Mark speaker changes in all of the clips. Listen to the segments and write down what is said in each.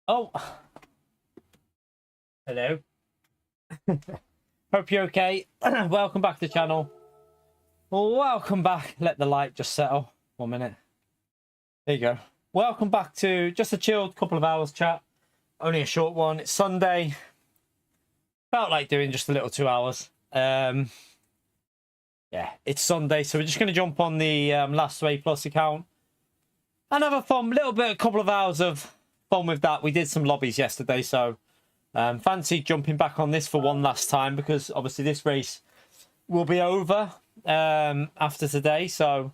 Speaker 1: Oh, hello. Hope you're okay. Welcome back to the channel. Welcome back. Let the light just settle. 1 minute. There you go. Welcome back to just a chilled couple of hours chat. Only a short one. It's Sunday. Felt like doing just a little 2 hours. Yeah, it's Sunday, so we're just going to jump on the Astro A Plus account and have a fun a couple of hours of fun with that. We did some lobbies yesterday, so fancy jumping back on this for one last time, because obviously this race will be over after today. So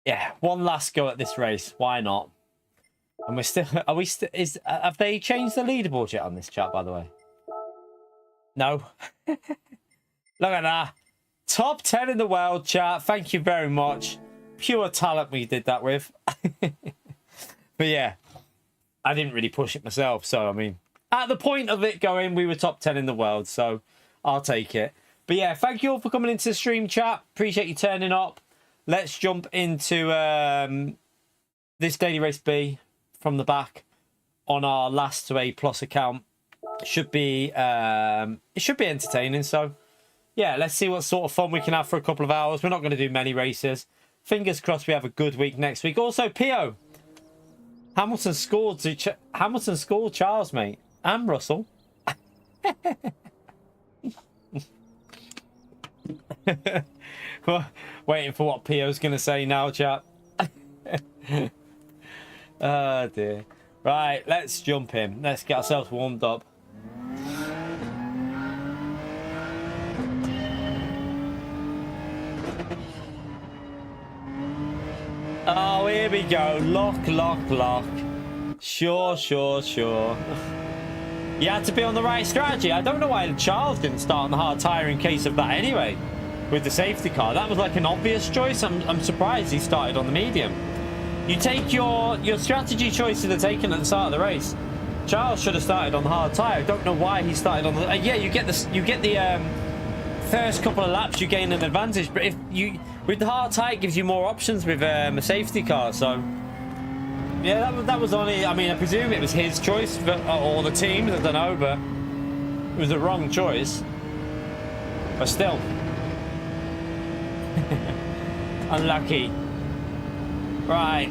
Speaker 1: yeah, one last go at this race. Why not? And we're still, have they changed the leaderboard yet on this chat, by the way? No. Look at that. Top 10 in the world, chat. Thank you very much. Pure talent we did that with. But yeah, I didn't really push it myself. So, I mean, at the point of it going, we were top 10 in the world. So, I'll take it. But yeah, thank you all for coming into the stream, chat. Appreciate you turning up. Let's jump into this Daily Race B from the back on our Astro A Plus account. It should be entertaining. So, yeah, let's see what sort of fun we can have for a couple of hours. We're not going to do many races. Fingers crossed we have a good week next week. Also, Pio. Hamilton scored Charles, mate. And Russell. Waiting for what Pio's going to say now, chat. Oh, dear. Right, let's jump in. Let's get ourselves warmed up. Oh, here we go. Lock. Sure. You had to be on the right strategy. I don't know why Charles didn't start on the hard tyre in case of that anyway, with the safety car. That was like an obvious choice. I'm surprised he started on the medium. You take your strategy choices are taken at the start of the race. Charles should have started on the hard tyre. I don't know why he started on the... yeah, you get the first couple of laps, you gain an advantage, but if you with the hard tyre, it gives you more options with a safety car. So yeah, that was only, I mean, I presume it was his choice, or the team's, I don't know, but it was the wrong choice. But still, unlucky. Right,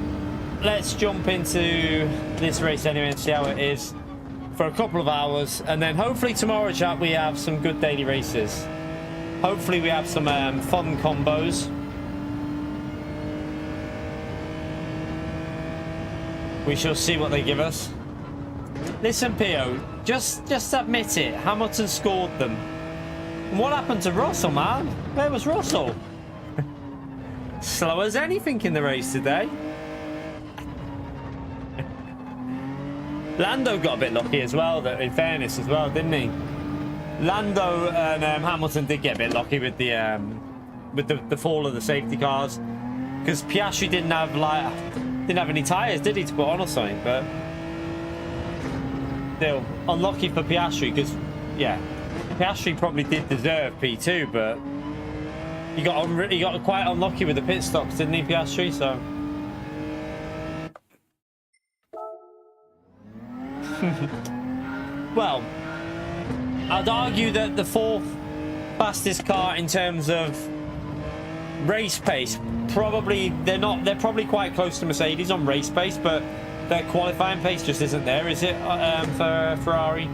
Speaker 1: let's jump into this race anyway and see how it is for a couple of hours, and then hopefully tomorrow, chat, we have some good daily races. Hopefully we have some fun combos. We shall see what they give us. Listen, Pio, just admit it. Hamilton scored them. And what happened to Russell, man? Where was Russell? Slow as anything in the race today. Lando got a bit lucky as well, though, in fairness as well, didn't he? Lando and Hamilton did get a bit lucky with the fall of the safety cars, because Piastri didn't have any tyres, did he, to put on or something? But still unlucky for Piastri, because yeah, Piastri probably did deserve P2, but he got quite unlucky with the pit stops, didn't he, Piastri? So well, I'd argue that the fourth fastest car in terms of race pace, they're probably quite close to Mercedes on race pace, but their qualifying pace just isn't there, is it, for Ferrari?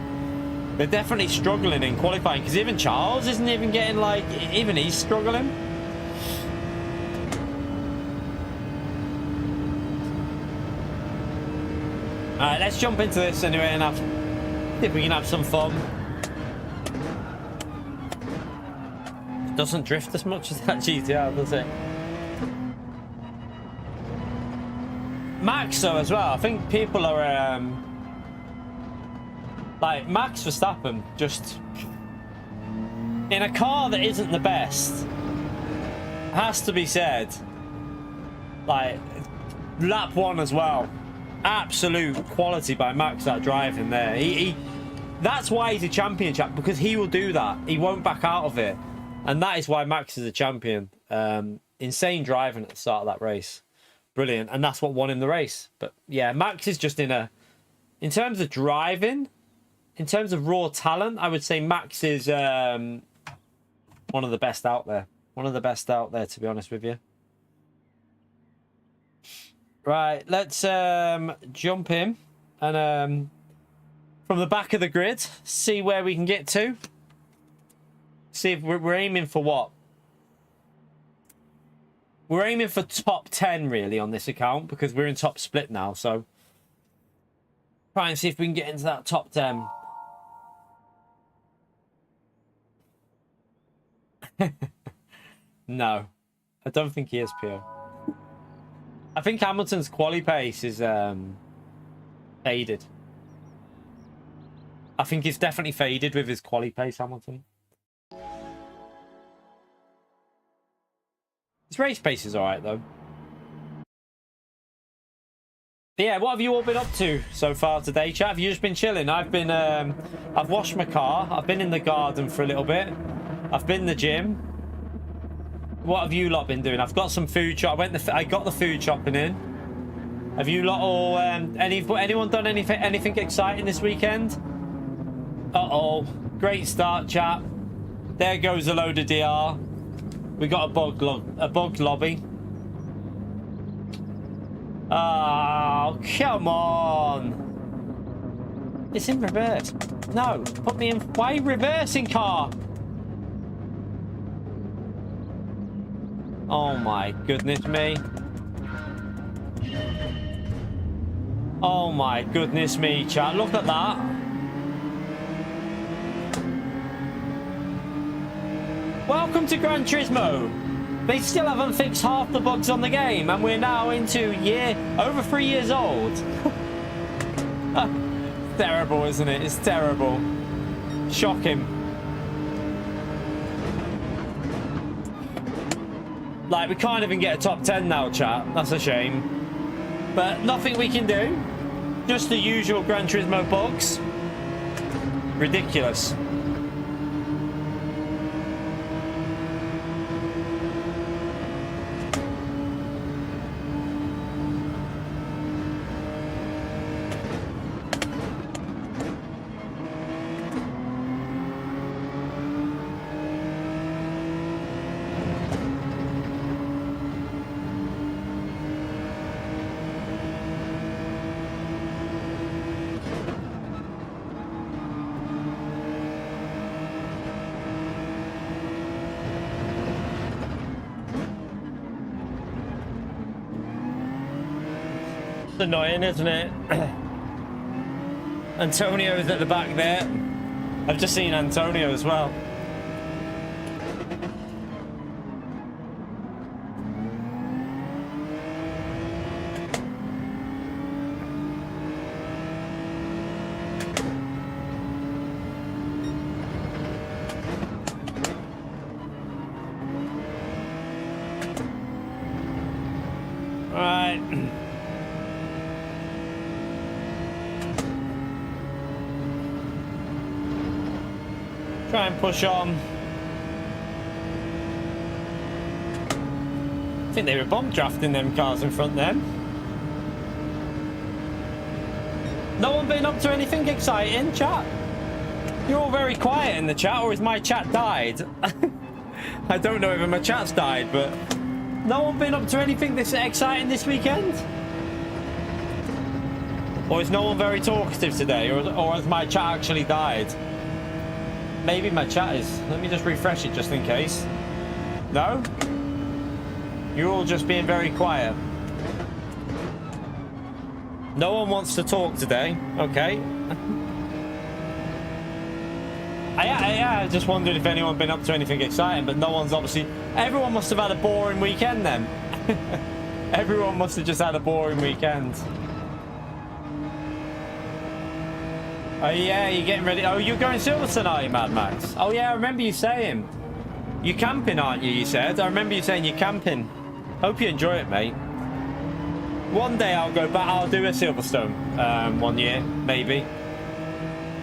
Speaker 1: They're definitely struggling in qualifying, because even Charles isn't even getting, like, even he's struggling. Alright, let's jump into this anyway and see if we can have some fun. Doesn't drift as much as that GTR, does it? Max, though, as well. I think people are like Max Verstappen, just in a car that isn't the best, has to be said. Like lap one as well, absolute quality by Max, that driving there. He that's why he's a champion, chap, because he will do that. He won't back out of it. And that is why Max is a champion. Insane driving at the start of that race. Brilliant. And that's what won him the race. But yeah, Max is just in In terms of driving, in terms of raw talent, I would say Max is one of the best out there. One of the best out there, to be honest with you. Right, let's jump in and from the back of the grid, see where we can get to. See if we're aiming for what? We're aiming for top 10 really on this account because we're in top split now. So try and see if we can get into that top 10. No, I don't think he is pure. I think Hamilton's quali pace is faded. I think he's definitely faded with his quali pace, Hamilton. His race pace is alright though. But yeah, what have you all been up to so far today, chat? Have you just been chilling? I've been I've washed my car, I've been in the garden for a little bit, I've been in the gym. What have you lot been doing? I've got some food shop. I got the food shopping in. Have you lot all anyone done anything exciting this weekend? Uh-oh. Great start, chat. There goes a load of DR. We got a bugged lobby. Oh, come on. It's in reverse. No, put me in. Why are you reversing, car? Oh my goodness me. Oh my goodness me, chat. Look at that. Welcome to Gran Turismo. They still haven't fixed half the bugs on the game, and we're now into over 3 years old. Terrible, isn't it? It's terrible. Shocking. Like, we can't even get a top 10 now, chat. That's a shame. But nothing we can do. Just the usual Gran Turismo bugs. Ridiculous. Annoying, isn't it? Antonio's at the back there. I've just seen Antonio as well. Right. Try and push on. I think they were bomb drafting them cars in front then. No one been up to anything exciting, chat? You're all very quiet in the chat, or has my chat died? I don't know if my chat's died, but no one been up to anything this exciting this weekend? Or is no one very talkative today, or has my chat actually died? Maybe my chat is. Let me just refresh it just in case. No? You're all just being very quiet. No one wants to talk today. Okay. I just wondered if anyone been up to anything exciting, but no one's obviously... Everyone must have had a boring weekend then. Everyone must have just had a boring weekend. Oh yeah, you're getting ready. Oh, you're going Silverstone, are you, Mad Max? Oh yeah, I remember you saying. You're camping, aren't you, you said? I remember you saying you're camping. Hope you enjoy it, mate. One day I'll go back, I'll do a Silverstone 1 year, maybe.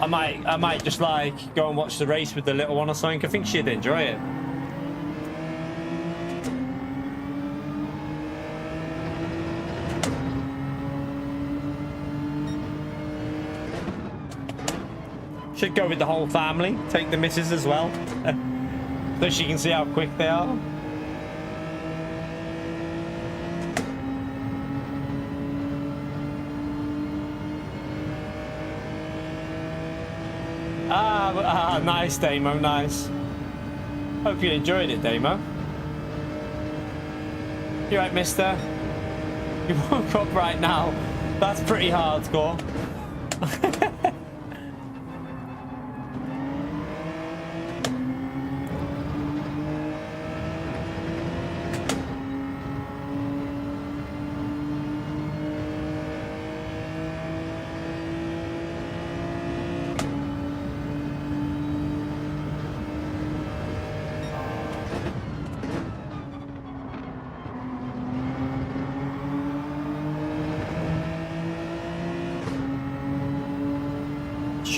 Speaker 1: I might just like go and watch the race with the little one or something. I think she'd enjoy it. Should go with the whole family. Take the missus as well. So she can see how quick they are. Nice, Damo, nice. Hope you enjoyed it, Damo. You right, mister? You woke up right now. That's pretty hardcore.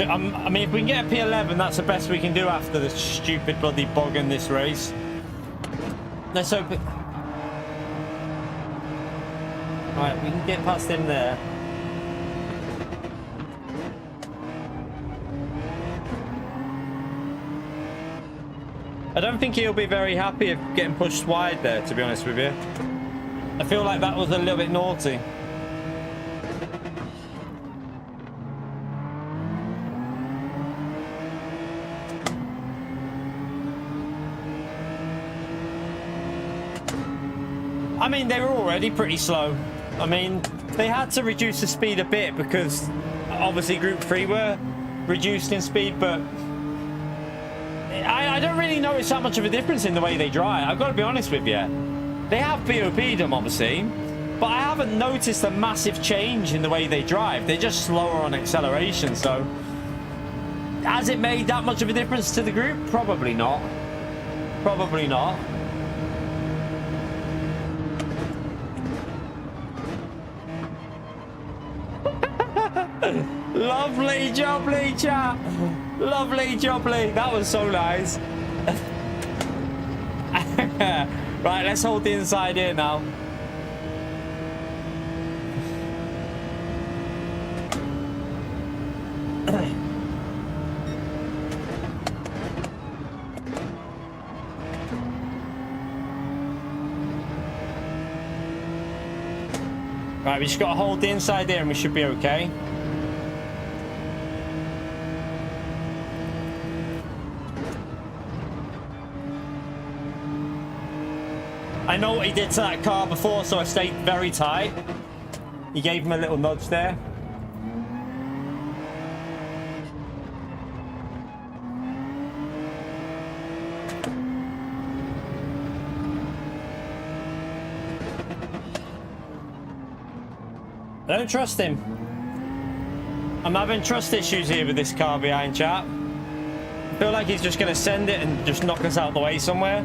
Speaker 1: I mean, if we can get a P11, that's the best we can do after the stupid bloody bug in this race. Let's hope it... Right, we can get past him there. I don't think he'll be very happy of getting pushed wide there, to be honest with you. I feel like that was a little bit naughty. I mean, they were already pretty slow. I mean, they had to reduce the speed a bit because obviously Group 3 were reduced in speed, but I don't really notice that much of a difference in the way they drive. I've got to be honest with you. They have BOP'd them, obviously, but I haven't noticed a massive change in the way they drive. They're just slower on acceleration, so has it made that much of a difference to the group? Probably not. Probably not. Lovely jubbly, chat. Lovely jubbly. That was so nice. Right, let's hold the inside here now. Right, we just got to hold the inside here and we should be okay. I know what he did to that car before, so I stayed very tight. He gave him a little nudge there. I don't trust him. I'm having trust issues here with this car behind, chat. I feel like he's just going to send it and just knock us out the way somewhere.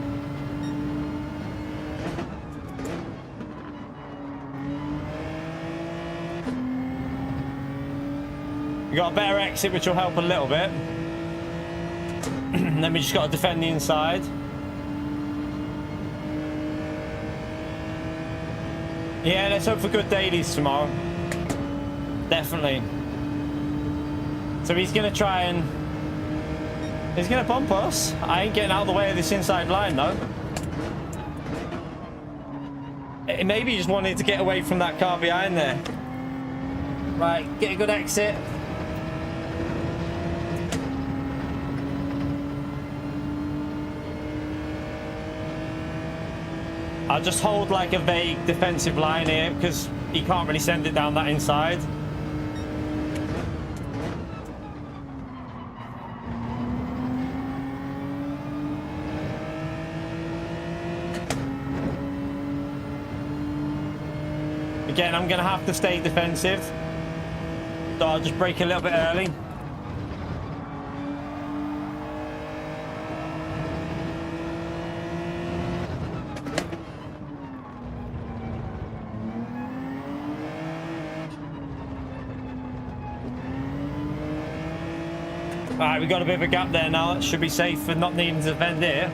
Speaker 1: We got a better exit, which will help a little bit. Then we just got to defend the inside. Yeah, let's hope for good dailies tomorrow. Definitely. So he's going to try and... He's going to bump us. I ain't getting out of the way of this inside line, though. Maybe he just wanted to get away from that car behind there. Right, get a good exit. I'll just hold like a vague defensive line here because he can't really send it down that inside. Again, I'm going to have to stay defensive. So I'll just brake a little bit early. Alright, we got a bit of a gap there now. That should be safe for not needing to defend here.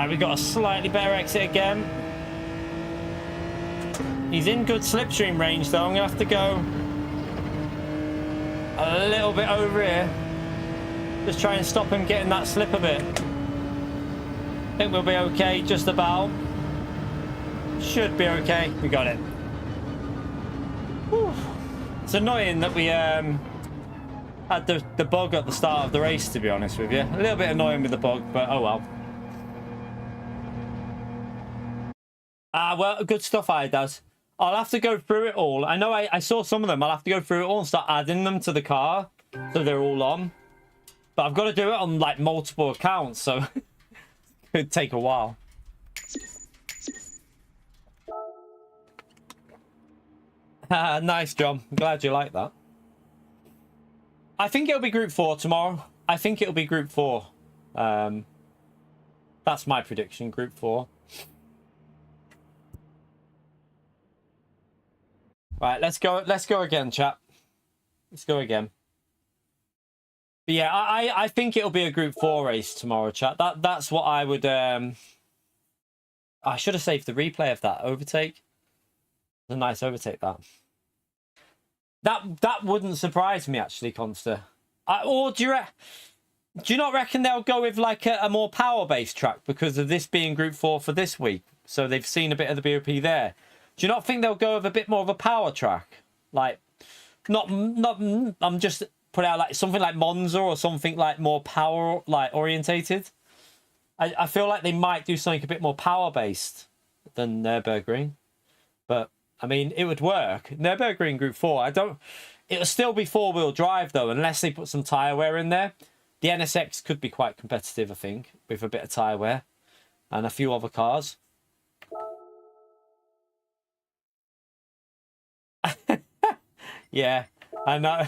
Speaker 1: Right, we got a slightly better exit again. He's in good slipstream range, though. I'm going to have to go a little bit over here. Just try and stop him getting that slip a bit. I think we'll be okay, just about. Should be okay. We got it. Whew. It's annoying that we had the bug at the start of the race, to be honest with you. A little bit annoying with the bug, but oh well. Well, good stuff, does. I'll have to go through it all. I know I saw some of them. I'll have to go through it all and start adding them to the car so they're all on. But I've got to do it on like multiple accounts, so it could take a while. Nice, John. I'm glad you like that. I think it'll be Group 4 tomorrow. I think it'll be Group 4. That's my prediction, Group 4. Right, let's go again, chat. Let's go again. But yeah, I think it'll be a Group 4 race tomorrow, chat. That's what I would I should have saved the replay of that overtake. A nice overtake, that. That wouldn't surprise me, actually, Conster. Or do you not reckon they'll go with like a more power-based track because of this being Group 4 for this week? So they've seen a bit of the BOP there. Do you not think they'll go with a bit more of a power track? Like, not I'm just put out like something like Monza or something like more power like orientated. I feel like they might do something a bit more power-based than Nürburgring. But I mean, it would work. Nürburgring Group 4. It'll still be four-wheel drive though, unless they put some tyre wear in there. The NSX could be quite competitive, I think, with a bit of tyre wear and a few other cars. Yeah, I know.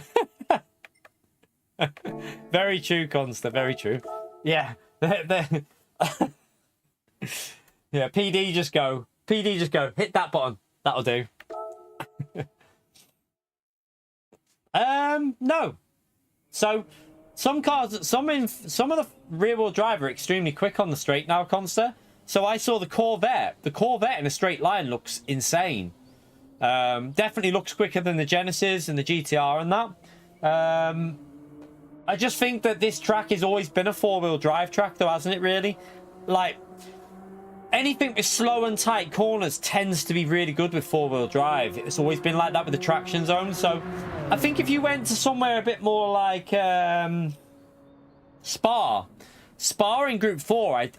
Speaker 1: Very true, Conster. Very true. Yeah. Yeah, PD just go. Hit that button. That'll do. No. So some cars, some of the rear-wheel drive are extremely quick on the straight now, Conster. So I saw the Corvette. The Corvette in a straight line looks insane. Definitely looks quicker than the Genesis and the GTR and that. I just think that this track has always been a four-wheel drive track though, hasn't it, really? Like, anything with slow and tight corners tends to be really good with four-wheel drive. It's always been like that with the traction zone. So I think if you went to somewhere a bit more like Spa in Group 4, I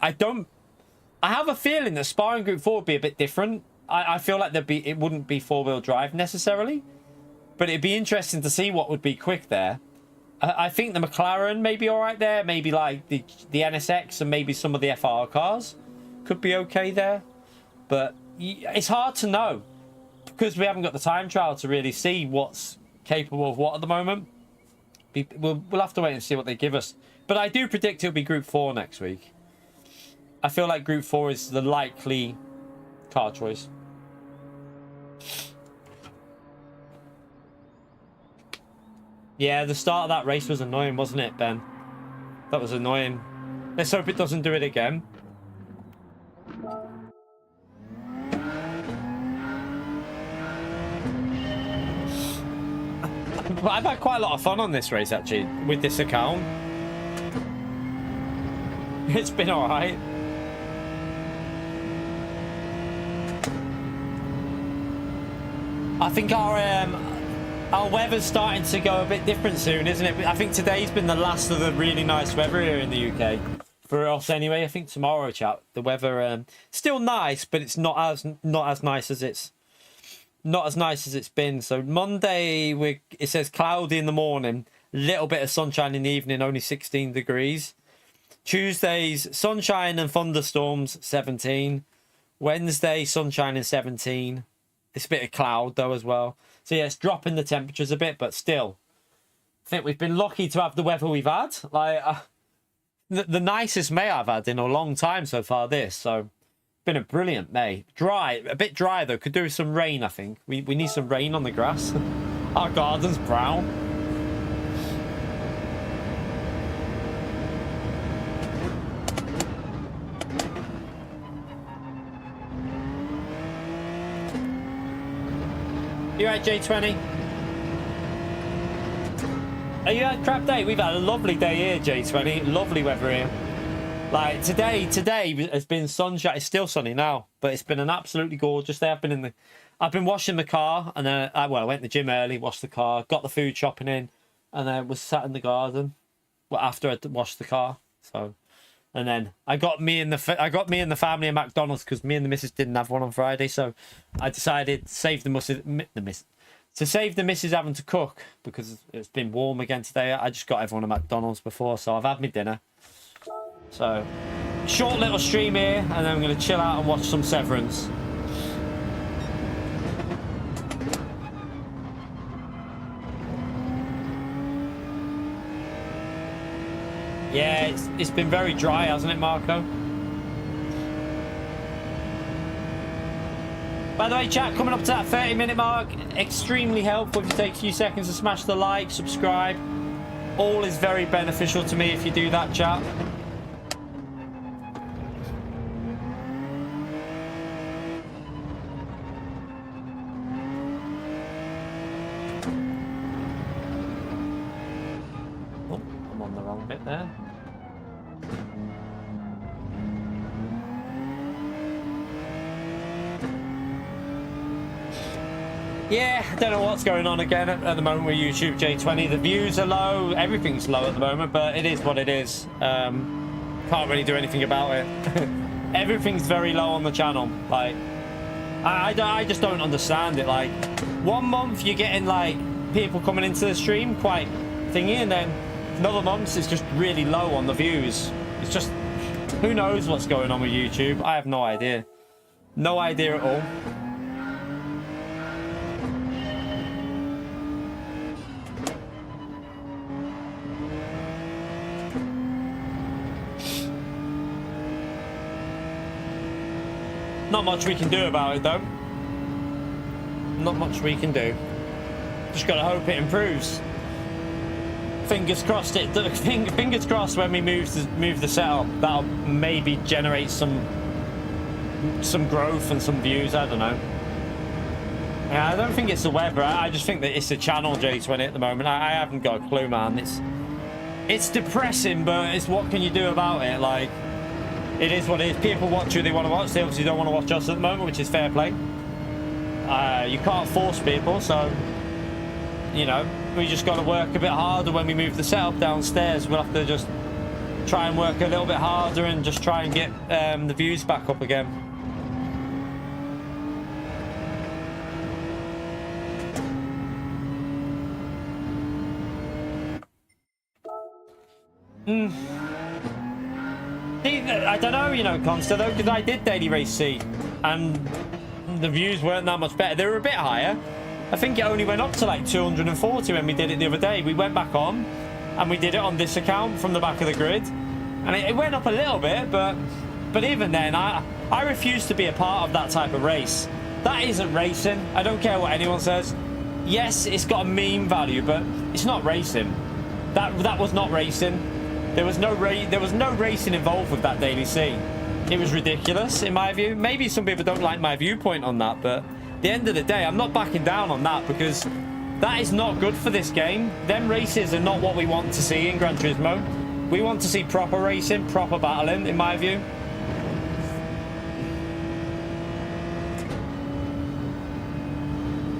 Speaker 1: have a feeling that Spa in Group 4 would be a bit different. I feel like it wouldn't be four-wheel drive necessarily, but it'd be interesting to see what would be quick there. I think the McLaren may be all right there. Maybe like the NSX and maybe some of the FR cars could be okay there. But it's hard to know because we haven't got the time trial to really see what's capable of what at the moment. We'll have to wait and see what they give us. But I do predict it'll be Group 4 next week. I feel like Group 4 is the likely car choice. Yeah, the start of that race was annoying, wasn't it, Ben? That was annoying. Let's hope it doesn't do it again. I've had quite a lot of fun on this race, actually, with this account. It's been alright. I think our weather's starting to go a bit different soon, isn't it? I think today's been the last of the really nice weather here in the UK. For us anyway. I think tomorrow, chat, the weather still nice, but it's not as nice as it's been. So Monday it says cloudy in the morning, little bit of sunshine in the evening, only 16 degrees. Tuesday's sunshine and thunderstorms, 17. Wednesday, sunshine and 17. It's a bit of cloud though as well. So yeah, it's dropping the temperatures a bit, but still, I think we've been lucky to have the weather we've had. Like the nicest May I've had in a long time so far. So been a brilliant May. Dry, a bit dry though. Could do with some rain. I think we need some rain on the grass. Our garden's brown. You right, J20? Are you had a crap day? We've had a lovely day here, J20. Lovely weather here. Like today has been sunshine. It's still sunny now, but it's been an absolutely gorgeous day. I've been washing the car, and then I went to the gym early, washed the car, got the food shopping in, and then was sat in the garden. Well, after I'd washed the car, so, and then I got me and the family at McDonald's because me and the missus didn't have one on Friday, so I decided to save the missus having to cook because it's been warm again today. I just got everyone at McDonald's before, so I've had my dinner. So, short little stream here, and then I'm going to chill out and watch some Severance. Yeah, it's been very dry, hasn't it, Marco? By the way, chat, coming up to that 30-minute mark, extremely helpful if you take a few seconds to smash the like, subscribe. All is very beneficial to me if you do that, chat. Oh, I'm on the wrong bit there. Yeah, I don't know what's going on again at the moment with YouTube, J20. The views are low, everything's low at the moment, but it is what it is. Can't really do anything about it. Everything's very low on the channel. Like, I just don't understand it. Like, one month you're getting like people coming into the stream quite thingy, and then another month it's just really low on the views. It's just, who knows what's going on with YouTube? I have no idea. No idea at all. Not much we can do about it, though. Not much we can do. Just gotta hope it improves. Fingers crossed it. Fingers crossed when we move the setup, that'll maybe generate some growth and some views. I don't know. Yeah, I don't think it's the weather. I just think that it's the channel, J20 at the moment. I haven't got a clue, man. It's depressing, but it's what can you do about it? Like, it is what it is. People watch who they want to watch. They obviously don't want to watch us at the moment, which is fair play. You can't force people, so, you know, we just got to work a bit harder when we move the setup downstairs. We'll have to just try and work a little bit harder and just try and get the views back up again. I don't know, you know, Consta, though, because I did Daily Race C, and the views weren't that much better. They were a bit higher. I think it only went up to like 240 when we did it the other day. We went back on, and we did it on this account from the back of the grid, and it went up a little bit, but even then, I refuse to be a part of that type of race. That isn't racing. I don't care what anyone says. Yes, it's got a meme value, but it's not racing. That was not racing. There was no racing involved with that Daily C. It was ridiculous, in my view. Maybe some people don't like my viewpoint on that, but at the end of the day, I'm not backing down on that because that is not good for this game. Them races are not what we want to see in Gran Turismo. We want to see proper racing, proper battling, in my view.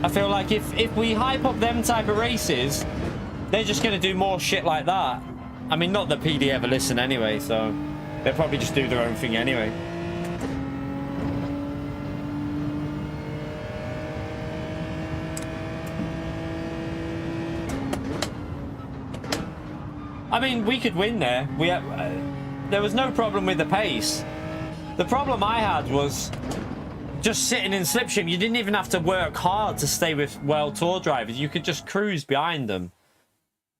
Speaker 1: I feel like if we hype up them type of races, they're just going to do more shit like that. I mean, not that PD ever listen anyway, so they'll probably just do their own thing anyway. I mean, we could win there. There was no problem with the pace. The problem I had was just sitting in slipstream. You didn't even have to work hard to stay with World Tour drivers. You could just cruise behind them.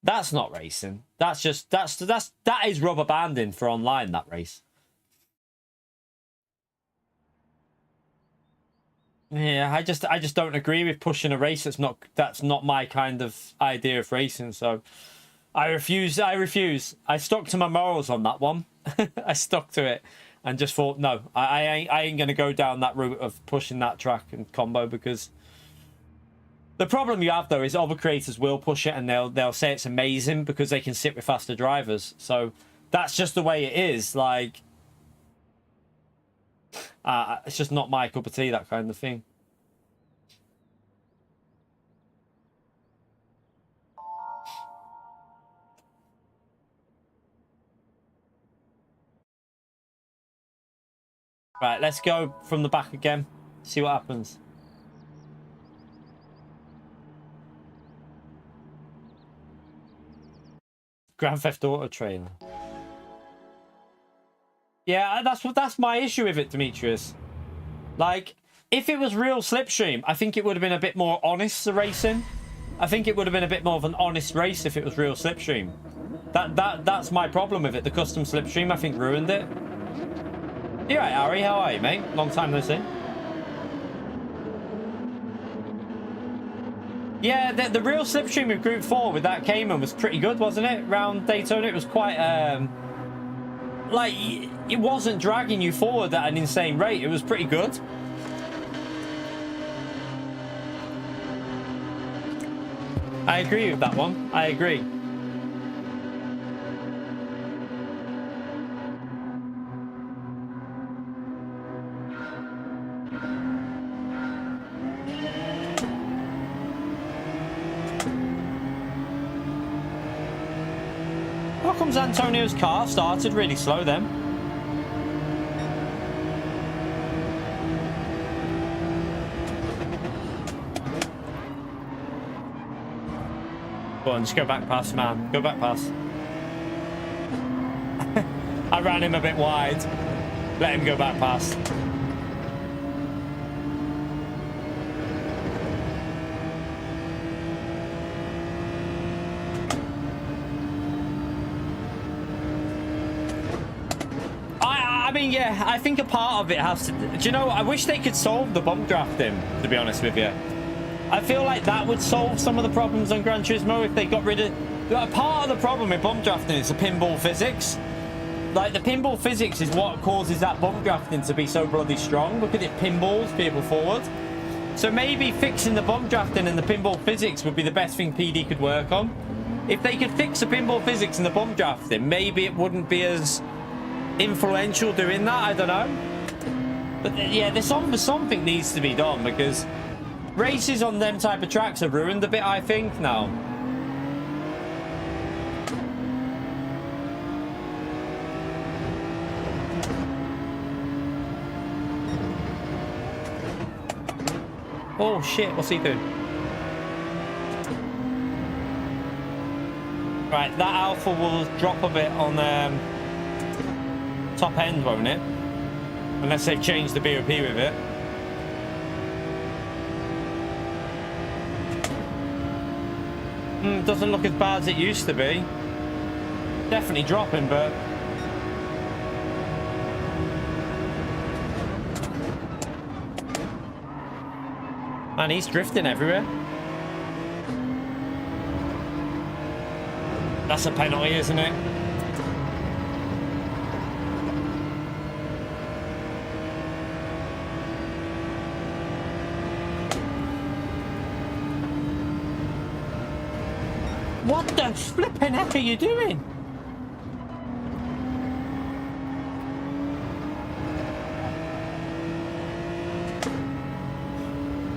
Speaker 1: That's not racing. That is rubber banding for online, that race. Yeah, I just don't agree with pushing a race that's not my kind of idea of racing, so I refuse. I stuck to my morals on that one. I stuck to it and just thought, no, I ain't gonna go down that route of pushing that track and combo because The problem you have though is other creators will push it and they'll say it's amazing because they can sit with faster drivers. So that's just the way it is. Like, it's just not my cup of tea, that kind of thing. Right, let's go from the back again. See what happens. Grand Theft Auto trailer. Yeah, that's my issue with it, Demetrius. Like, if it was real Slipstream, I think it would have been a bit more honest, the racing. I think it would have been a bit more of an honest race if it was real Slipstream. That's my problem with it. The custom Slipstream, I think, ruined it. You right, Ari? How are you, mate? Long time no see. Yeah, the real Slipstream with Group 4 with that Cayman was pretty good, wasn't it? Round Daytona, it was quite, like, it wasn't dragging you forward at an insane rate. It was pretty good. I agree with that one. I agree. How comes Antonio's car started really slow then? Go on, just go back past, man. Go back past. I ran him a bit wide. Let him go back past. I mean, yeah, I think a part of it has to... Do you know, I wish they could solve the bump drafting, to be honest with you. I feel like that would solve some of the problems on Gran Turismo if they got rid of... Part of the problem with bump drafting is the pinball physics. Like, the pinball physics is what causes that bump drafting to be so bloody strong, because it pinballs people forward. So maybe fixing the bump drafting and the pinball physics would be the best thing PD could work on. If they could fix the pinball physics and the bump drafting, maybe it wouldn't be as influential doing that. I don't know. But yeah, there's something needs to be done, because races on them type of tracks are ruined a bit, I think, now. Oh shit, what's he doing? Right, that alpha will drop a bit on top end, won't it? Unless they've changed the BOP with it. Doesn't look as bad as it used to be. Definitely dropping, but... Man, he's drifting everywhere. That's a penalty, isn't it? What the flipping heck are you doing?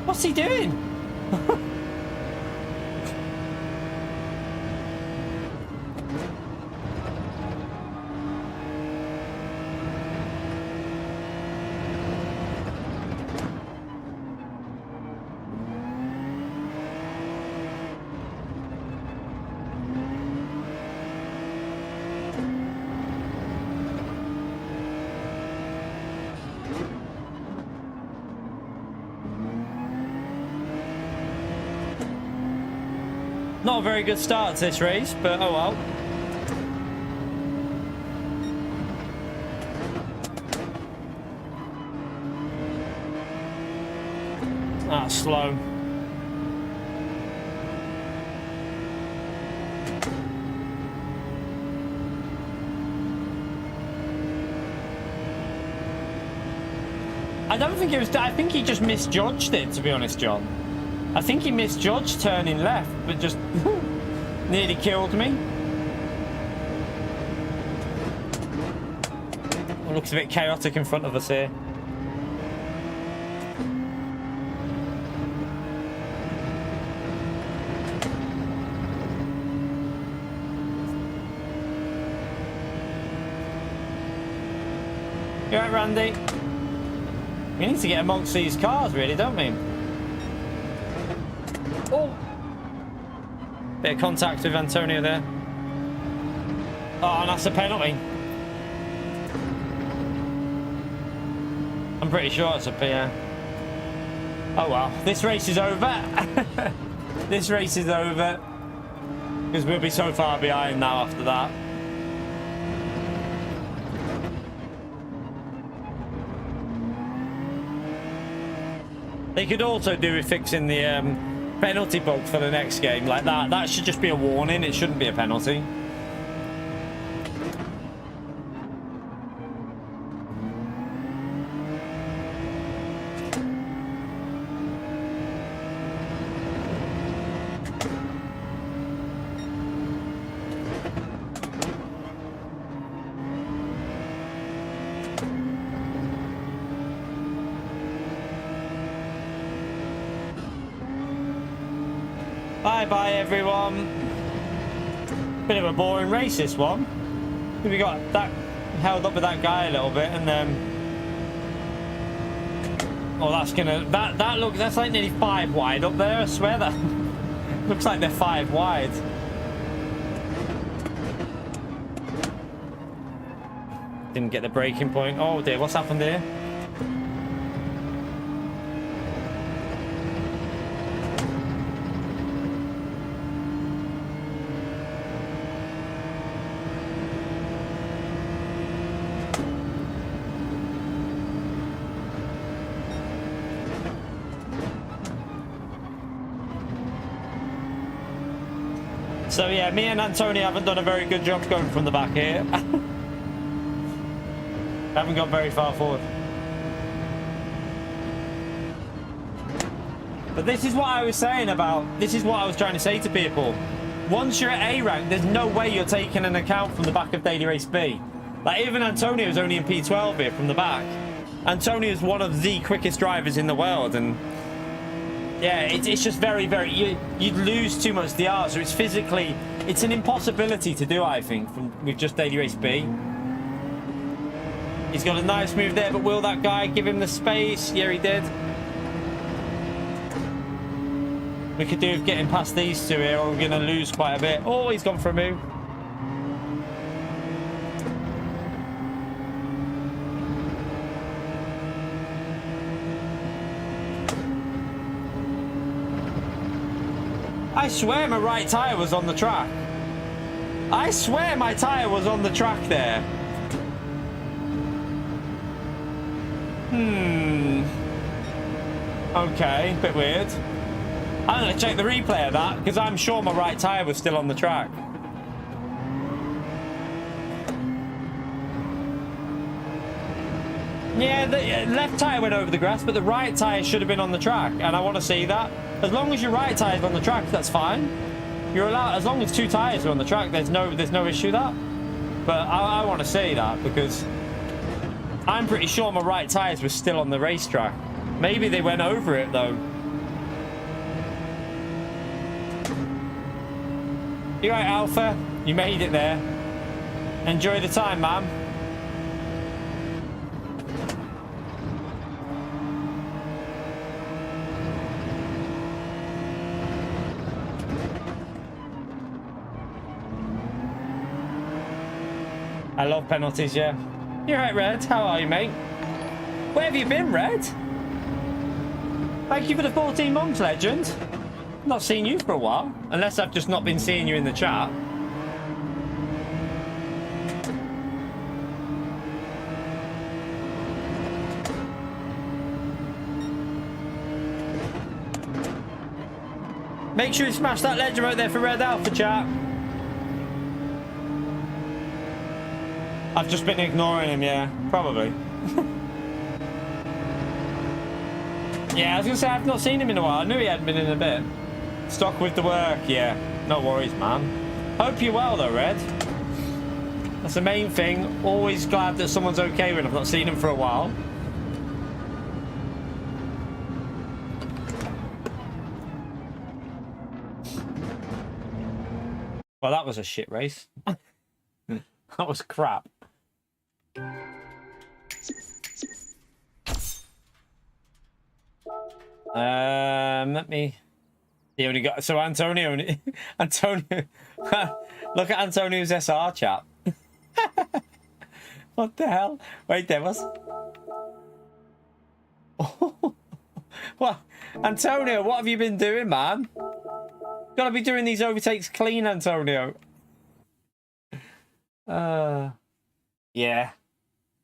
Speaker 1: What's he doing? Not a very good start to this race, but oh well. Ah, slow. I don't think it was... I think he just misjudged it, to be honest, John. I think he misjudged turning left, but just nearly killed me. It looks a bit chaotic in front of us here. You right, Randy? We need to get amongst these cars, really, don't we? Oh! Bit of contact with Antonio there. Oh, and that's a penalty. I'm pretty sure it's a PR. Oh well, this race is over. This race is over. Because we'll be so far behind now after that. They could also do with fixing the penalty bug for the next game like that. That should just be a warning. It shouldn't be a penalty. Bye everyone. Bit of a boring race this one. We got that held up with that guy a little bit, and then oh, that's gonna that's like nearly 5 wide up there. I swear that looks like they're 5 wide. Didn't get the braking point. Oh dear, what's happened here? So yeah, me and Antonio haven't done a very good job going from the back here. Haven't got very far forward. But this is what I was saying about, this is what I was trying to say to people. Once you're at A rank, there's no way you're taking an account from the back of Daily Race B. Like even Antonio's only in P12 here from the back. Antonio's one of the quickest drivers in the world, and yeah, it's just very, you'd lose too much DR, so it's physically, it's an impossibility to do, I think, with just Daily Race B. He's got a nice move there, but will that guy give him the space? Yeah, he did. We could do with getting past these two here, or we're going to lose quite a bit. Oh, he's gone for a move. I swear my right tyre was on the track. I swear my tyre was on the track there. Okay, bit weird. I'm going to check the replay of that, because I'm sure my right tyre was still on the track. Yeah, the left tyre went over the grass, but the right tyre should have been on the track, and I want to see that. As long as your right tyre's on the track, that's fine. You're allowed, as long as 2 tyres are on the track, there's no issue with that. But I want to see that, because I'm pretty sure my right tyres were still on the racetrack. Maybe they went over it though. You right, Alpha? You made it there. Enjoy the time, man. I love penalties, yeah. You're right, Red. How are you, mate? Where have you been, Red? Thank you for the 14 months, legend. Not seen you for a while, unless I've just not been seeing you in the chat. Make sure you smash that legend right there for Red Alpha, chat. I've just been ignoring him, yeah, probably. Yeah, I was gonna say I've not seen him in a while. I knew he hadn't been in a bit. Stuck with the work, yeah. No worries, man. Hope you're well though, Red. That's the main thing. Always glad that someone's okay when I've not seen him for a while. Well, that was a shit race. That was crap. Let me. He only got so Antonio. Antonio, look at Antonio's SR chat. What the hell? Wait, there was. What, Antonio? What have you been doing, man? Gotta be doing these overtakes clean, Antonio. Yeah.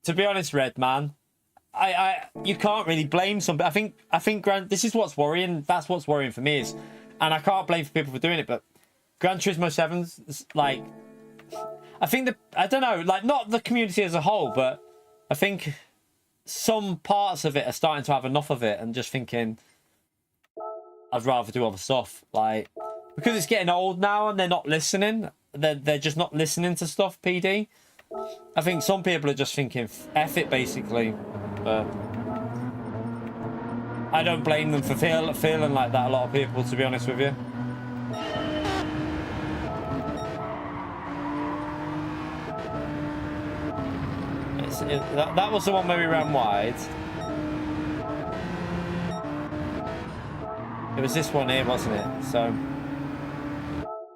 Speaker 1: To be honest, Red man, you can't really blame somebody. I think this is what's worrying. That's what's worrying for me is, and I can't blame people for doing it. But Gran Turismo 7's like, I think I don't know, like not the community as a whole, but I think some parts of it are starting to have enough of it and just thinking, I'd rather do other stuff. Like, because it's getting old now and they're not listening. They're just not listening to stuff, PD. I think some people are just thinking, F it, basically. But I don't blame them for feeling like that, a lot of people, to be honest with you. That was the one where we ran wide. It was this one here, wasn't it? So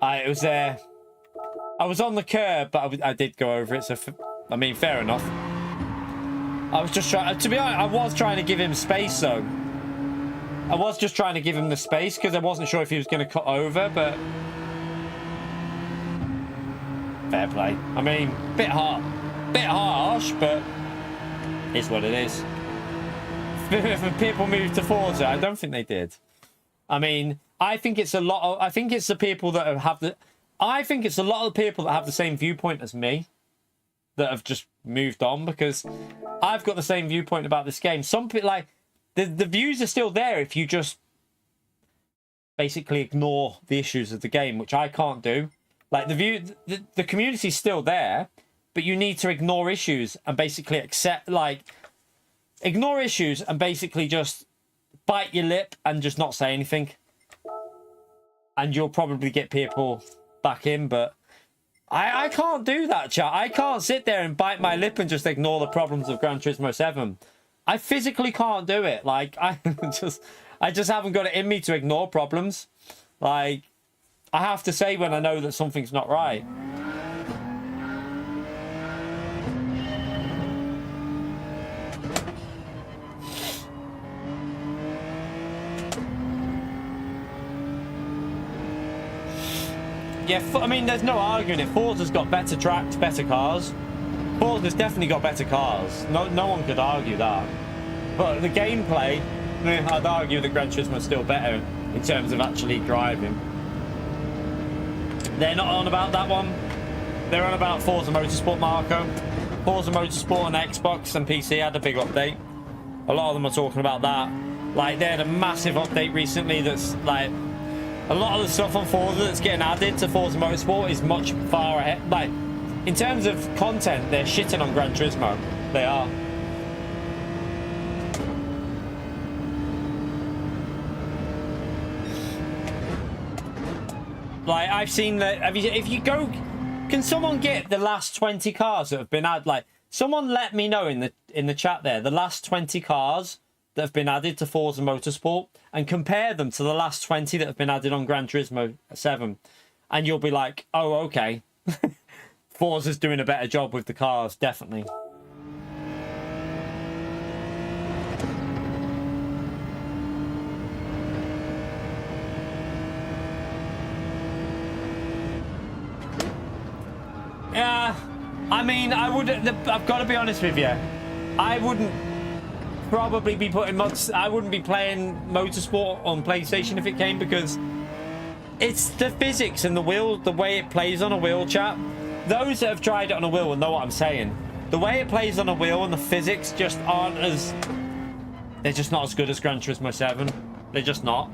Speaker 1: it was there. I was on the curb, but I did go over it. So I mean, fair enough. I was just trying. To be honest, I was trying to give him space, though. I was just trying to give him the space because I wasn't sure if he was going to cut over, but fair play. I mean, bit harsh, but it's what it is. If people moved to Forza, I don't think they did. I mean, I think it's a lot of. I think it's the people that have the. I think it's a lot of people that have the same viewpoint as me that have just moved on, because I've got the same viewpoint about this game. Some people, like, the views are still there if you just basically ignore the issues of the game, which I can't do. Like, the community's still there, but you need to ignore issues and basically accept, like, ignore issues and basically just bite your lip and just not say anything. And you'll probably get people back in, but I can't do that, chat. I can't sit there and bite my lip and just ignore the problems of Gran Turismo 7. I physically can't do it. Like, I just haven't got it in me to ignore problems. Like, I have to say when I know that something's not right. Yeah, I mean, there's no arguing it. Forza's got better tracks, better cars. Forza's definitely got better cars. No one could argue that. But the gameplay, I'd argue that Gran Turismo's still better in terms of actually driving. They're not on about that one. They're on about Forza Motorsport, Marco. Forza Motorsport on Xbox and PC had a big update. A lot of them are talking about that. Like, they had a massive update recently that's like, a lot of the stuff on Forza that's getting added to Forza Motorsport is much far ahead. Like, in terms of content, they're shitting on Gran Turismo. They are. Like, I've seen that. If you go, can someone get the last 20 cars that have been added? Like, someone let me know in the chat there the last 20 cars that have been added to Forza Motorsport and compare them to the last 20 that have been added on Gran Turismo 7. And you'll be like, oh, okay. Forza's doing a better job with the cars, definitely. Yeah, I mean, I've got to be honest with you. I wouldn't probably be I wouldn't be playing Motorsport on PlayStation if it came, because it's the physics and the way it plays on a wheel, chat. Those that have tried it on a wheel will know what I'm saying. The way it plays on a wheel and the physics just aren't as they're just not as good as Gran Turismo 7. They're just not.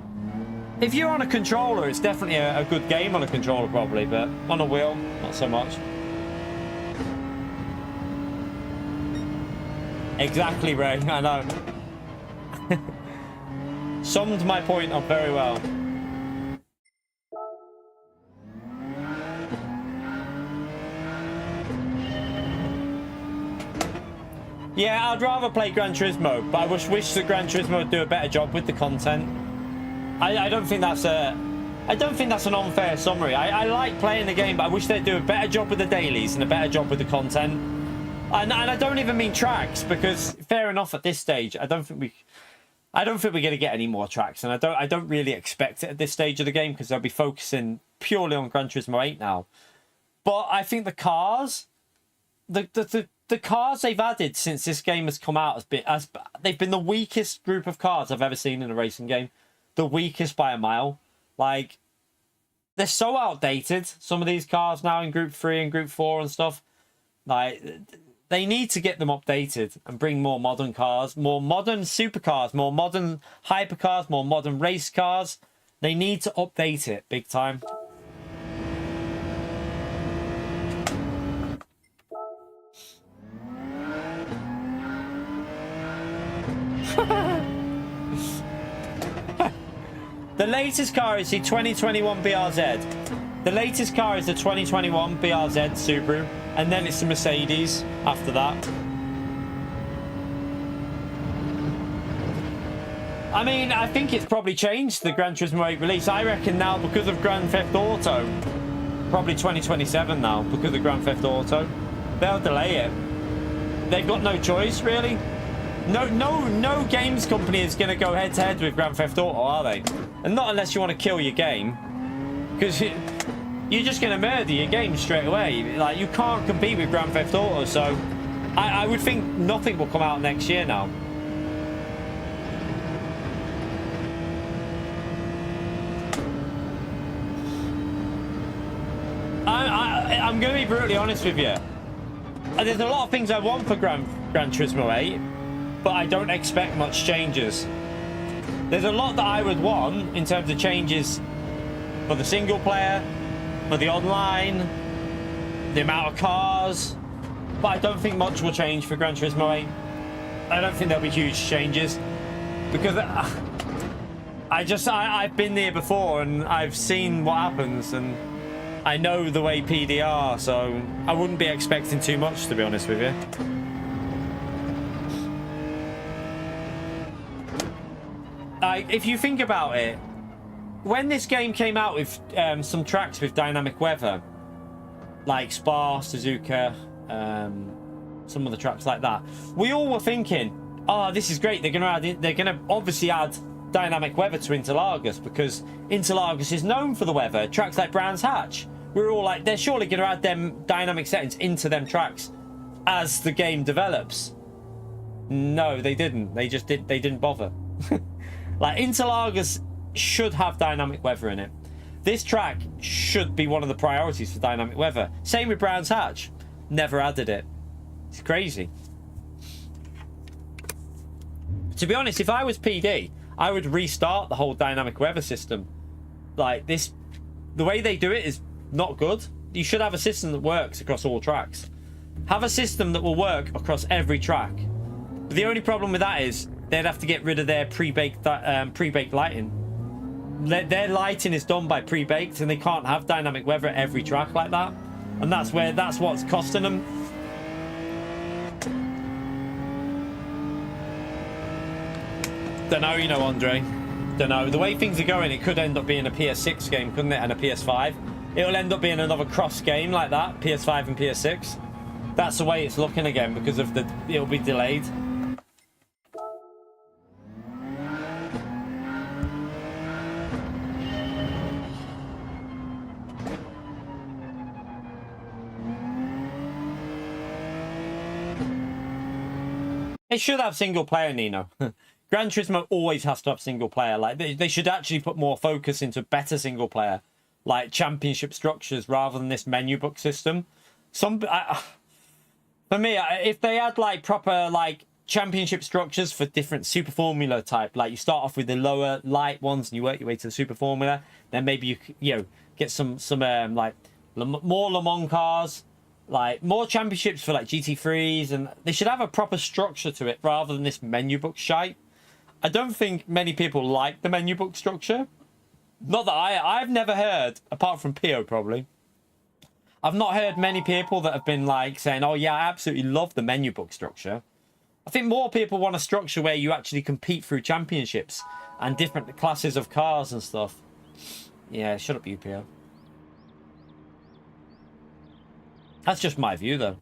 Speaker 1: If you're on a controller, it's definitely a good game on a controller probably, but on a wheel, not so much. Exactly, Ray, I know. Summed my point up very well. Yeah, I'd rather play Gran Turismo, but I wish that Gran Turismo would do a better job with the content. I don't think that's an unfair summary. I like playing the game, but I wish they'd do a better job with the dailies and a better job with the content. And I don't even mean tracks, because fair enough at this stage, I don't think we're going to get any more tracks, and I don't really expect it at this stage of the game, because they'll be focusing purely on Gran Turismo 8 now. But I think the cars, the cars they've added since this game has come out they've been the weakest group of cars I've ever seen in a racing game. The weakest by a mile. Like, they're so outdated, some of these cars now in Group 3 and Group 4 and stuff. Like, they need to get them updated and bring more modern cars, more modern supercars, more modern hypercars, more modern race cars. They need to update it big time. The latest car is the 2021 BRZ. The latest car is the 2021 BRZ Subaru, and then it's the Mercedes after that. I mean, I think it's probably changed the Gran Turismo 8 release. I reckon now, because of Grand Theft Auto, probably 2027 now, because of Grand Theft Auto, they'll delay it. They've got no choice, really. No games company is going to go head-to-head with Grand Theft Auto, are they? And not unless you want to kill your game. Because you're just going to murder your game straight away. Like, you can't compete with Grand Theft Auto, so I would think nothing will come out next year now. I'm going to be brutally honest with you. There's a lot of things I want for Gran Turismo 8. But I don't expect much changes. There's a lot that I would want in terms of changes for the single player, for the online, the amount of cars, but I don't think much will change for Gran Turismo 8. I don't think there'll be huge changes, because I've been there before and I've seen what happens, and I know the way PD are, so I wouldn't be expecting too much, to be honest with you. If you think about it, when this game came out with some tracks with dynamic weather, like Spa, Suzuka, some of the tracks like that, we all were thinking, oh, this is great. They're gonna obviously add dynamic weather to Interlagos, because Interlagos is known for the weather. Tracks like Brands Hatch, we were all like, they're surely gonna add them dynamic settings into them tracks as the game develops. No, they didn't. They didn't bother. Like, Interlagos should have dynamic weather in it. This track should be one of the priorities for dynamic weather. Same with Brands Hatch. Never added it. It's crazy. To be honest, if I was PD, I would restart the whole dynamic weather system. Like, this, the way they do it is not good. You should have a system that works across all tracks. Have a system that will work across every track. But the only problem with that is they'd have to get rid of their pre-baked lighting. Their lighting is done by pre-baked, and they can't have dynamic weather at every track like that. And that's what's costing them. Don't know, you know, Andre. Don't know. The way things are going, it could end up being a PS6 game, couldn't it? And a PS5. It'll end up being another cross game like that, PS5 and PS6. That's the way it's looking again, because of it'll be delayed. They should have single player, Nino. Gran Turismo always has to have single player. Like, they should actually put more focus into better single player, like championship structures, rather than this menu book system. For me, if they had like proper like championship structures for different super formula type. Like you start off with the lower light ones and you work your way to the super formula. Then maybe you get some like more Le Mans cars, like more championships for like GT3s, and they should have a proper structure to it rather than this menu book shite. I don't think many people like the menu book structure. Not that I've never heard, apart from Pio probably. I've not heard many people that have been like saying, oh yeah, I absolutely love the menu book structure. I think more people want a structure where you actually compete through championships and different classes of cars and stuff. Yeah, shut up, UPO. That's just my view, though.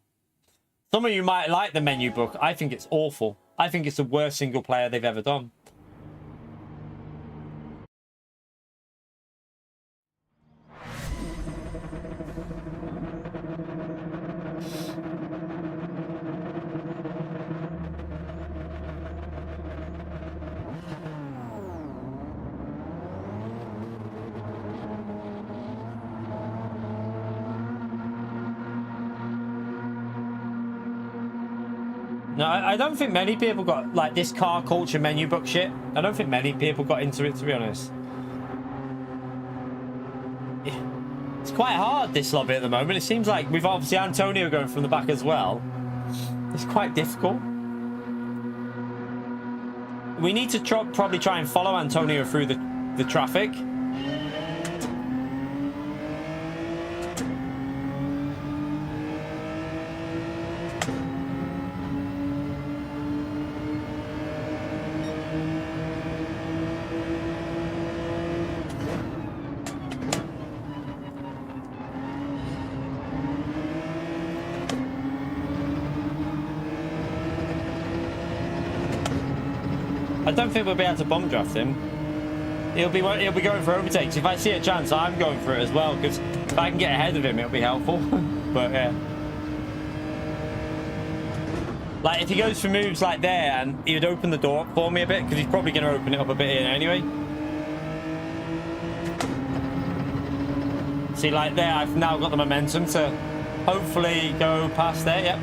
Speaker 1: Some of you might like the menu book. I think it's awful. I think it's the worst single player they've ever done. No, I don't think many people got, like, this car culture menu book shit. I don't think many people got into it, to be honest. It's quite hard, this lobby at the moment. It seems like we've obviously Antonio going from the back as well. It's quite difficult. We need to probably try and follow Antonio through the traffic. I don't think we'll be able to bomb draft him. He'll be going for overtakes. If I see a chance, I'm going for it as well, because if I can get ahead of him, it'll be helpful. But yeah, like if he goes for moves like there, and he would open the door up for me a bit, because he's probably going to open it up a bit here anyway. See, like there, I've now got the momentum to hopefully go past there. Yep.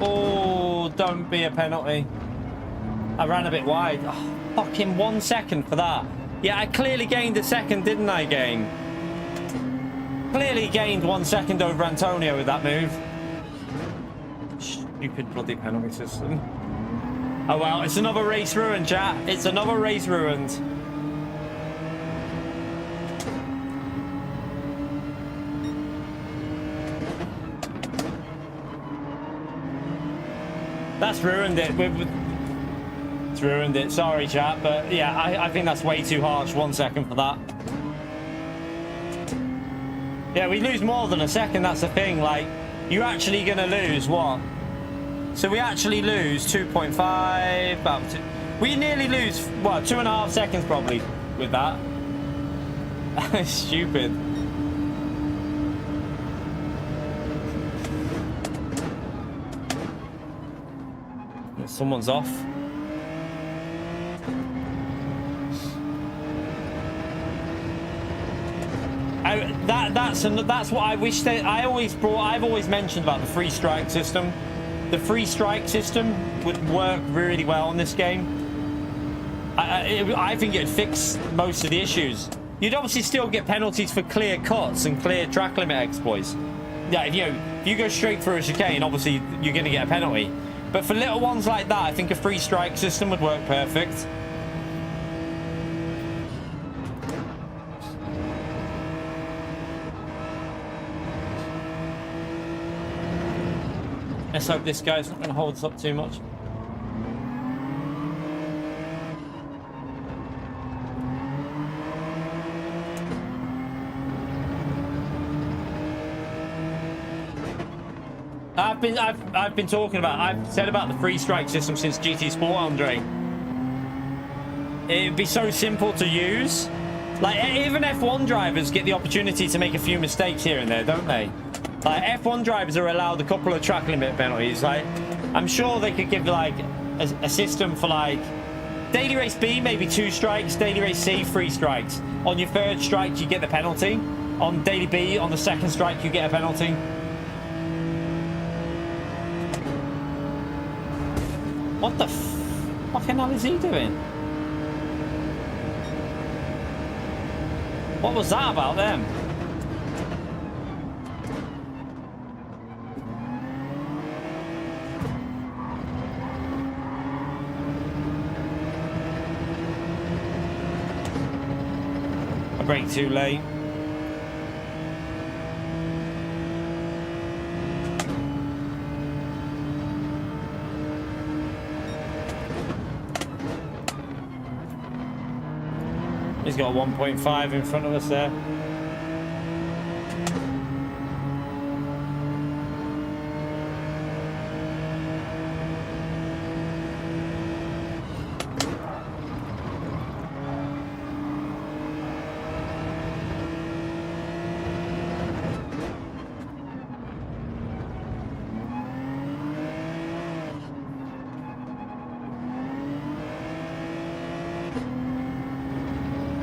Speaker 1: Oh, don't be a penalty. I ran a bit wide. Oh, fucking 1 second for that. Yeah, I clearly gained a second, didn't I, game? Clearly gained 1 second over Antonio with that move. Stupid bloody penalty system. Oh well, it's another race ruined, chat. It's another race ruined. That's ruined it. It's ruined it. Sorry, chat, but yeah, I think that's way too harsh. 1 second for that. Yeah, we lose more than a second. That's the thing. Like, you're actually gonna lose what? So we actually lose 2.5. About we nearly lose what? 2.5 seconds probably with that. That's stupid. Someone's off. That's what I wish that I've always mentioned about the free strike system. The free strike system would work really well in this game. I think it'd fix most of the issues. You'd obviously still get penalties for clear cuts and clear track limit exploits. Yeah, if you go straight through a chicane, obviously you're going to get a penalty. But for little ones like that, I think a free strike system would work perfect. Let's hope this guy's not going to hold us up too much. I've been talking about, I've said about the free strike system since GT Sport, Andre. It'd be so simple to use. Like, even F1 drivers get the opportunity to make a few mistakes here and there, don't they? Like, F1 drivers are allowed a couple of track limit penalties. Like, I'm sure they could give like a system for like Daily race B, maybe 2 strikes. Daily race C, 3 strikes. On your 3rd strike, you get the penalty. On daily B, on the 2nd strike, you get a penalty. What the fucking hell is he doing? What was that about them? I brake too late. He's got a 1.5 in front of us there.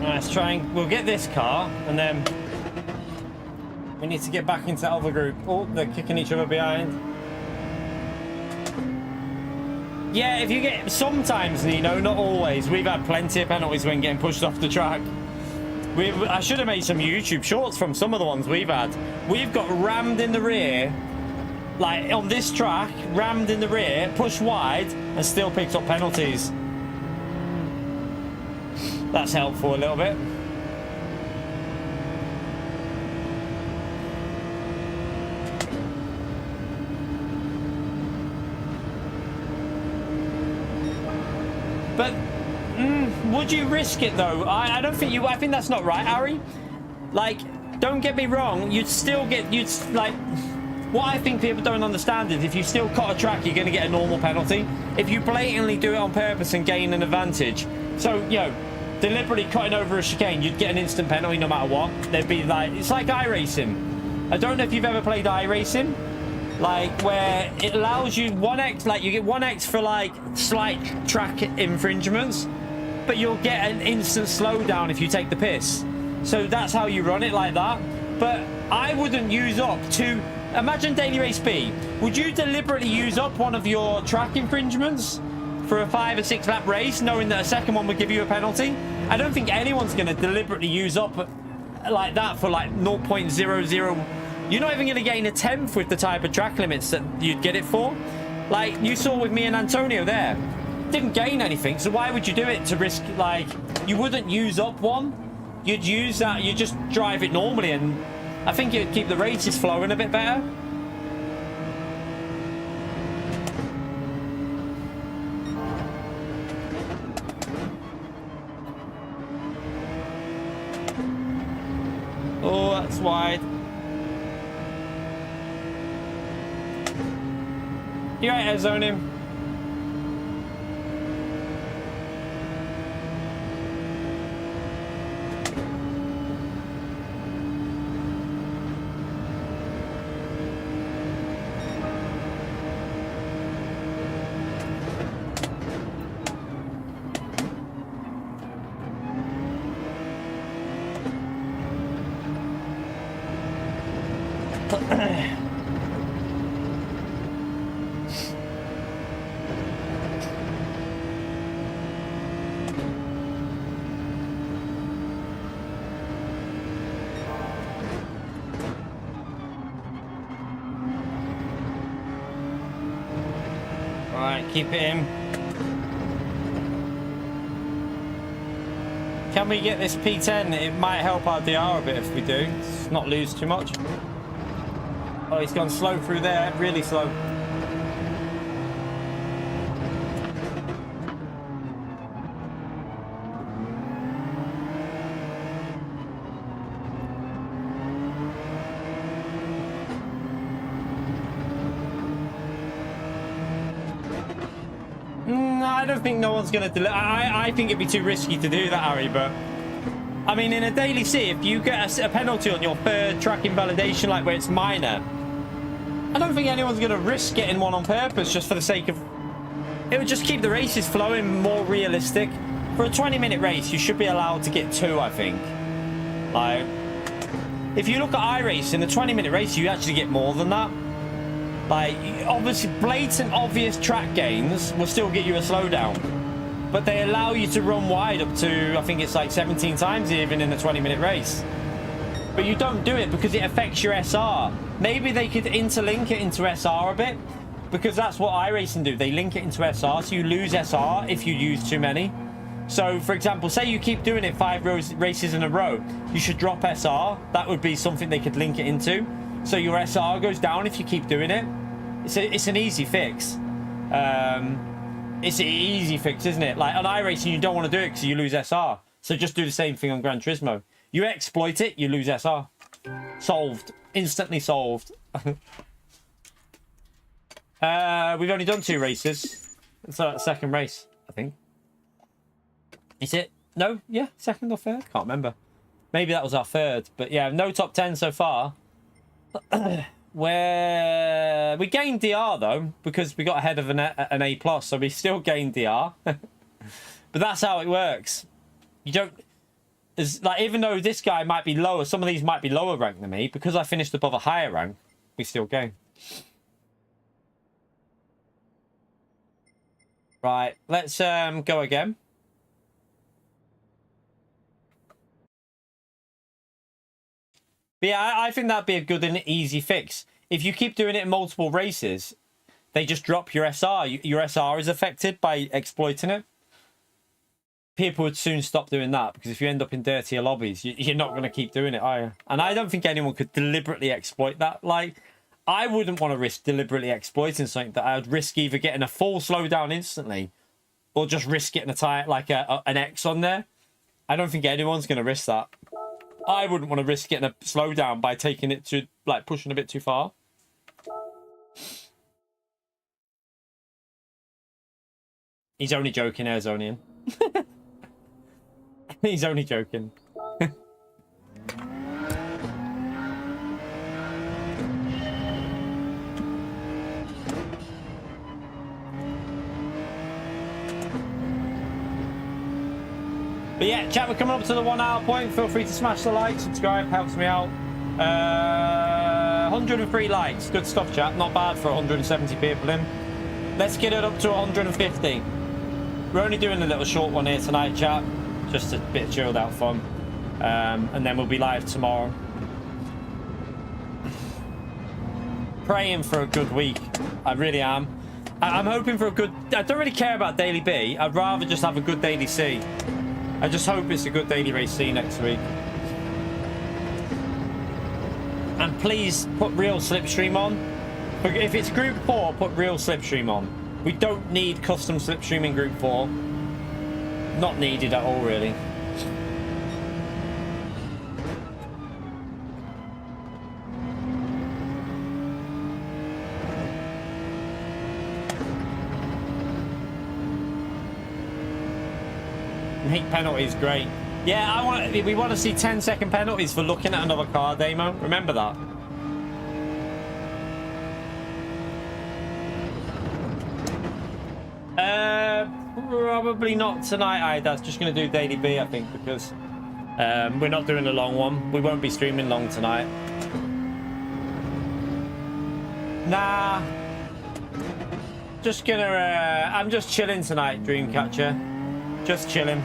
Speaker 1: Let's try and we'll get this car and then we need to get back into that other group. Oh, they're kicking each other behind. Yeah, if you get sometimes, Nino, not always. We've had plenty of penalties when getting pushed off the track. I should have made some YouTube shorts from some of the ones we've had. We've got rammed in the rear, like on this track, rammed in the rear, pushed wide, and still picked up penalties. That's helpful a little bit. But would you risk it though? I don't think you. I think that's not right, Harry. Like, don't get me wrong. You'd still get. You'd like. What I think people don't understand is if you still cut a track, you're going to get a normal penalty. If you blatantly do it on purpose and gain an advantage, so you know. Deliberately cutting over a chicane, you'd get an instant penalty no matter what. There'd be like, it's like iRacing. I don't know if you've ever played iRacing, like where it allows you 1x, like you get 1x for like slight track infringements, but you'll get an instant slowdown if you take the piss. So that's how you run it, like that. But I wouldn't use up to, imagine daily race B. Would you deliberately use up one of your track infringements for a 5 or 6 lap race, knowing that a second one would give you a penalty? I don't think anyone's going to deliberately use up like that for like 0.00. You're not even going to gain a 10th with the type of track limits that you'd get it for. Like you saw with me and Antonio there. Didn't gain anything, so why would you do it to risk, like, you wouldn't use up one. You'd use that, you just drive it normally, and I think it'd keep the races flowing a bit better. Oh, that's wide. You're right, air zone him. Right, keep it in. Can we get this P10? It might help our DR a bit if we do. Let's not lose too much. Oh, he's gone slow through there, really slow. I don't think no one's going to deliver. I think it'd be too risky to do that, Harry, but I mean, in a daily C, if you get a penalty on your third track invalidation, like where it's minor, I don't think anyone's going to risk getting one on purpose just for the sake of it would just keep the races flowing more realistic. For a 20-minute race, you should be allowed to get 2, I think. Like, if you look at iRacing, the 20-minute race, you actually get more than that. Like, obviously, blatant, obvious track gains will still get you a slowdown. But they allow you to run wide up to, I think it's like 17 times even in a 20-minute race. But you don't do it because it affects your SR. Maybe they could interlink it into SR a bit, because that's what iRacing do. They link it into SR, so you lose SR if you use too many. So, for example, say you keep doing it 5 races in a row, you should drop SR. That would be something they could link it into. So your SR goes down if you keep doing it. It's an easy fix. It's an easy fix, isn't it? Like, on iRacing, you don't want to do it because you lose SR. So just do the same thing on Gran Turismo. You exploit it, you lose SR. Solved. Instantly solved. We've only done 2 races. It's our second race, I think. Is it? No? Yeah, second or third? Can't remember. Maybe that was our third. But yeah, no top 10 so far. Where we gained DR though, because we got ahead of an A+, so we still gained DR. But that's how it works. You don't... It's like, even though this guy might be lower, some of these might be lower ranked than me, because I finished above a higher rank, we still gain. Right, let's go again. But yeah, I think that'd be a good and easy fix. If you keep doing it in multiple races, they just drop your SR. Your SR is affected by exploiting it. People would soon stop doing that, because if you end up in dirtier lobbies, you're not going to keep doing it, are you? And I don't think anyone could deliberately exploit that. Like, I wouldn't want to risk deliberately exploiting something that I would risk either getting a full slowdown instantly, or just risk getting a tire, like an X on there. I don't think anyone's going to risk that. I wouldn't want to risk getting a slowdown by taking it to, like, pushing a bit too far. He's only joking, Airzonian. He's only joking. But yeah, chat, we're coming up to the 1 hour point. Feel free to smash the like, subscribe, helps me out. 103 likes. Good stuff, chat. Not bad for 170 people in. Let's get it up to 150. We're only doing a little short one here tonight, chat. Just a bit of chilled out fun. And then we'll be live tomorrow. Praying for a good week. I really am. I'm hoping for a good... I don't really care about Daily B. I'd rather just have a good Daily C. I just hope it's a good Daily Race C next week. And please put real slipstream on. If it's Group 4, put real slipstream on. We don't need custom slipstream in Group 4. Not needed at all, really. Make penalties, great. Yeah, we want to see 10-second penalties for looking at another car demo. Remember that. Probably not tonight, That's just going to do Daily B, I think, because we're not doing a long one. We won't be streaming long tonight. Nah. Just gonna... I'm just chilling tonight, Dreamcatcher. Just chilling.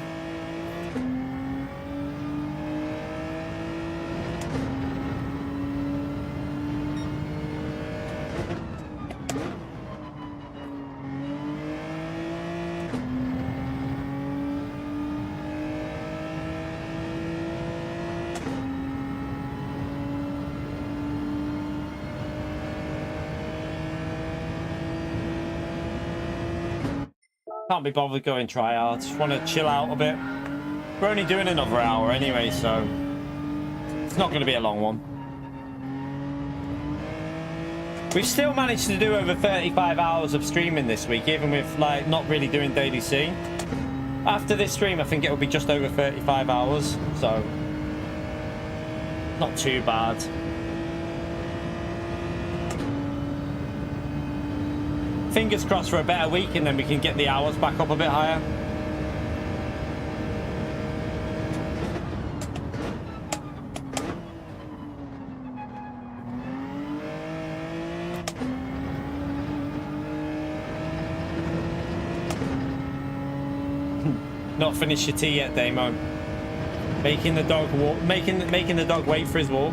Speaker 1: Can't be bothered going try hard. Just want to chill out a bit. We're only doing another hour anyway, so it's not going to be a long one. We've still managed to do over 35 hours of streaming this week, even with like not really doing Daily C. After this stream, I think it'll be just over 35 hours, so not too bad. fingers crossed for a better week, and then we can get the hours back up a bit higher. Not finished your tea yet, Damo. Making the dog walk, making the dog wait for his walk.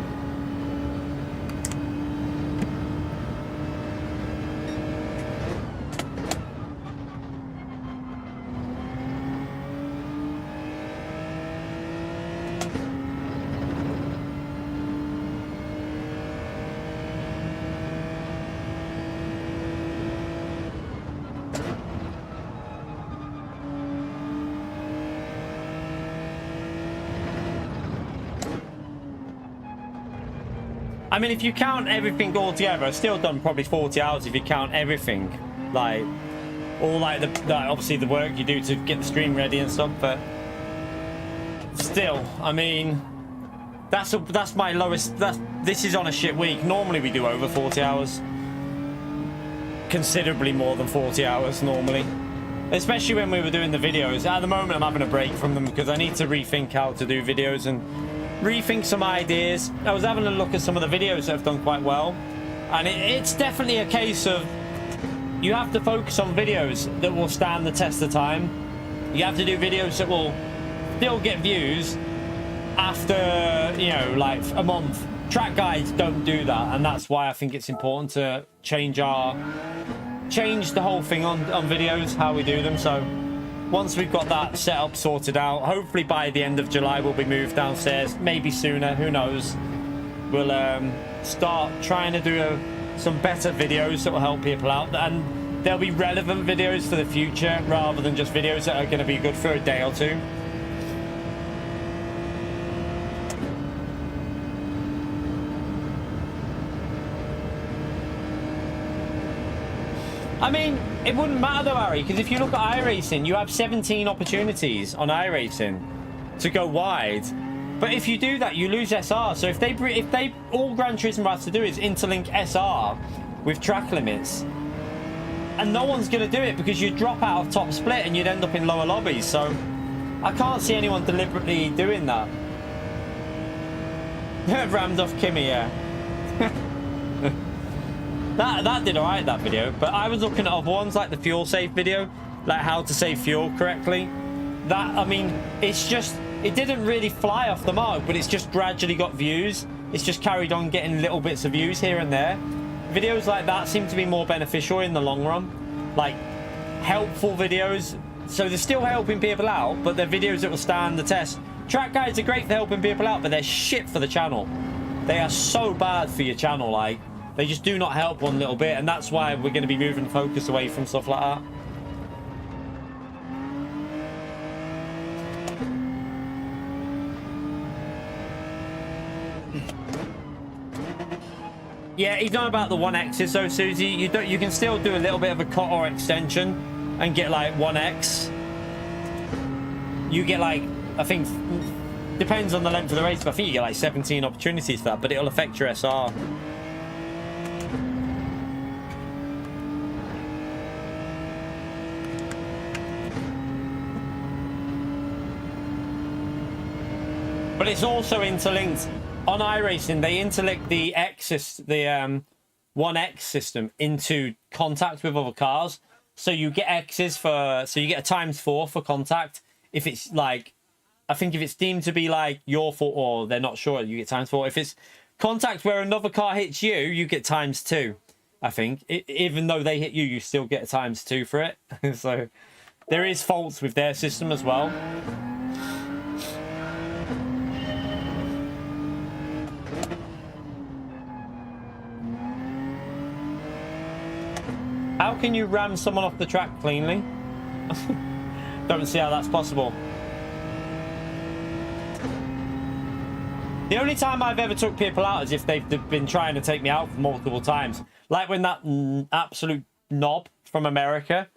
Speaker 1: I mean, if you count everything all together, I've still done probably 40 hours if you count everything. Like, all like obviously the work you do to get the stream ready and stuff, but still, I mean, that's my lowest, this is on a shit week. Normally we do over 40 hours. Considerably more than 40 hours normally. Especially when we were doing the videos. At the moment I'm having a break from them because I need to rethink how to do videos and rethink some ideas. I was having a look at some of the videos that have done quite well, and it's definitely a case of you have to focus on videos that will stand the test of time. You have to do videos that will still get views after, you know, like a month. Track guides don't do that, and that's why I think it's important to change the whole thing on videos, how we do them. So once we've got that set up, sorted out, hopefully by the end of July we'll be moved downstairs, maybe sooner, who knows. We'll start trying to do some better videos that will help people out, and there'll be relevant videos for the future rather than just videos that are going to be good for a day or two. I mean, it wouldn't matter though, Harry, because if you look at iRacing, you have 17 opportunities on iRacing to go wide. But if you do that, you lose SR. So if they all Gran Turismo has to do is interlink SR with track limits, and no one's going to do it because you'd drop out of top split and you'd end up in lower lobbies. So I can't see anyone deliberately doing that. Rammed off Kimmy, yeah. That did alright, that video, but I was looking at other ones like the fuel save video, like how to save fuel correctly. That, I mean, it's just, it didn't really fly off the mark, but it's just gradually got views. It's just carried on getting little bits of views here and there. Videos like that seem to be more beneficial in the long run, like helpful videos. So they're still helping people out, but they're videos that will stand the test. Track guides are great for helping people out, but they're shit for the channel. They are so bad for your channel, like. They just do not help one little bit, and that's why we're going to be moving focus away from stuff like that. Yeah, he's on about the 1Xs though, Susie. You can still do a little bit of a cut or extension and get like 1X. You get like, I think, depends on the length of the race, but I think you get like 17 opportunities for that, but it'll affect your SR. But it's also interlinked. On iRacing, they interlink the 1X system into contact with other cars. So you get X's for, so you get a ×4 for contact. If it's like, I think if it's deemed to be like your fault or they're not sure, you get ×4. If it's contact where another car hits you, you get ×2. I think. Even though they hit you, you still get a ×2 for it. So there is faults with their system as well. How can you ram someone off the track cleanly? Don't see how that's possible. The only time I've ever took people out is if they've been trying to take me out multiple times. Like when that absolute knob from America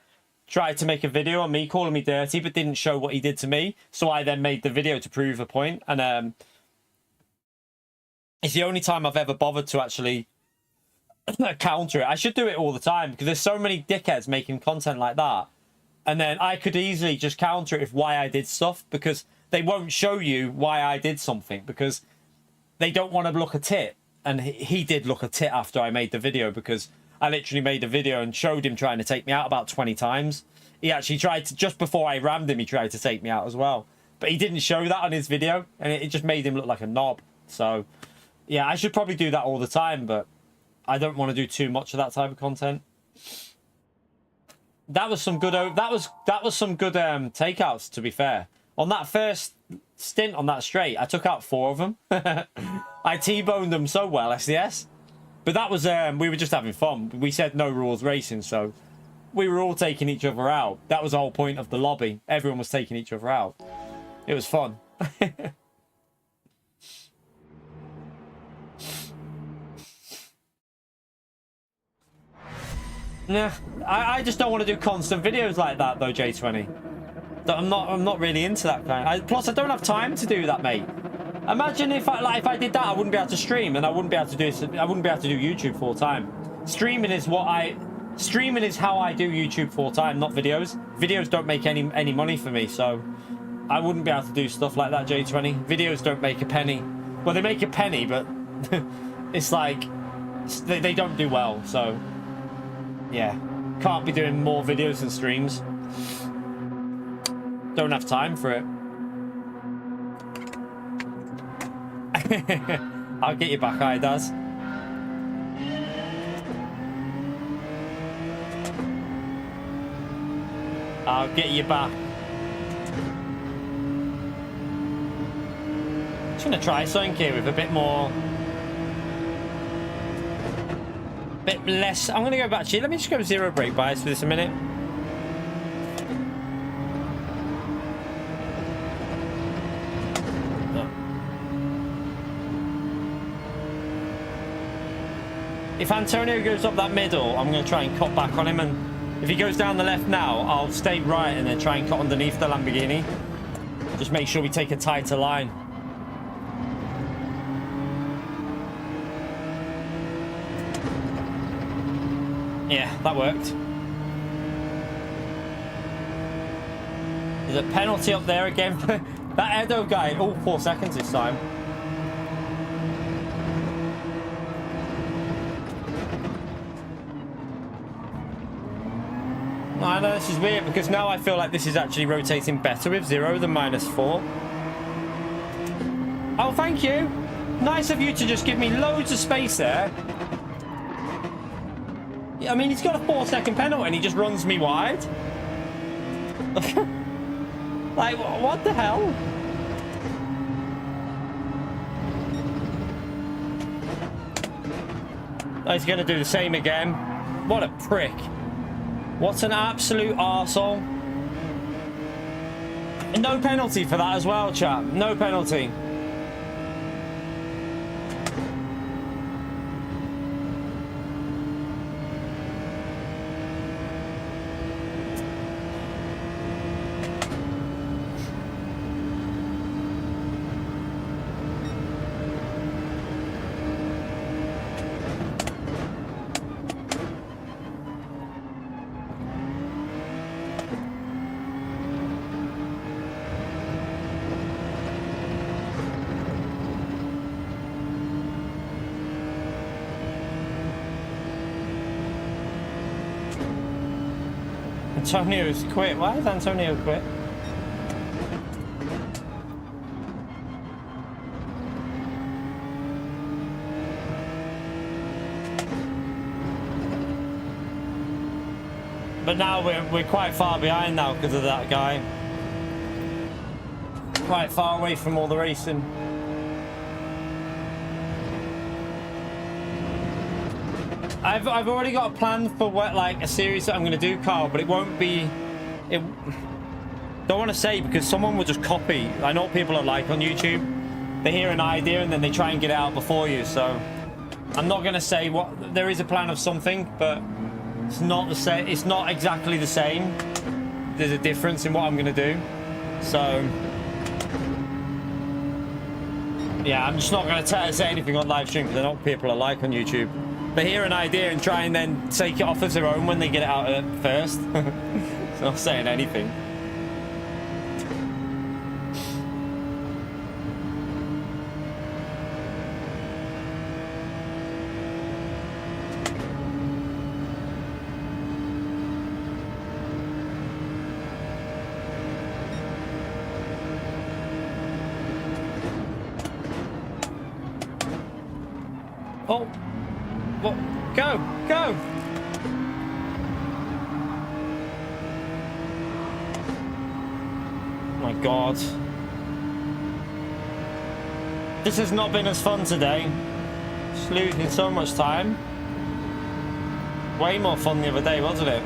Speaker 1: tried to make a video on me calling me dirty but didn't show what he did to me. So I then made the video to prove a point. And it's the only time I've ever bothered to actually counter it. I should do it all the time because there's so many dickheads making content like that. And then I could easily just counter it with why I did stuff, because they won't show you why I did something because they don't want to look a tit. And he did look a tit after I made the video, because I literally made a video and showed him trying to take me out about 20 times. He actually tried to, just before I rammed him, he tried to take me out as well. But he didn't show that on his video, and it just made him look like a knob. So, yeah, I should probably do that all the time, but I don't want to do too much of that type of content. That was some good. That was some good takeouts. To be fair, on that first stint on that straight, I took out 4 of them. I T-boned them so well, SDS. But that was we were just having fun. We said no rules racing, so we were all taking each other out. That was the whole point of the lobby. Everyone was taking each other out. It was fun. Yeah, I just don't want to do constant videos like that though, J20. I'm not really into that kind. Plus, I don't have time to do that, mate. Imagine if I did that, I wouldn't be able to stream, and I wouldn't be able to do YouTube full time. Streaming is how I do YouTube full time, not videos. Videos don't make any money for me, so I wouldn't be able to do stuff like that, J20. Videos don't make a penny. Well, they make a penny, but it's like they don't do well, so. Yeah, can't be doing more videos and streams. Don't have time for it. I'll get you back, Idaz. I'll get you back. Just gonna try something here with a bit more. Bit less. I'm gonna go back to you. Let me just go zero brake bias for this a minute. If Antonio goes up that middle, I'm gonna try and cut back on him, and if he goes down the left now, I'll stay right and then try and cut underneath the Lamborghini. Just make sure we take a tighter line. Yeah, that worked. There's a penalty up there again. That Edo guy, all 4 seconds this time. I know this is weird because now I feel like this is actually rotating better with 0 than -4. Oh, thank you. Nice of you to just give me loads of space there. I mean, he's got a 4-second penalty and he just runs me wide. Like, what the hell? Oh, he's going to do the same again. What a prick. What an absolute arsehole. And no penalty for that as well, chap. No penalty. Antonio's quit. Why has Antonio quit? But now we're quite far behind now because of that guy. Quite far away from all the racing. I've already got a plan for what, like, a series that I'm going to do, Carl, but it won't be. Don't want to say because someone will just copy. I know what people are like on YouTube. They hear an idea and then they try and get it out before you. So I'm not going to say what. There is a plan of something, but it's not the same. It's not exactly the same. There's a difference in what I'm going to do. So yeah, I'm just not going to say anything on live stream because I know what people are like on YouTube. They hear an idea and try and then take it off as their own when they get it out first. It's not saying anything. Oh, what? Go, go! Oh my God. This has not been as fun today. Just losing so much time. Way more fun the other day, wasn't it?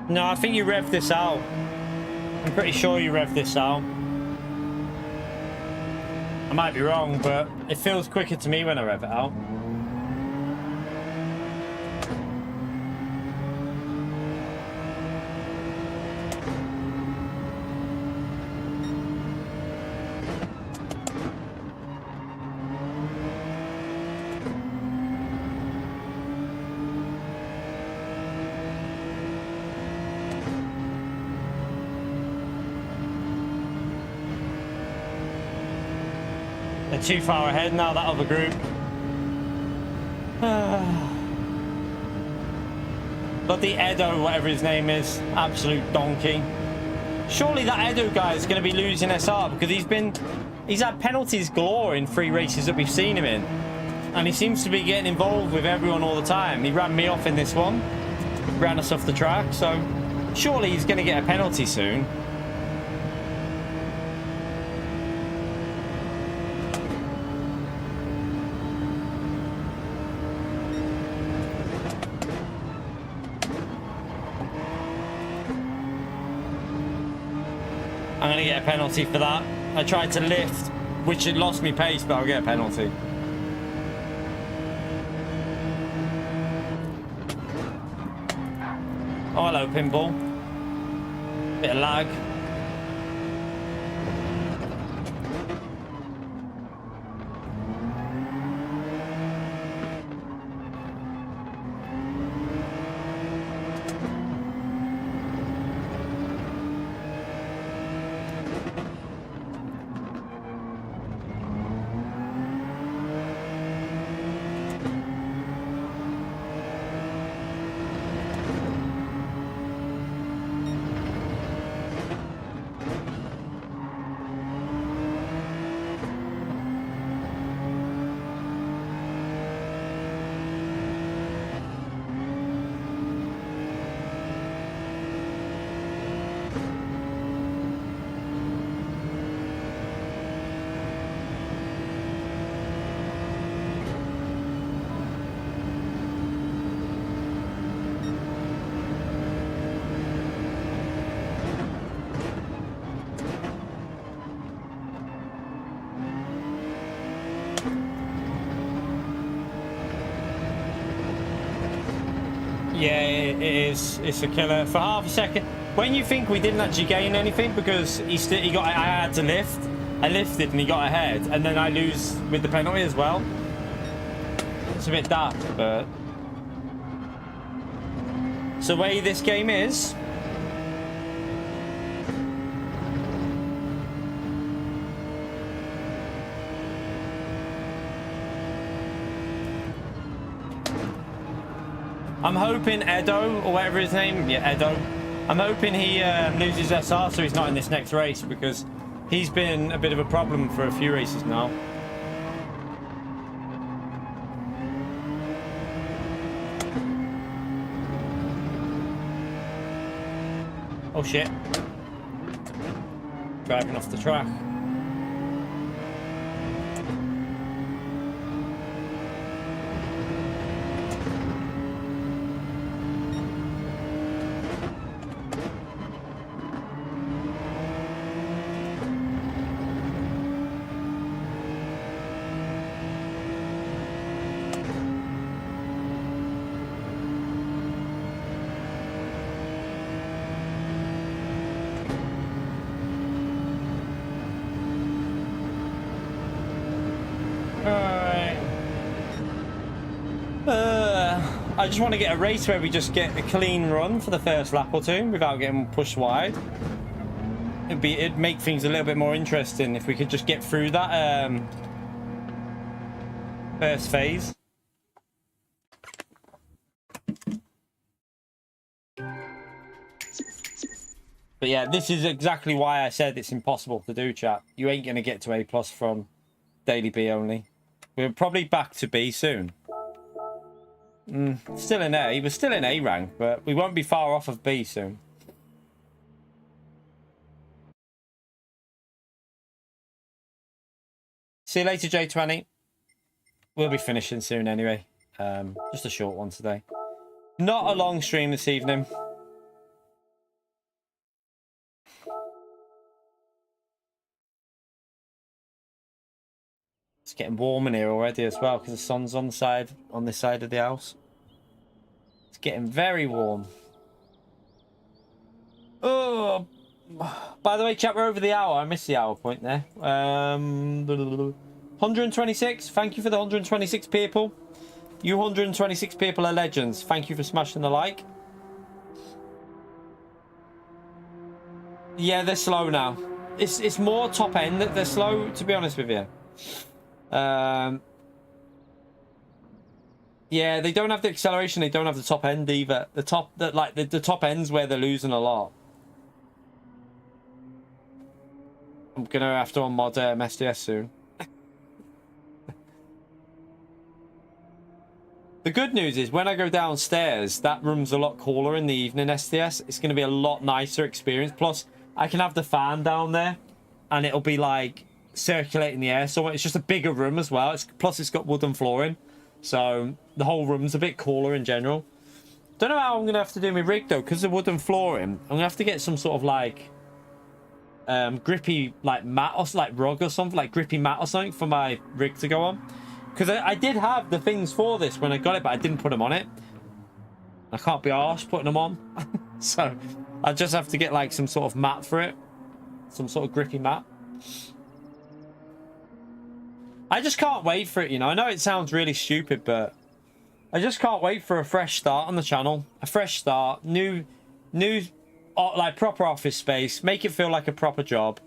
Speaker 1: No, I think you rev this out. I'm pretty sure you rev this out. I might be wrong, but it feels quicker to me when I rev it out. They're too far ahead now, that other group. But the Edo, whatever his name is, absolute donkey. Surely that Edo guy is going to be losing SR because he's had penalties galore in 3 races that we've seen him in. And he seems to be getting involved with everyone all the time. He ran me off in this one. Ran us off the track, so surely he's going to get a penalty soon. I'm going to get a penalty for that. I tried to lift, which it lost me pace, but I'll get a penalty. Oh, hello, pinball. Bit of lag. Yeah, it is. It's a killer. For half a second, when you think we didn't actually gain anything because I had to lift. I lifted and he got ahead, and then I lose with the penalty as well. It's a bit daft, but it's the way this game is. I'm hoping Edo, or whatever his name, yeah, Edo. I'm hoping he loses SR so he's not in this next race because he's been a bit of a problem for a few races now. Oh shit. Driving off the track. I just want to get a race where we just get a clean run for the first lap or two without getting pushed wide. It'd make things a little bit more interesting if we could just get through that first phase. But yeah, this is exactly why I said it's impossible to do, chat. You ain't going to get to A+ from daily B only. We're probably back to B soon. Still in A. We're still in A rank, but we won't be far off of B soon. See you later, J20. We'll be finishing soon anyway. Just a short one today. Not a long stream this evening. It's getting warm in here already as well because the sun's on this side of the house. It's getting very warm. Oh, by the way, chat, we're over the hour. I missed the hour point there. 126. Thank you for the 126 people. You 126 people are legends. Thank you for smashing the like. Yeah, they're slow now. It's more top end that they're slow, to be honest with you. Yeah, they don't have the acceleration. They don't have the top end either. The top end's where they're losing a lot. I'm gonna have to unmod SDS soon. The good news is when I go downstairs, that room's a lot cooler in the evening. SDS, it's gonna be a lot nicer experience. Plus, I can have the fan down there, and it'll be like circulating the air, so it's just a bigger room as well. Plus it's got wooden flooring, so the whole room's a bit cooler in general. Don't know how I'm gonna have to do my rig though, because of wooden flooring. I'm gonna have to get some sort of like grippy like mat or like rug or something, like grippy mat or something for my rig to go on, because I did have the things for this when I got it, but I didn't put them on it. I can't be arsed putting them on. So I just have to get like some sort of mat for it, some sort of grippy mat. I just can't wait for it, you know. I know it sounds really stupid, but I just can't wait for a fresh start on the channel. A fresh start, new, like proper office space. Make it feel like a proper job,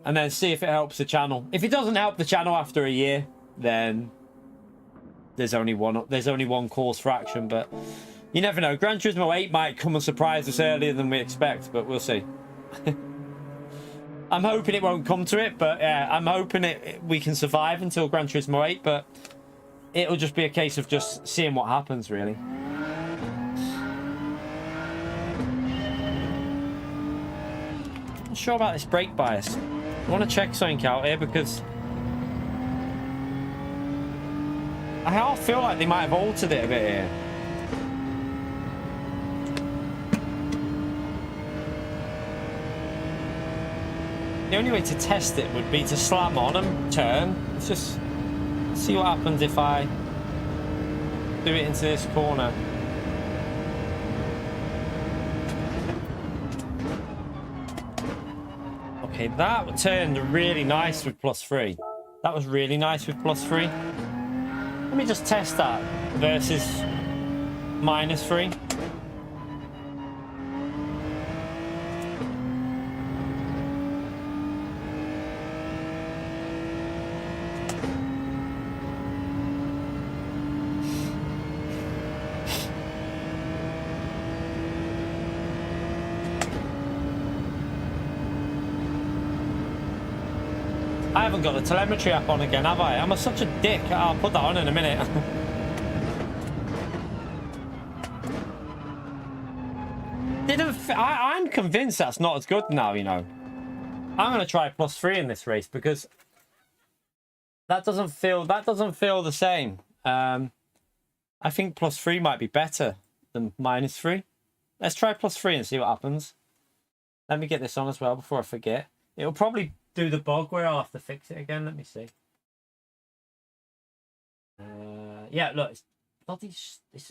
Speaker 1: and then see if it helps the channel. If it doesn't help the channel after a year, then there's only one course for action. But you never know. Gran Turismo 8 might come and surprise us earlier than we expect, but we'll see. I'm hoping it won't come to it, but yeah, I'm hoping we can survive until Gran Turismo 8, but it'll just be a case of just seeing what happens, really. Not sure about this brake bias. I want to check something out here because I half feel like they might have altered it a bit here. The only way to test it would be to slam on and turn. Let's just see what happens if I do it into this corner. Okay, that turned really nice with +3. That was really nice with +3. Let me just test that versus -3. I haven't got the telemetry app on again, have I? I'm such a dick. I'll put that on in a minute. I'm convinced that's not as good now, you know. I'm going to try +3 in this race because that doesn't feel the same. I think +3 might be better than -3. Let's try +3 and see what happens. Let me get this on as well before I forget. It'll probably do the bug where I'll have to fix it again. Let me see. Yeah, look, it's bloody.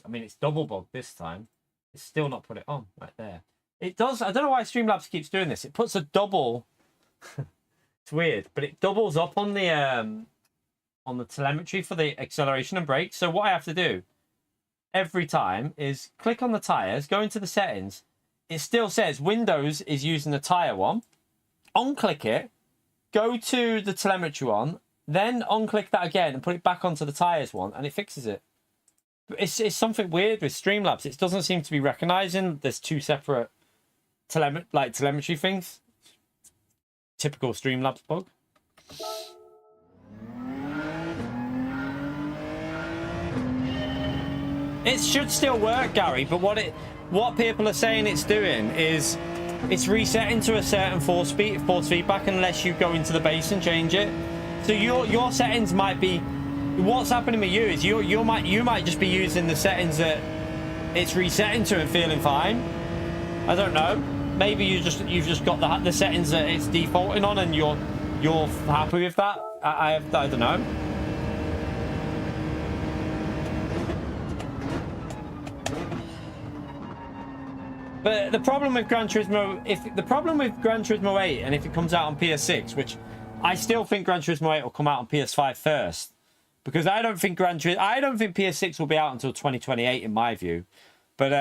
Speaker 1: I mean, it's double bug this time. It's still not put it on right there. It does. I don't know why Streamlabs keeps doing this. It puts a double. It's weird, but it doubles up on the telemetry for the acceleration and brake. So what I have to do every time is click on the tires, go into the settings. It still says Windows is using the tire one. Unclick it, go to the telemetry one, then unclick that again and put it back onto the tires one, and it fixes it. It's something weird with Streamlabs. It doesn't seem to be recognizing there's two separate telemetry things. Typical Streamlabs bug. It should still work, Gary, but what people are saying it's doing is it's resetting to a certain force feedback unless you go into the base and change it. So your settings might be, what's happening with you is you might just be using the settings that it's resetting to and feeling fine. I don't know. Maybe you've just got the settings that it's defaulting on and you're happy with that. I don't know. But the problem with Gran Turismo, the problem with Gran Turismo 8, and if it comes out on PS6, which I still think Gran Turismo 8 will come out on PS5 first, because I don't think PS6 will be out until 2028 in my view. But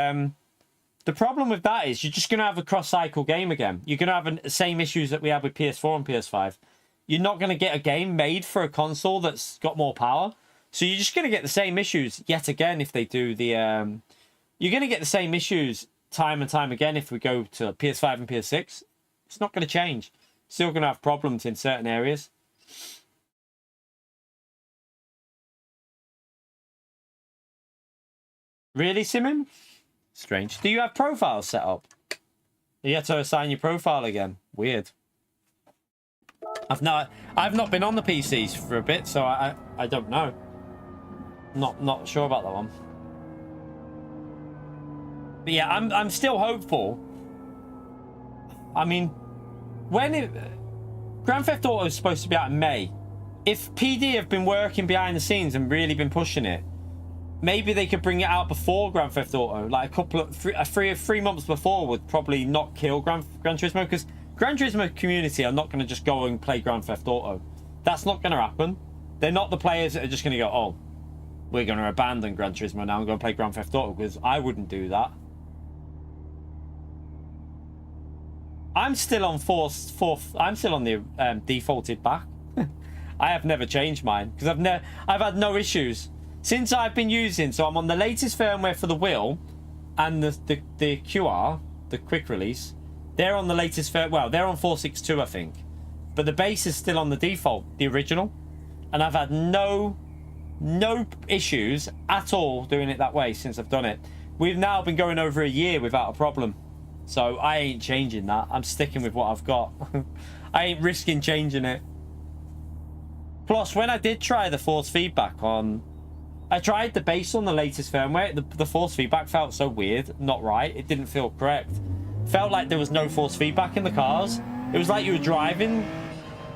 Speaker 1: the problem with that is you're just going to have a cross-cycle game again. You're going to have the same issues that we had with PS4 and PS5. You're not going to get a game made for a console that's got more power. So you're just going to get the same issues yet again if they do the... you're going to get the same issues time and time again if we go to PS5 and PS6. It's not going to change. Still going to have problems in certain areas. Really, Simon? Strange. Do you have profiles set up? You have to assign your profile again. Weird. I've not been on the PCs for a bit, so I don't know. Not sure about that one. But yeah, I'm still hopeful. I mean, Grand Theft Auto is supposed to be out in May. If PD have been working behind the scenes and really been pushing it, maybe they could bring it out before Grand Theft Auto, like three months before would probably not kill Gran Turismo, because Gran Turismo community are not going to just go and play Grand Theft Auto. That's not going to happen. They're not the players that are just going to go, oh, we're going to abandon Gran Turismo now and go and play Grand Theft Auto, because I wouldn't do that. I'm still on I'm still on the defaulted back. I have never changed mine because I've had no issues since I've been using. So I'm on the latest firmware for the wheel and the QR, the quick release. They're on the latest well, they're on 4.6.2, I think, but the base is still on the default, the original, and I've had no issues at all doing it that way since I've done it. We've now been going over a year without a problem. So I ain't changing that. I'm sticking with what I've got. I ain't risking changing it. Plus, when I did try the force feedback on... I tried the base on the latest firmware. The force feedback felt so weird. Not right. It didn't feel correct. Felt like there was no force feedback in the cars. It was like you were driving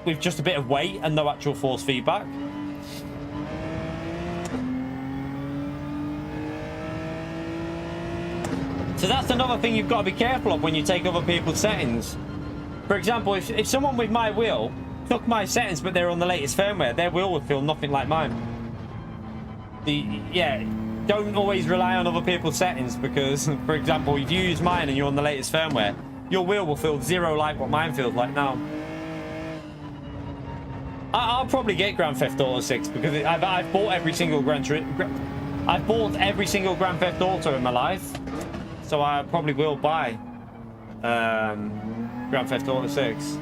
Speaker 1: with just a bit of weight and no actual force feedback. So that's another thing you've got to be careful of when you take other people's settings. For example, if someone with my wheel took my settings but they're on the latest firmware, their wheel would feel nothing like mine. Yeah, don't always rely on other people's settings because, for example, if you use mine and you're on the latest firmware, your wheel will feel zero like what mine feels like now. I'll probably get Grand Theft Auto 6 because I've bought every single I've bought every single Grand Theft Auto in my life. So I probably will buy Grand Theft Auto 6.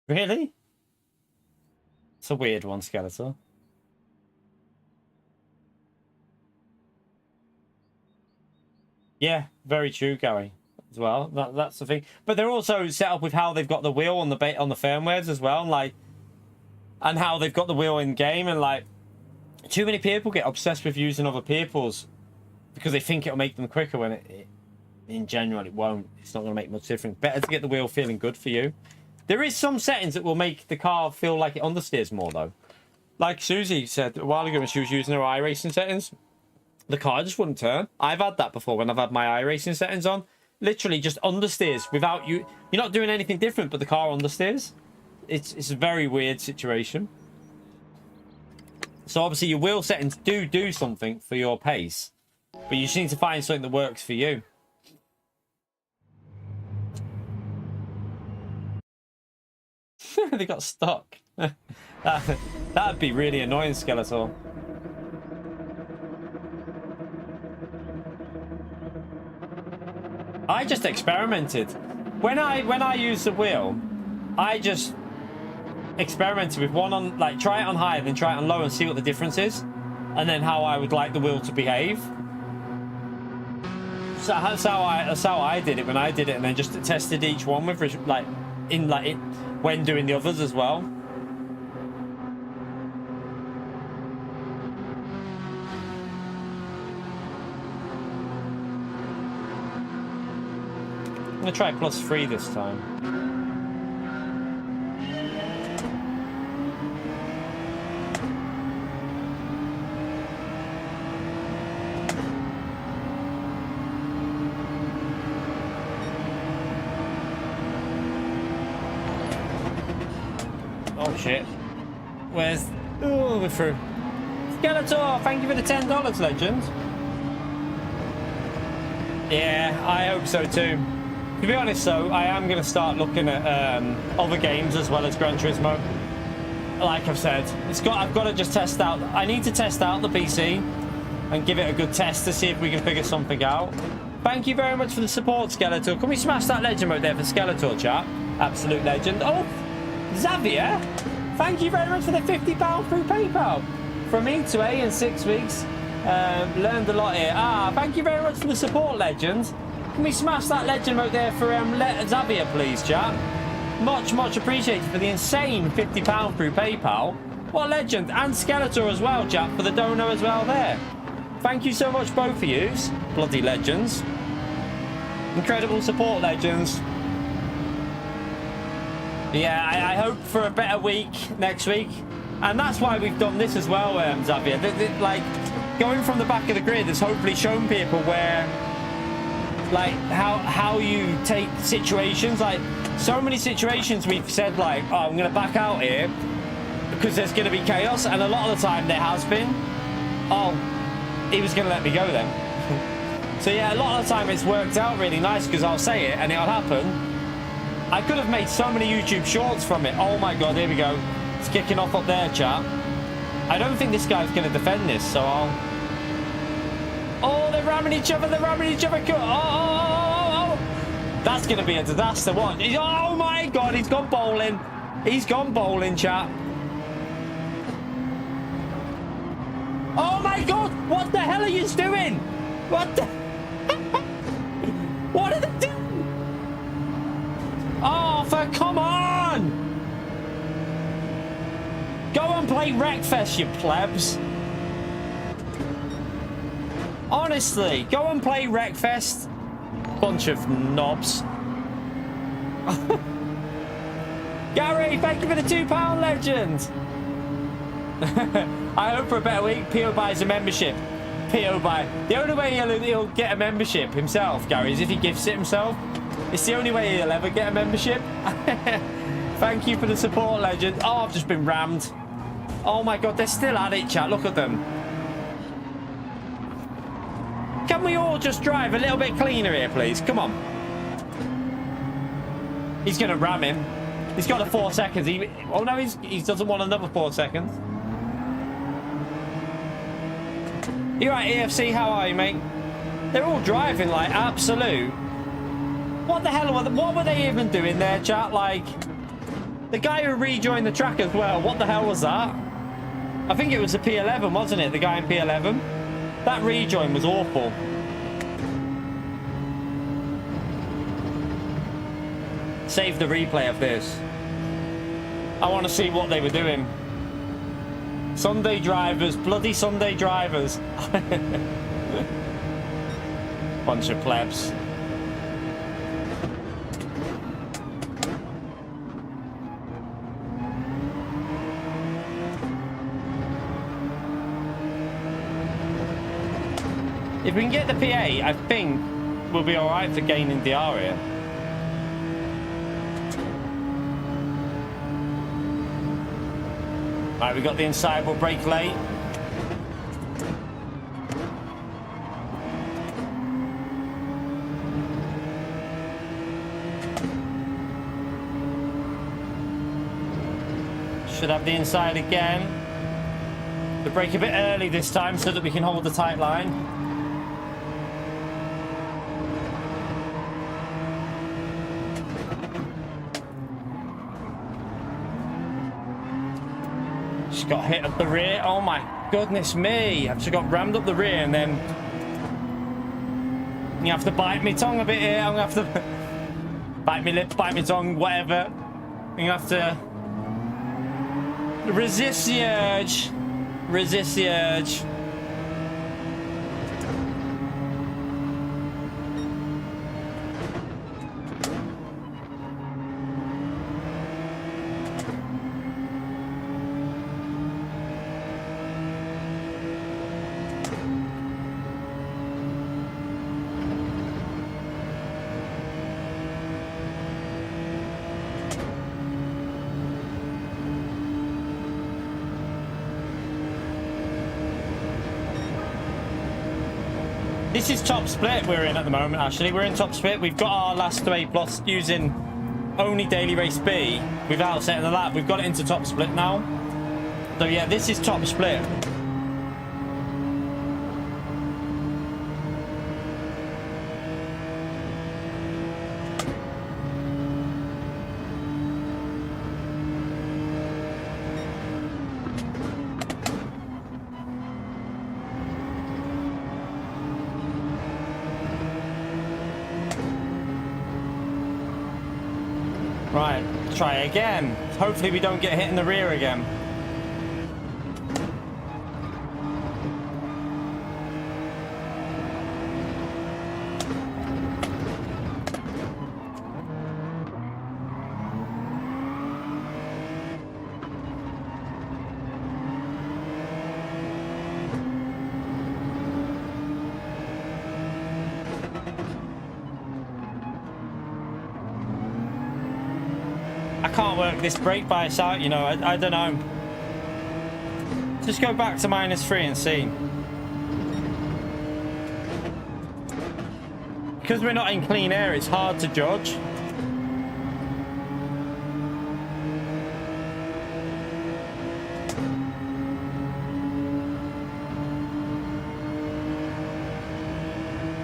Speaker 1: Really? It's a weird one, Skeletor. Yeah, very true, Gary. As well, that's the thing. But they're also set up with how they've got the wheel on the firmwares as well, and how they've got the wheel in game, and like, too many people get obsessed with using other people's because they think it'll make them quicker when in general, it won't. It's not going to make much difference. Better to get the wheel feeling good for you. There is some settings that will make the car feel like it understeers more, though. Like Susie said a while ago when she was using her iRacing settings, the car just wouldn't turn. I've had that before when I've had my iRacing settings on. Literally just understeers without you. You're not doing anything different, but the car understeers. It's a very weird situation. So obviously your wheel settings do something for your pace, but you just need to find something that works for you. They got stuck. That'd be really annoying, Skeletor. I just experimented. When I use the wheel, I just experimented with one on, like, try it on high, then try it on low and see what the difference is, and then how I would like the wheel to behave. So that's how I did it when I did it, and then just tested each one with when doing the others as well. I'm gonna try +3 this time. Oh shit. Where's... Oh, we're through. Skeletor, thank you for the $10, legend. Yeah, I hope so too. To be honest though, I am going to start looking at other games as well as Gran Turismo. Like I've said, I've got to just test out. I need to test out the PC and give it a good test to see if we can figure something out. Thank you very much for the support, Skeletor. Can we smash that legend mode there for Skeletor, chat? Absolute legend. Oh, Xavier, thank you very much for the £50 through PayPal. From me to A in 6 weeks. Learned a lot here. Thank you very much for the support, legends. Can we smash that legend mode there for Xavier, please, chat? Much appreciated for the insane £50 through PayPal. What a legend. And Skeletor as well, chat, for the dono as well there. Thank you so much, both of yous. Bloody legends. Incredible support, legends. Yeah, I hope for a better week next week. And that's why we've done this as well, Xavier. Like, going from the back of the grid has hopefully shown people where, like, how you take situations. Like, so many situations we've said, like, oh, I'm going to back out here because there's going to be chaos. And a lot of the time there has been, oh, he was going to let me go then. So, yeah, a lot of the time it's worked out really nice because I'll say it and it'll happen. I could have made so many YouTube shorts from it. Oh, my God, here we go. It's kicking off up there, chat. I don't think this guy's going to defend this, so I'll... Oh, they're ramming each other. Oh. That's going to be a disaster. What? Oh, my God, he's gone bowling. He's gone bowling, chat. Oh, my God. What the hell are you doing? What the... What are they doing? Oh, come on! Go and play Wreckfest, you plebs. Honestly, go and play Wreckfest. Bunch of knobs. Gary, thank you for the £2 legend. I hope for a better week. P.O. buys a membership. P.O. buy. The only way he'll get a membership himself, Gary, is if he gifts it himself. It's the only way he'll ever get a membership. Thank you for the support, legend. Oh, I've just been rammed. Oh my God, they're still at it, chat. Look at them. Can we all just drive a little bit cleaner here, please? Come on. He's going to ram him. He's got the 4 seconds. Oh, no, he doesn't want another 4 seconds. You right, EFC? How are you, mate? They're all driving like absolute... What the hell what were they even doing there, chat? Like, the guy who rejoined the track as well, what the hell was that? I think it was the P11, wasn't it? The guy in P11. That rejoin was awful. Save the replay of this. I want to see what they were doing. Sunday drivers, bloody Sunday drivers. Bunch of plebs. If we can get the P8, I think we'll be all right for gaining DR here. Right, we got the inside. We'll brake late. Should have the inside again. The brake a bit early this time so that we can hold the tight line. Just got hit up the rear. Oh my goodness me. I've just got rammed up the rear and then you have to bite my tongue a bit here. I'm gonna have to bite my lip, bite my tongue, whatever. You have to resist the urge. Resist the urge. This is top split we're in at the moment, actually. We're in top split. We've got our last 8 plus using only daily race B without setting the lap. We've got it into top split now. So yeah, this is top split. Right, try again. Hopefully we don't get hit in the rear again. I can't work this brake bias out, you know. I don't know. Just go back to -3 and see. Because we're not in clean air, it's hard to judge.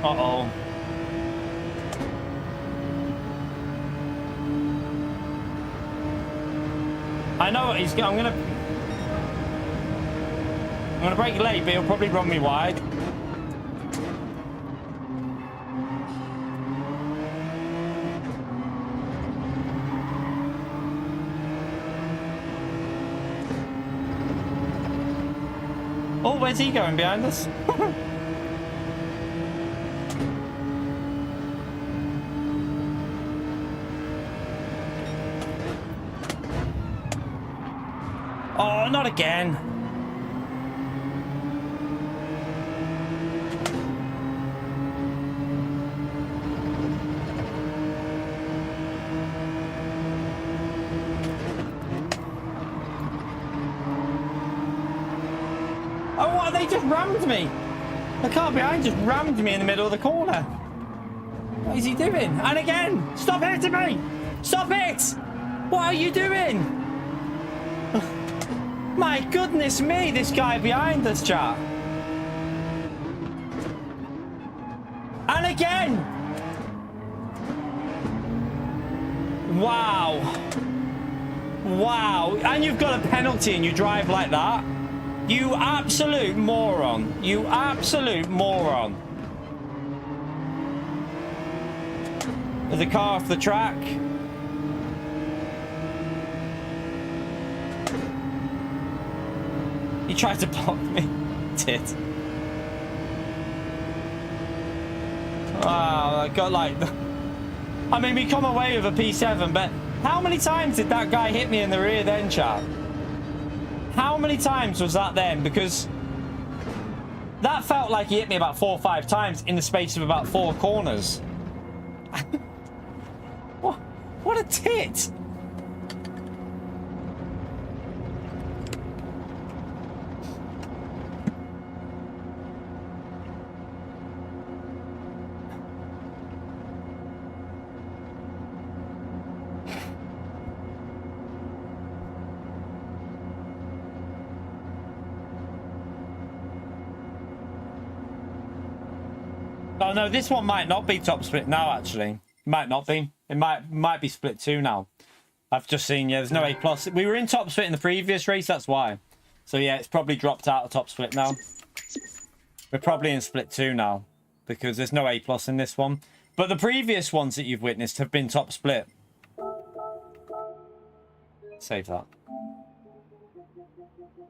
Speaker 1: Uh-oh. I know what he's going. I'm gonna brake late, but he'll probably run me wide. Oh, where's he going behind us? Oh, not again. Oh, what? They just rammed me. The car behind just rammed me in the middle of the corner. What is he doing? And again. Stop hitting me. Stop it. What are you doing? My goodness me, this guy behind us, chat. And again. Wow. Wow. And you've got a penalty and you drive like that. You absolute moron. You absolute moron. There's a car off the track. He tried to block me. Did. Wow, I got like... I mean, we come away with a P7, but how many times did that guy hit me in the rear then, chap? How many times was that then? Because That felt like he hit me about 4 or 5 times in the space of about 4 corners. What a tit! Oh no, this one might not be top split now, actually. It might not be. It might be split 2 now. I've just seen, yeah, there's no A+. We were in top split in the previous race, that's why. So yeah, it's probably dropped out of top split now. We're probably in split 2 now, because there's no A+ in this one. But the previous ones that you've witnessed have been top split. Save that.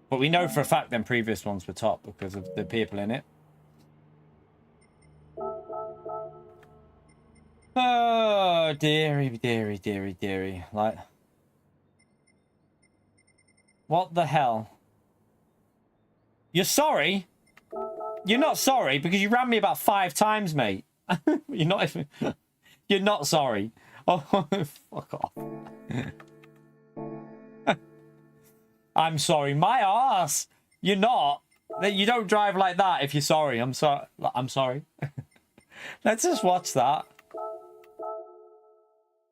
Speaker 1: But we know for a fact them previous ones were top because of the people in it. Oh, dearie, dearie, dearie, dearie. Like, what the hell? You're sorry? You're not sorry because you ran me about 5 times, mate. You're not even... You're not sorry. Oh, fuck off. I'm sorry. My ass. You're not. You don't drive like that if you're sorry. I'm sorry. I'm sorry. Let's just watch that.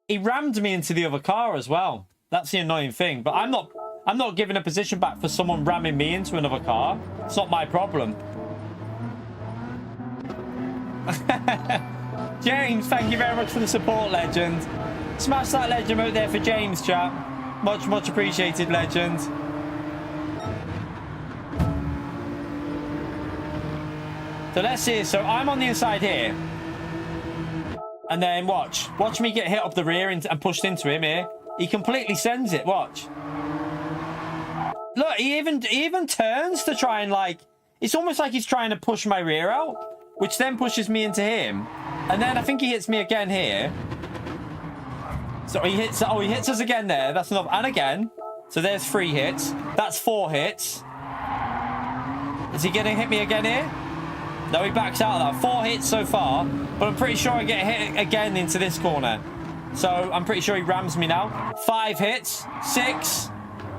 Speaker 1: He rammed me into the other car as well. That's the annoying thing. But I'm not giving a position back for someone ramming me into another car. It's not my problem. James, thank you very much for the support, legend. Smash that legend out there for James, chat. Much, much appreciated, legend. So let's see. So I'm on the inside here. And then watch me get hit up the rear and pushed into him here. He completely sends it. Watch. Look, he even turns to try and like. It's almost like he's trying to push my rear out, which then pushes me into him. And then I think he hits me again here. So he hits. Oh, he hits us again there. That's enough. And again. So there's 3 hits. That's 4 hits. Is he gonna hit me again here? No, he backs out of that. 4 hits so far, but I'm pretty sure I get hit again into this corner. So I'm pretty sure he rams me now. 5 hits, 6,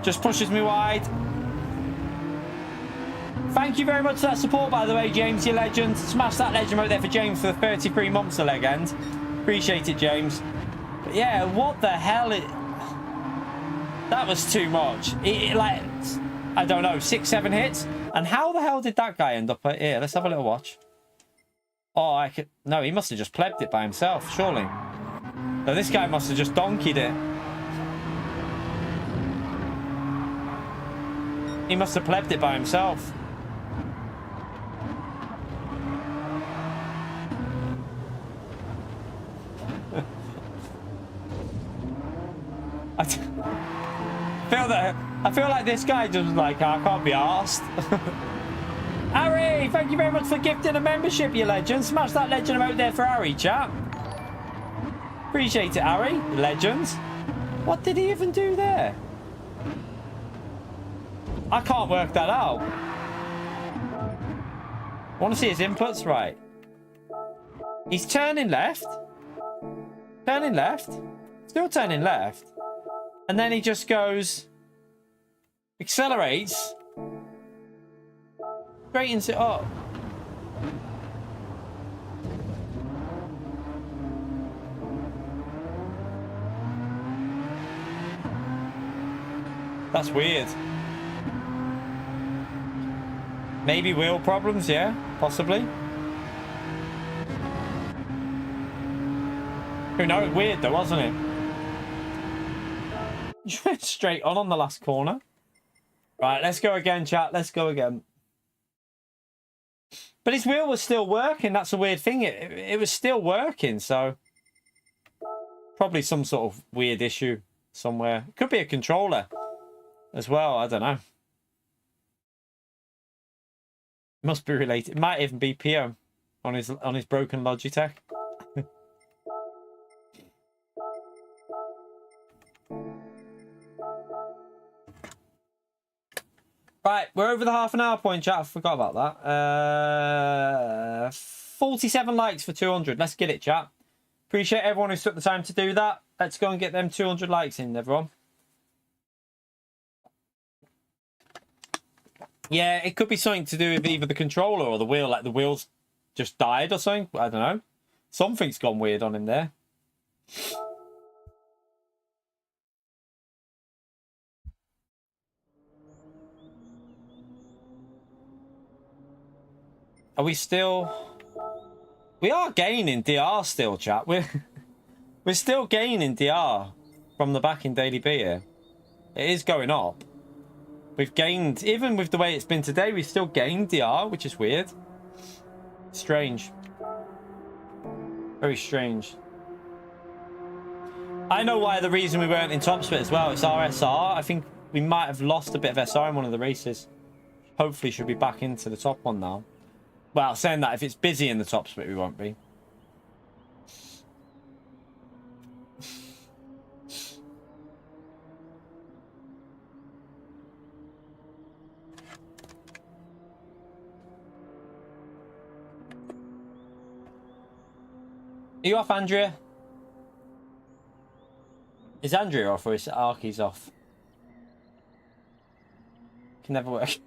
Speaker 1: just pushes me wide. Thank you very much for that support, by the way, James, you legend. Smash that legend out there for James for the 33 months of legend. Appreciate it, James. But yeah, what the hell? That was too much. Like, I don't know, 6, 7 hits. And how the hell did that guy end up here? Let's have a little watch. Oh, I could... No, he must have just plebbed it by himself, surely. No, this guy must have just donkeyed it. He must have plebbed it by himself. I feel like this guy just was like, I can't be arsed. Harry, thank you very much for gifting a membership, you legend. Smash that legend out there for Harry, chat. Appreciate it, Harry. Legends. What did he even do there? I can't work that out. I want to see his inputs. Right. He's turning left. Turning left. Still turning left. And then he just goes... Accelerates. Straightens it up. That's weird. Maybe wheel problems, yeah, possibly. Who knows? Weird though, wasn't it? You went straight on the last corner. Right, let's go again, chat. Let's go again. But his wheel was still working. That's a weird thing. It was still working, so... Probably some sort of weird issue somewhere. It could be a controller as well. I don't know. Must be related. It might even be PO on his broken Logitech. Right, we're over the half an hour point, chat. I forgot about that. 47 likes for 200. Let's get it, chat. Appreciate everyone who took the time to do that. Let's go and get them 200 likes in, everyone. Yeah, it could be something to do with either the controller or the wheel. Like the wheels just died or something. I don't know. Something's gone weird on him there. Are we still... We are gaining DR still, chat. We're still gaining DR from the back in Daily B here. It is going up. We've gained... Even with the way it's been today, we've still gained DR, which is weird. Strange. Very strange. I know why the reason we weren't in top split as well. It's our SR. I think we might have lost a bit of SR in one of the races. Hopefully should be back into the top one now. Well, saying that, if it's busy in the top split, we won't be. Are you off, Andrea? Is Andrea off or is Arky's off? Can never work.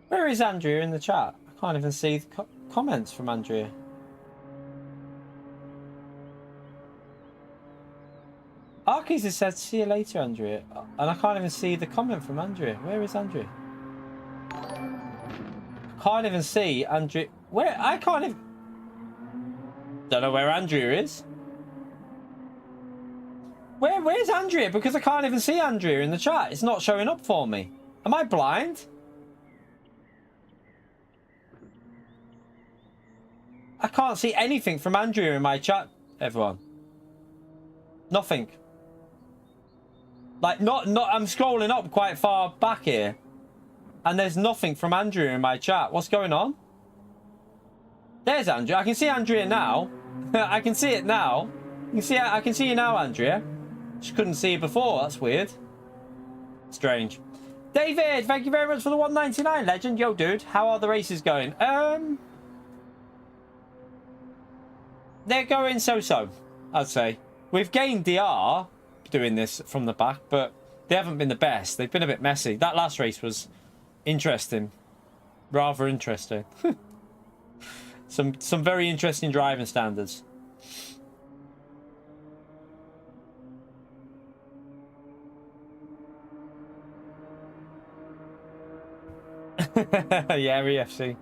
Speaker 1: Where is Andrea in the chat? I can't even see the comments from Andrea. Arky's has said, see you later, Andrea. And I can't even see the comment from Andrea. Where is Andrea? I can't even see Andrea. Where? I can't even... Don't know where Andrea is. Where's Andrea? Because I can't even see Andrea in the chat. It's not showing up for me. Am I blind? I can't see anything from Andrea in my chat, everyone. Nothing. Like, not, I'm scrolling up quite far back here. And there's nothing from Andrea in my chat. What's going on? There's Andrea. I can see Andrea now. I can see it now. I can see you now, Andrea. Just couldn't see you before. That's weird. Strange. David, thank you very much for the 199, legend. Yo, dude, how are the races going? They're going so-so, I'd say. We've gained DR doing this from the back, but they haven't been the best. They've been a bit messy. That last race was interesting. Rather interesting. Some very interesting driving standards. Yeah, EFC.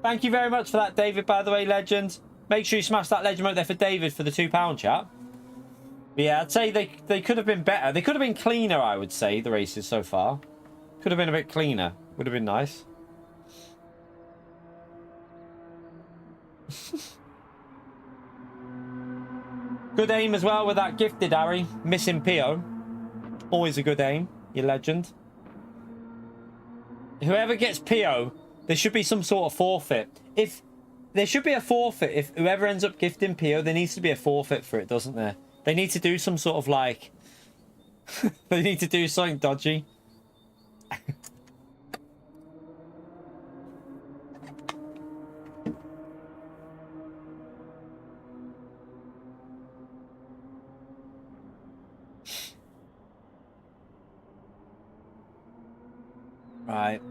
Speaker 1: Thank you very much for that, David, by the way, legend. Make sure you smash that legend right there for David for the £2 chat. But yeah, I'd say they could have been better. They could have been cleaner, I would say, the races so far. Could have been a bit cleaner. Would have been nice. Good aim as well with that gifted, Harry. Missing PO. Always a good aim, you legend. Whoever gets PO, there should be some sort of forfeit. There should be a forfeit. If whoever ends up gifting PO, there needs to be a forfeit for it, doesn't there? They need to do some sort of like... they need to do something dodgy. Right.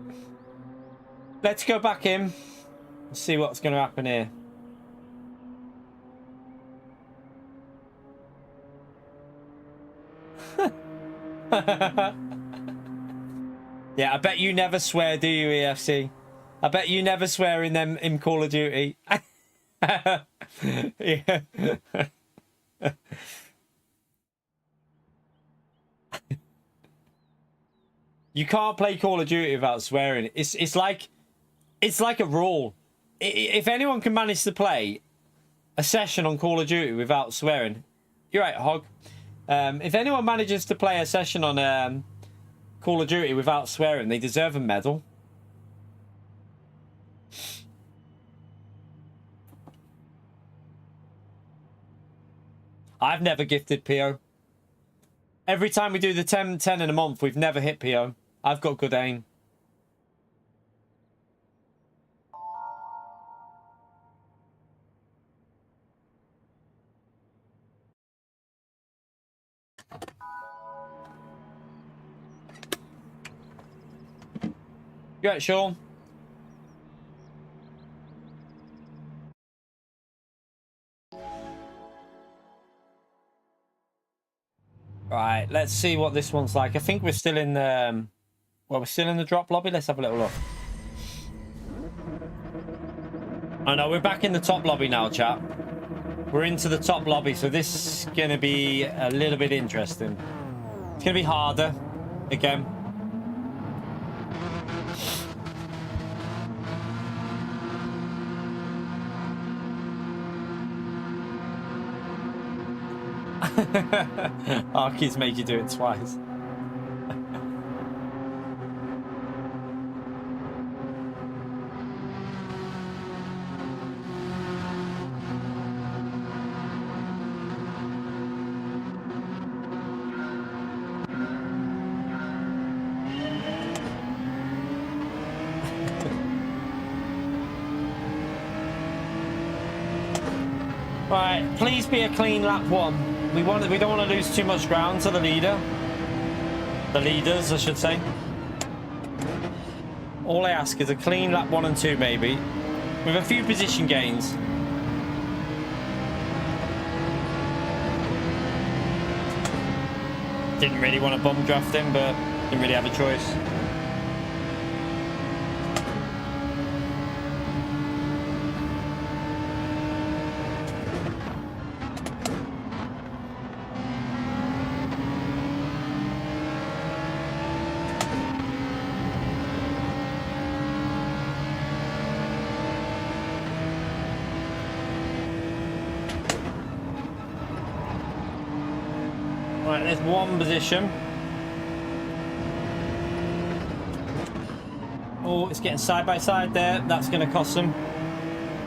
Speaker 1: Let's go back in and see what's going to happen here. Yeah, I bet you never swear, do you, EFC? I bet you never swear in Call of Duty. Yeah. You can't play Call of Duty without swearing. It's like a rule. If anyone can manage to play a session on Call of Duty without swearing, you're right, Hog. If anyone manages to play a session on Call of Duty without swearing, they deserve a medal. I've never gifted PO. Every time we do the 10 in a month, we've never hit PO. I've got good aim. You right, Sean? Right, let's see what this one's like. I think we're still in the... well, we're still in the drop lobby. Let's have a little look. I know, we're back in the top lobby now, chat. We're into the top lobby, so this is going to be a little bit interesting. It's going to be harder, again. Our kids make you do it twice. Right, please be a clean lap one. We don't want to lose too much ground to the leader. The leaders, I should say. All I ask is a clean lap 1 and 2, maybe, with a few position gains. Didn't really want to bum draft him, but didn't really have a choice. Right, there's one position. Oh, it's getting side by side there. That's going to cost them.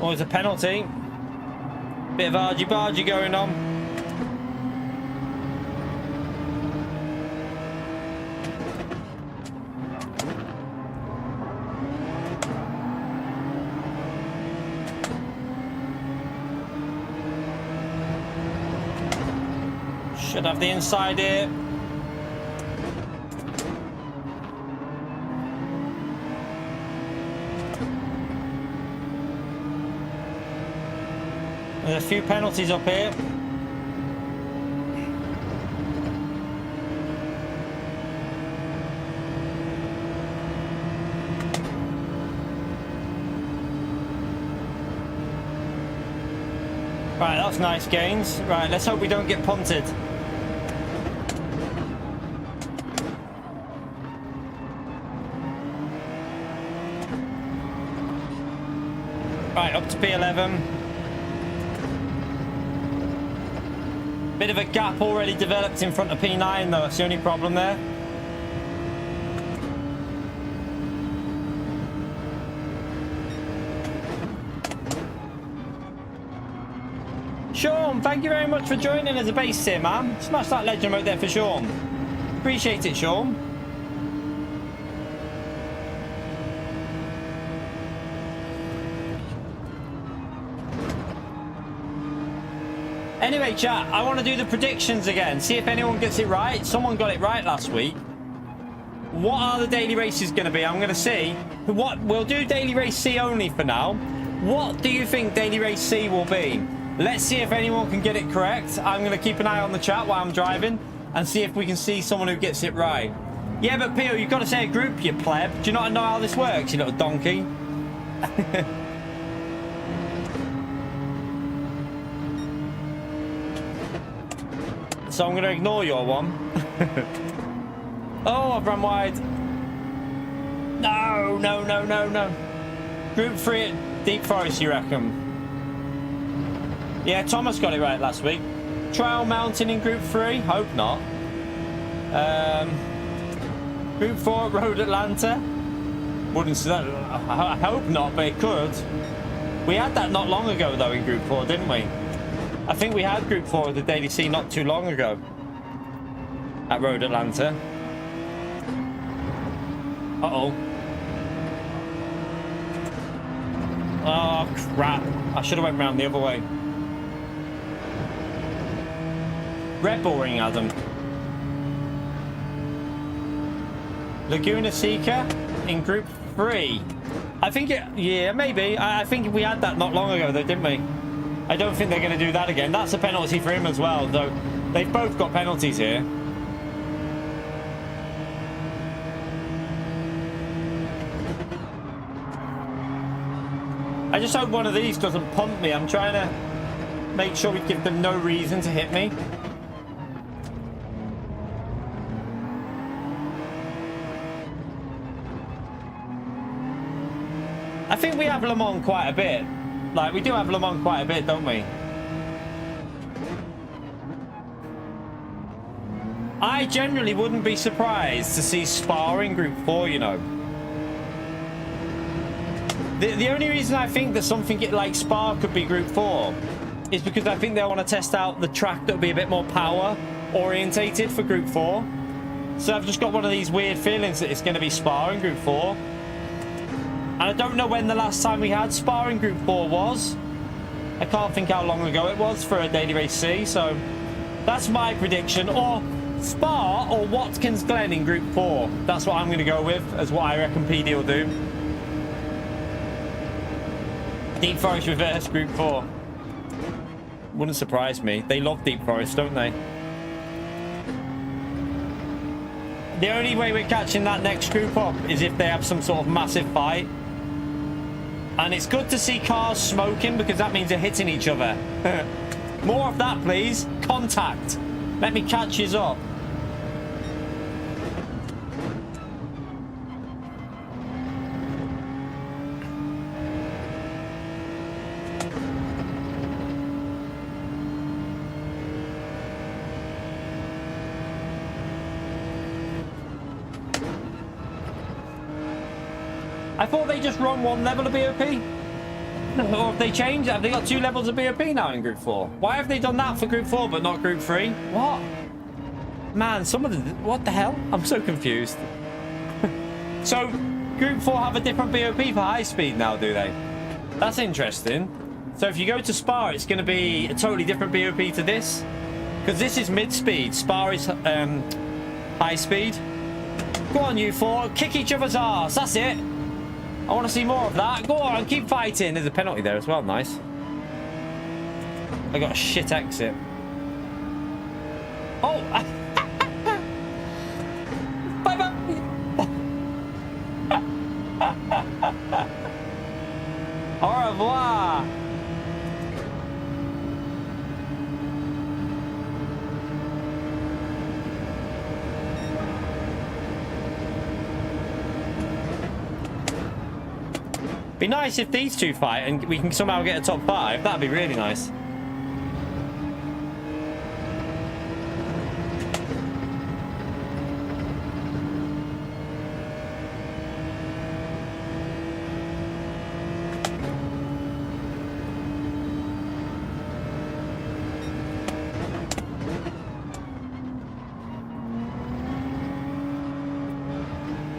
Speaker 1: Oh, it's a penalty. Bit of argy-bargy going on. Should have the inside here. There's a few penalties up here. Right, that's nice gains. Right, let's hope we don't get punted. Right, up to P11. Bit of a gap already developed in front of P9 though, that's the only problem there. Sean, thank you very much for joining as a base sim, man. Smash that legend right there for Sean. Appreciate it, Sean. Anyway, chat, I want to do the predictions again. See if anyone gets it right. Someone got it right last week. What are the daily races going to be? I'm going to see. What we'll do daily race C only for now. What do you think daily race C will be? Let's see if anyone can get it correct. I'm going to keep an eye on the chat while I'm driving and see if we can see someone who gets it right. Yeah, but Pio, you've got to say a group, you pleb. Do you not know how this works, you little donkey? So I'm going to ignore your one. Oh, I've run wide. No, no, no, no, no. Group 3 at Deep Forest, you reckon? Yeah, Thomas got it right last week. Trial Mountain in Group 3? Hope not. Group 4 at Road Atlanta? Wouldn't say that. I hope not, but it could. We had that not long ago, though, in Group 4, didn't we? I think we had Group 4 of the Daily C not too long ago. at Road Atlanta. Uh-oh. Oh, crap. I should have went round the other way. Red Bull Ring, Adam. Laguna Seca in Group 3. I think it... Yeah, maybe. I think we had that not long ago, though, didn't we? I don't think they're going to do that again. That's a penalty for him as well, though. They've both got penalties here. I just hope one of these doesn't pump me. I'm trying to make sure we give them no reason to hit me. I think we have Le Mans quite a bit. Like, we do have Le Mans quite a bit, don't we? I generally wouldn't be surprised to see Spa in Group 4, you know. The only reason I think that something like Spa could be Group 4 is because I think they'll want to test out the track that'll be a bit more power orientated for Group 4. So I've just got one of these weird feelings that it's going to be Spa in Group 4. And I don't know when the last time we had Spa in Group 4 was. I can't think how long ago it was for a Daily Race C. So that's my prediction. Or Spa or Watkins Glen in Group 4. That's what I'm going to go with as what I reckon PD will do. Deep Forest Reverse Group 4. Wouldn't surprise me. They love Deep Forest, don't they? The only way we're catching that next group up is if they have some sort of massive fight. And it's good to see cars smoking because that means they're hitting each other. More of that, please. Contact. Let me catch yous up. I thought they just run one level of BOP. Or have they changed? Have they got 2 levels of BOP now in Group 4? Why have they done that for Group 4 but not Group 3? What? Man, some of the... What the hell? I'm so confused. So, Group 4 have a different BOP for high speed now, do they? That's interesting. So if you go to Spa, it's going to be a totally different BOP to this. Because this is mid-speed. Spa is high speed. Go on, you 4. Kick each other's arse. That's it. I want to see more of that. Go on, keep fighting. There's a penalty there as well. Nice. I got a shit exit. Oh! Bye-bye! Au revoir! Be nice if these two fight and we can somehow get a top 5. That'd be really nice.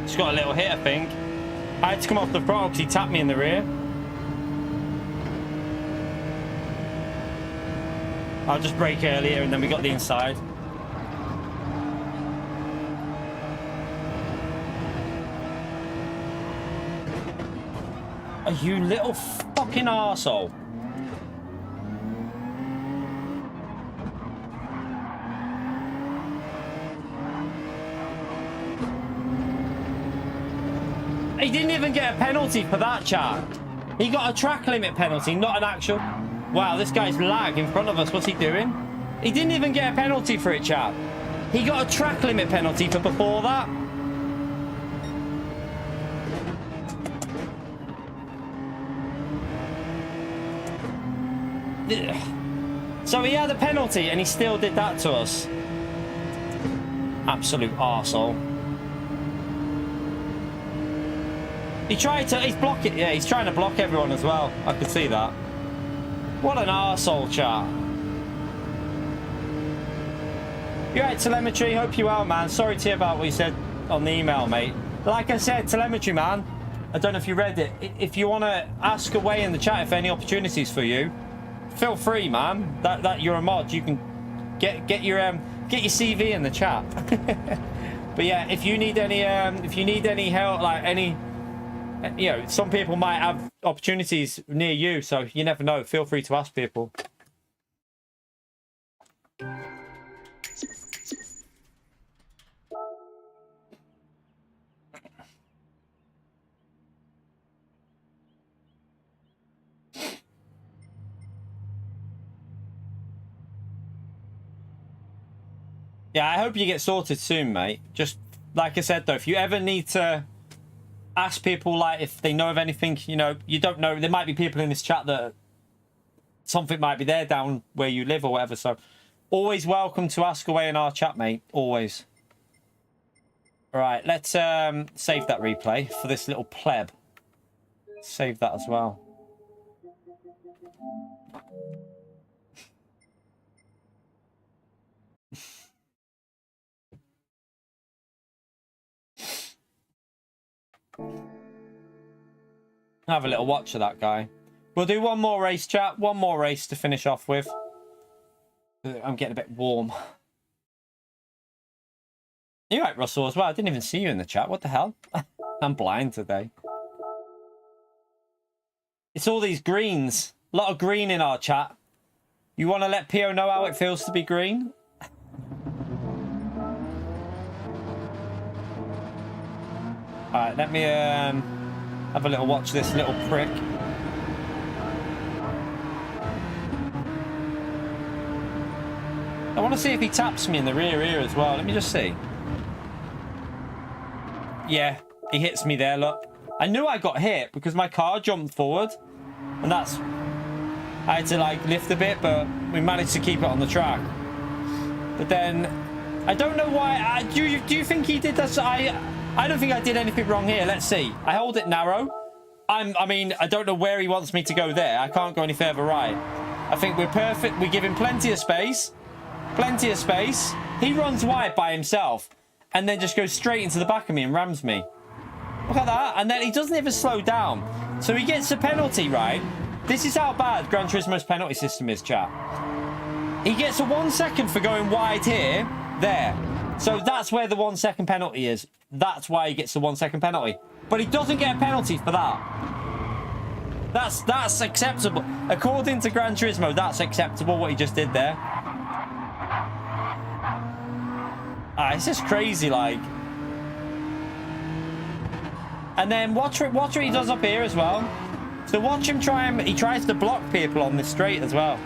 Speaker 1: Just got a little hit, I think. I had to come off the throttle because he tapped me in the rear. I'll just brake earlier and then we got the inside. Are you little fucking arsehole? He didn't even get a penalty for that, chat. He got a track limit penalty, not an actual... Wow, this guy's lag in front of us. What's he doing? He didn't even get a penalty for it, chat. He got a track limit penalty for before that. So he had a penalty and he still did that to us. Absolute arsehole. He tried to... He's blocking... Yeah, he's trying to block everyone as well. I could see that. What an arsehole, chat. You're right, telemetry. Hope you are, man. Sorry to hear about what you said on the email, mate. Like I said, telemetry, man. I don't know if you read it. If you want to ask away in the chat if any opportunities for you, feel free, man. That you're a mod, you can get your CV in the chat. But yeah, if you need any help, like any, you know, some people might have opportunities near you, so you never know. Feel free to ask people. Yeah, I hope you get sorted soon, mate. Just like I said, though, if you ever need to ask people, like, if they know of anything, you know, you don't know. There might be people in this chat that something might be there down where you live or whatever. So always welcome to ask away in our chat, mate. Always. All right, let's save that replay for this little pleb. Save that as well. Have a little watch of that guy. We'll do one more race, chat. One more race to finish off with. I'm getting a bit warm. You're right, Russell, as well. I didn't even see you in the chat. What the hell? I'm blind today. It's all these greens. A lot of green in our chat. You want to let Pio know how it feels to be green? Alright, let me have a little watch this little prick. I want to see if he taps me in the rear ear as well. Let me just see. Yeah, he hits me there, look. I knew I got hit because my car jumped forward. And that's... I had to, like, lift a bit, but we managed to keep it on the track. But then... I don't know why... do you think he did that? I don't think I did anything wrong here. Let's see. I hold it narrow. I mean, I don't know where he wants me to go there. I can't go any further right. I think we're perfect. We give him plenty of space. Plenty of space. He runs wide by himself. And then just goes straight into the back of me and rams me. Look at that. And then he doesn't even slow down. So he gets a penalty, right? This is how bad Gran Turismo's penalty system is, chat. He gets a 1 second for going wide here. There. So that's where the 1 second penalty is. That's why he gets the 1 second penalty. But he doesn't get a penalty for that. That's acceptable. According to Gran Turismo, that's acceptable what he just did there. It's just crazy, like. And then watch what he does up here as well. So watch him try and he tries to block people on this straight as well.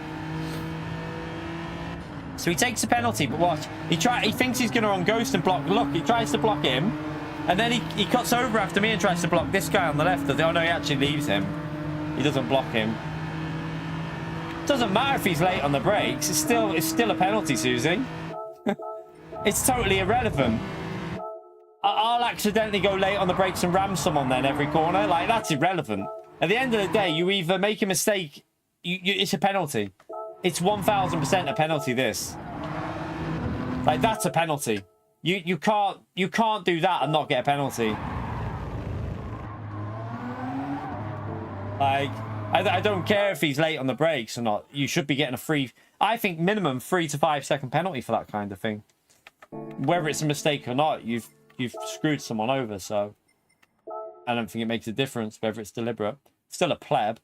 Speaker 1: So he takes a penalty, but watch. He thinks he's going to run ghost and block. Look, he tries to block him. And then he cuts over after me and tries to block this guy on the left. Oh no, he actually leaves him. He doesn't block him. Doesn't matter if he's late on the brakes. It's still a penalty, Susie. It's totally irrelevant. I'll accidentally go late on the brakes and ram someone then every corner. Like, that's irrelevant. At the end of the day, you either make a mistake, it's a penalty. It's 1000% a penalty, this. Like, that's a penalty. You can't do that and not get a penalty. Like, I don't care if he's late on the brakes or not. You should be getting a free, I think minimum 3 to 5 second penalty for that kind of thing. Whether it's a mistake or not, you've screwed someone over, so I don't think it makes a difference whether it's deliberate. Still a pleb.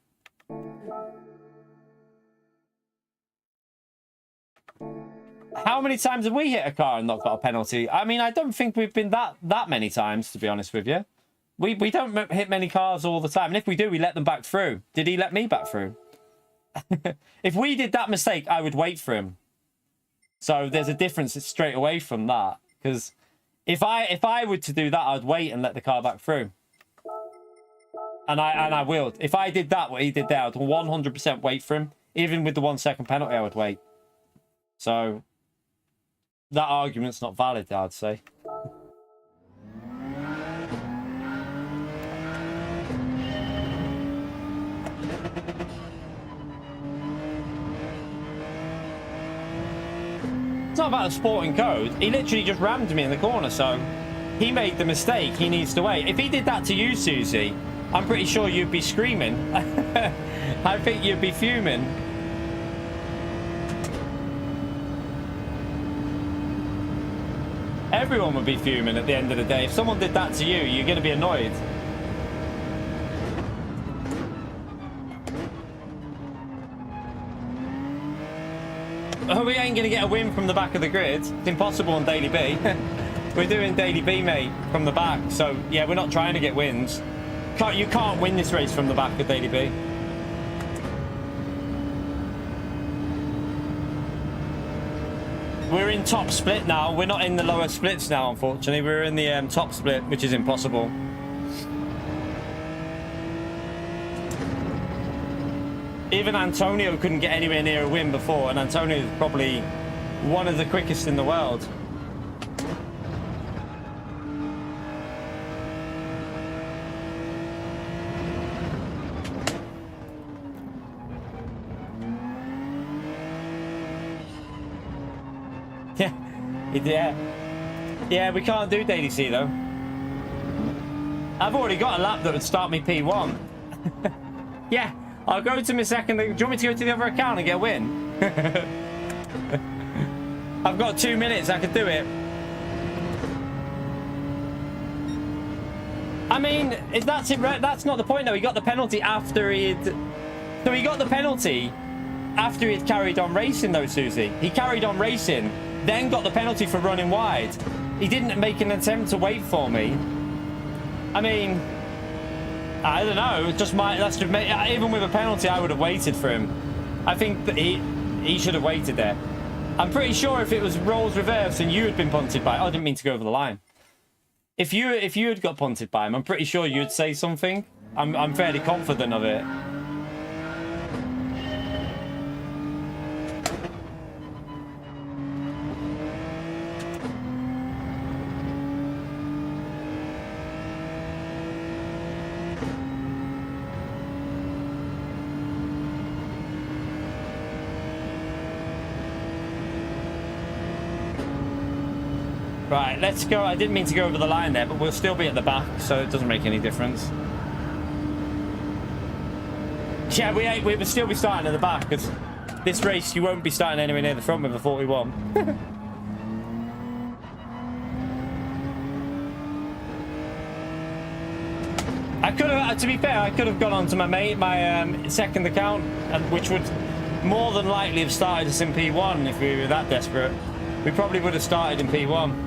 Speaker 1: How many times have we hit a car and not got a penalty? I mean, I don't think we've been that many times, to be honest with you. We don't hit many cars all the time. And if we do, we let them back through. Did he let me back through? If we did that mistake, I would wait for him. So there's a difference straight away from that. Because if I were to do that, I'd wait and let the car back through. And I will. If I did that, what he did there, I'd 100% wait for him. Even with the 1 second penalty, I would wait. So that argument's not valid, I'd say. It's not about a sporting code. He literally just rammed me in the corner, so he made the mistake. He needs to wait. If he did that to you, Susie, I'm pretty sure you'd be screaming. I think you'd be fuming. Everyone would be fuming at the end of the day. If someone did that to you, you're going to be annoyed. Oh, we ain't going to get a win from the back of the grid. It's impossible on Daily B. We're doing Daily B, mate, from the back. So, yeah, we're not trying to get wins. You can't win this race from the back of Daily B. We're in top split now. We're not in the lower splits now, unfortunately. We're in the top split, which is impossible. Even Antonio couldn't get anywhere near a win before, and Antonio is probably one of the quickest in the world. Yeah, we can't do Daily C though. I've already got a lap that would start me P1. Yeah, I'll go to my second. Do you want me to go to the other account and get a win? I've got 2 minutes, I could do it. I mean, if that's it, that's not the point though. He got the penalty after he'd... So he got the penalty after he'd carried on racing though, Susie. He carried on racing, then got the penalty for running wide. He didn't make an attempt to wait for me. I mean, I don't know. Just that's just even with a penalty, I would have waited for him. I think that he should have waited there. I'm pretty sure if it was roles reversed and you had been punted by, I didn't mean to go over the line. If you had got punted by him, I'm pretty sure you'd say something. I'm fairly confident of it. Right, let's go. I didn't mean to go over the line there, but we'll still be at the back, so it doesn't make any difference. Yeah, we would still be starting at the back, because this race you won't be starting anywhere near the front with a 41. I could have, to be fair, I could have gone on to my second account, which would more than likely have started us in P1 if we were that desperate. We probably would have started in P1.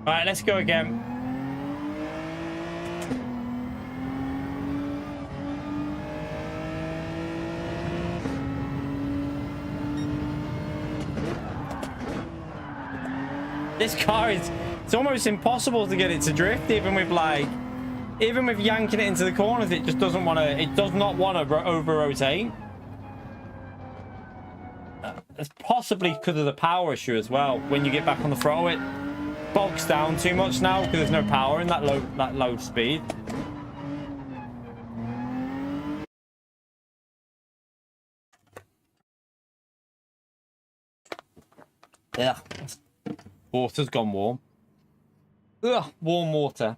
Speaker 1: All right, let's go again. This car is, it's almost impossible to get it to drift, even with yanking it into the corners, it just doesn't want to, it does not want to over rotate. It's possibly because of the power issue as well. When you get back on the throttle, it bogs down too much now because there's no power in that low speed. Yeah, water's gone warm. Ugh, warm water.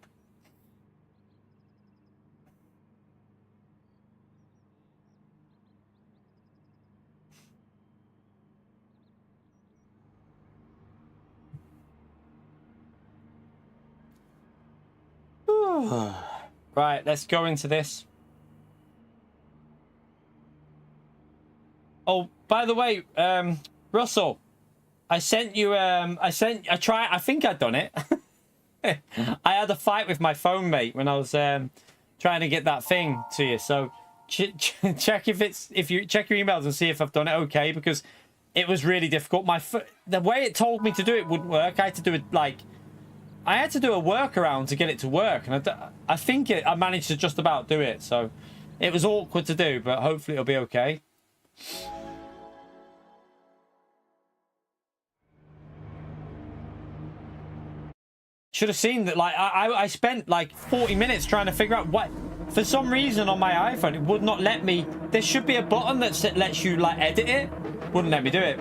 Speaker 1: Right, let's go into this. Oh, by the way, Russell, I sent you I think I'd done it. I had a fight with my phone mate when I was trying to get that thing to you. So check if you check your emails and see if I've done it okay, because it was really difficult. The way it told me to do it wouldn't work. I had to do it like I had to do a workaround to get it to work, and I think I managed to just about do it. So it was awkward to do, but hopefully it'll be okay. Should have seen that. Like I spent like 40 minutes trying to figure out what. For some reason on my iPhone, it would not let me. There should be a button that lets you like edit it. Wouldn't let me do it.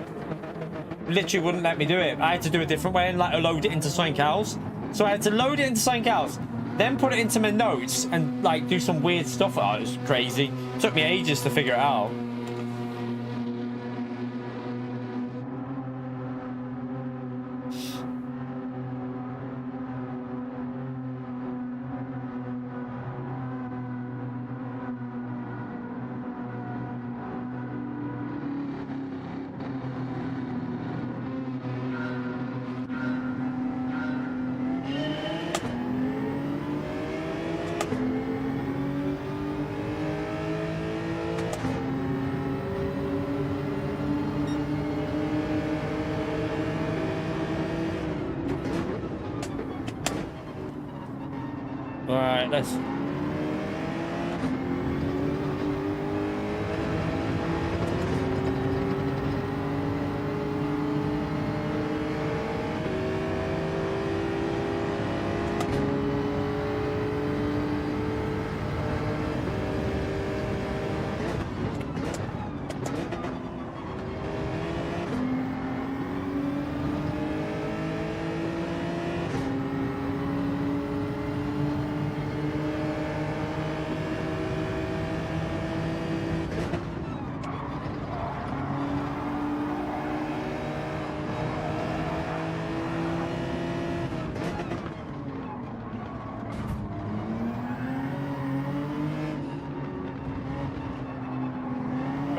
Speaker 1: Literally wouldn't let me do it. I had to do a different way and like load it into something else. So I had to load it into something else, then put it into my notes and like do some weird stuff. Oh, it was crazy. It took me ages to figure it out. Alright, let's...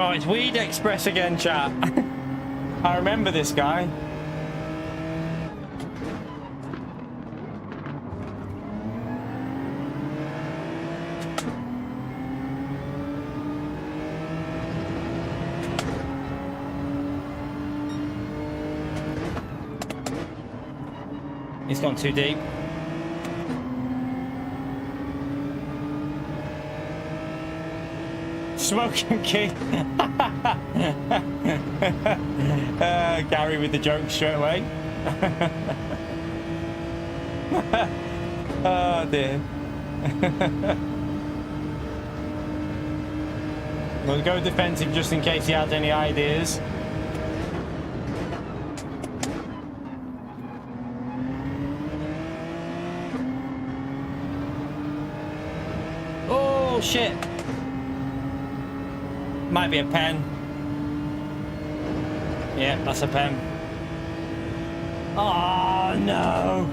Speaker 1: Oh, it's Weed Express again, chat. I remember this guy. He's gone too deep. Smoking King. Gary with the joke straight away. Oh dear. We'll go defensive just in case he has any ideas. Oh shit. Might be a pen. Yeah, that's a pen. Oh no.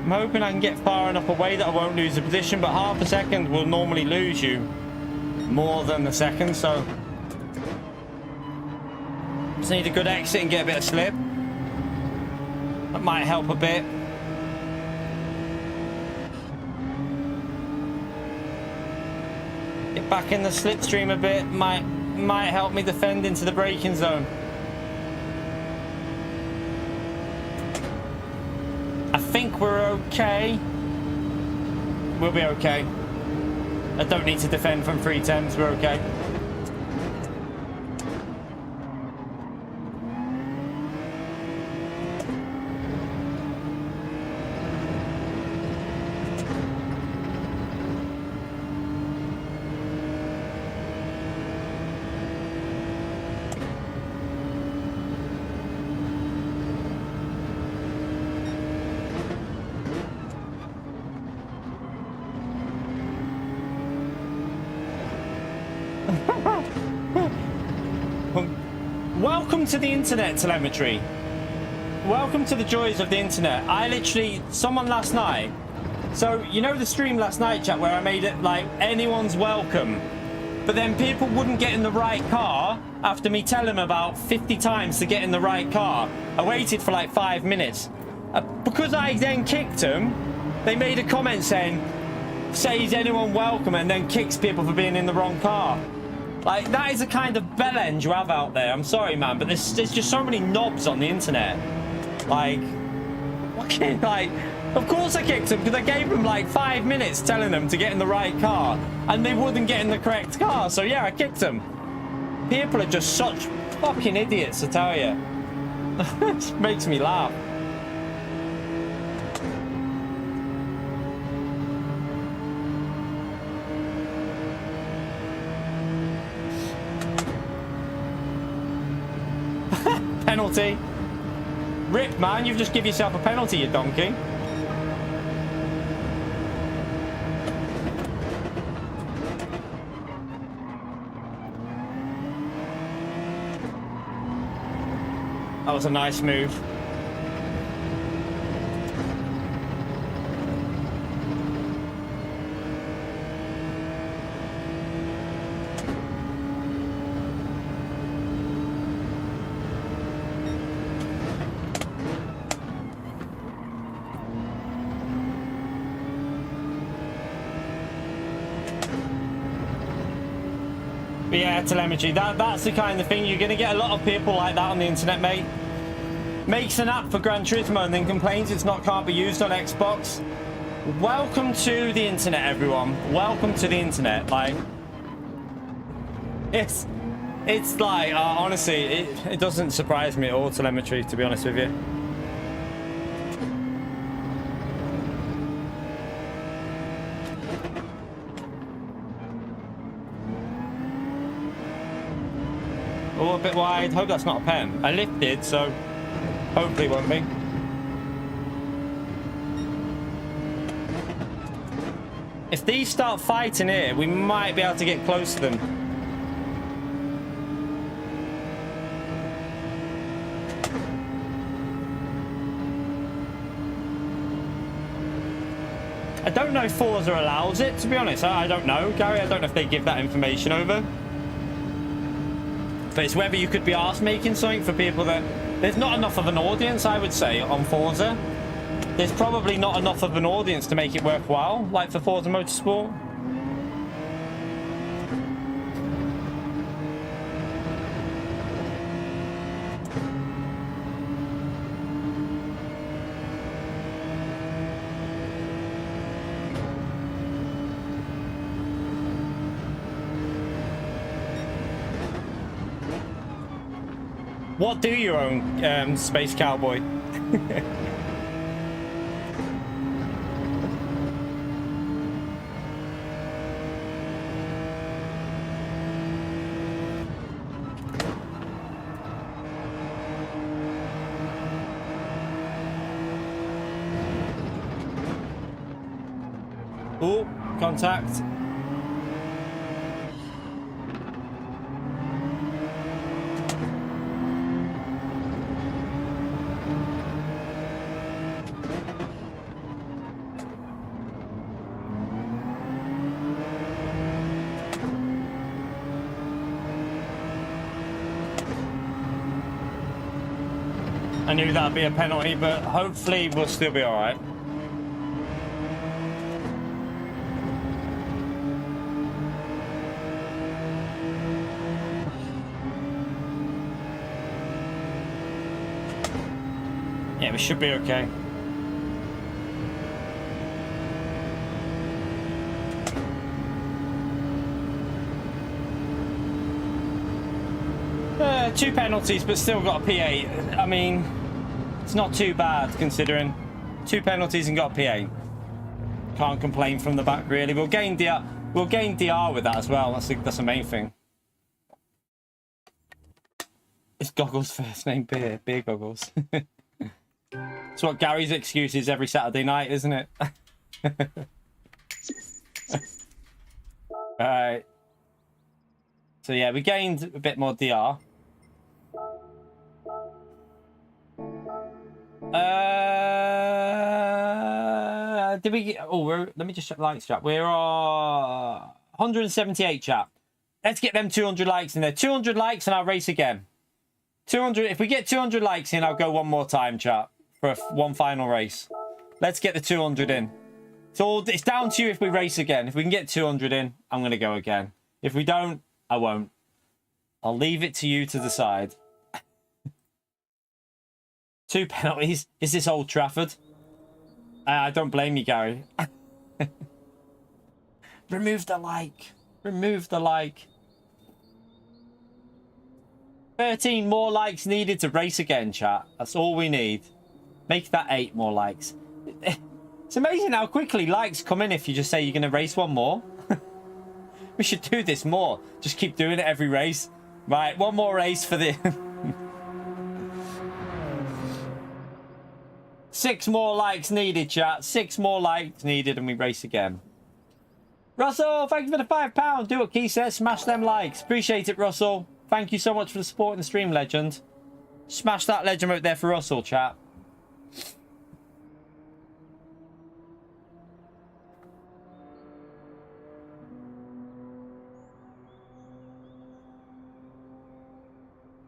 Speaker 1: I'm hoping I can get far enough away that I won't lose the position, but half a second will normally lose you more than a second, so just need a good exit and get a bit of slip. That might help a bit. Get back in the slipstream a bit, might help me defend into the braking zone. I think we're okay. We'll be okay. I don't need to defend from 310s, we're okay. welcome to the internet, telemetry. Welcome to the joys of the internet. Someone last night, so you know the stream last night, chat, where I made it like anyone's welcome, but then people wouldn't get in the right car after me telling them about 50 times to get in the right car. I waited for like 5 minutes. Because I then kicked them, they made a comment saying, says anyone welcome, and then kicks people for being in the wrong car. Like, that is the kind of bellend you have out there. I'm sorry, man, but there's just so many knobs on the internet. Like, fucking, like, of course I kicked them, because I gave them like 5 minutes telling them to get in the right car, and they wouldn't get in the correct car, so yeah, I kicked them. People are just such fucking idiots, I tell you. It makes me laugh. Penalty. Rip, man, you've just given yourself a penalty, you donkey. That was a nice move. But yeah, telemetry, that's the kind of thing. You're going to get a lot of people like that on the internet, mate. Makes an app for Gran Turismo and then complains can't be used on Xbox. Welcome to the internet, everyone. Welcome to the internet. Like, it's like, honestly, it doesn't surprise me at all, telemetry, to be honest with you. Oh, a bit wide. Hope that's not a pen. I lifted, so hopefully it won't be. If these start fighting here, we might be able to get close to them. I don't know if Forza allows it, to be honest. I don't know, Gary. I don't know if they give that information over. But it's whether you could be asked making something for people that... There's not enough of an audience, I would say, on Forza. There's probably not enough of an audience to make it worthwhile, like for Forza Motorsport. What do you own, Space Cowboy? Oh, contact. I knew that'd be a penalty, but hopefully we'll still be all right. Yeah, we should be okay. Two penalties, but still got a P8. I mean, it's not too bad considering. Two penalties and got a P8. Can't complain from the back really. We'll gain DR. We'll gain DR with that as well. That's the main thing. It's Goggles' first name, Beer Goggles. It's what Gary's excuse is every Saturday night, isn't it? Alright. So yeah, we gained a bit more DR. Did we get... Oh, let me just check the likes, chat. We're 178, chat. Let's get them 200 likes in there. 200 likes and I'll race again. 200. If we get 200 likes in, I'll go one more time, chat, for one final race. Let's get the 200 in. It's down to you if we race again. If we can get 200 in, I'm going to go again. If we don't, I won't. I'll leave it to you to decide. 2 penalties. Is this Old Trafford? I don't blame you, Gary. Remove the like. Remove the like. 13 more likes needed to race again, chat. That's all we need. Make that 8 more likes. It's amazing how quickly likes come in if you just say you're going to race one more. We should do this more. Just keep doing it every race. Right, one more race for the... 6 more likes needed, chat. 6 more likes needed and we race again. Russell, thank you for the £5. Do what Key says. Smash them likes. Appreciate it, Russell. Thank you so much for the support in the stream, legend. Smash that legend out there for Russell, chat.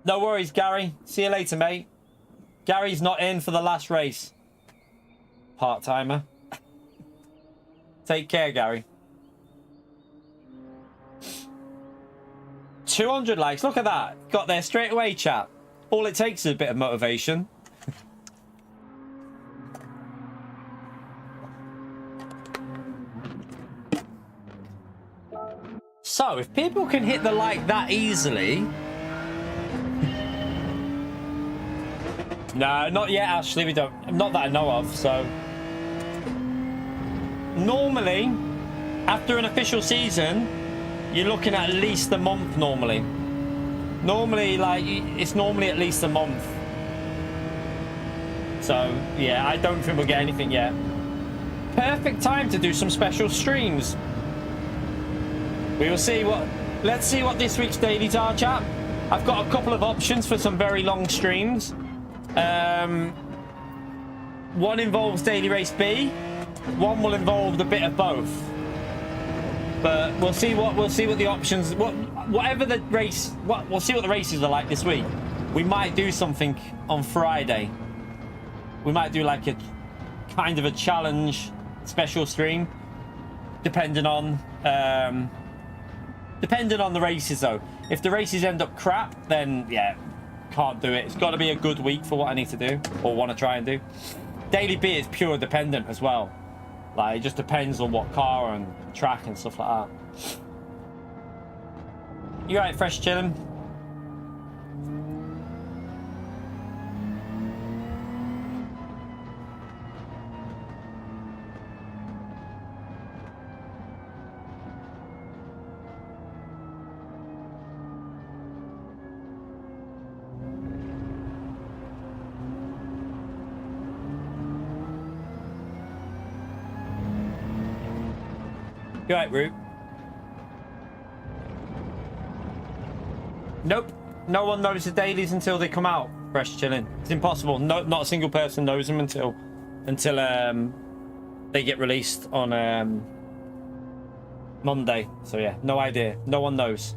Speaker 1: No worries, Gary. See you later, mate. Gary's not in for the last race. Part-timer. Take care, Gary. 200 likes. Look at that. Got there straight away, chat. All it takes is a bit of motivation. So, if people can hit the like that easily... No, not yet, Ashley. We don't. Not that I know of, so... Normally, after an official season, you're looking at least a month normally. Normally, like, it's normally at least a month. So, yeah, I don't think we'll get anything yet. Perfect time to do some special streams. We will see what... Let's see what this week's dailies are, chat. I've got a couple of options for some very long streams. One involves Daily Race B. One will involve a bit of both. But we'll see what the options. Whatever the race. We'll see what the races are like this week. We might do something on Friday. We might do like a kind of a challenge special stream, depending on the races though. If the races end up crap, then yeah, can't do it. It's got to be a good week for what I need to do or want to try and do. Daily B is pure dependent as well. Like, it just depends on what car and track and stuff like that. You right, fresh chillin'? You right, Root? Nope. No one knows the dailies until they come out. Fresh chilling. It's impossible. No, not a single person knows them until they get released on Monday. So yeah, no idea. No one knows.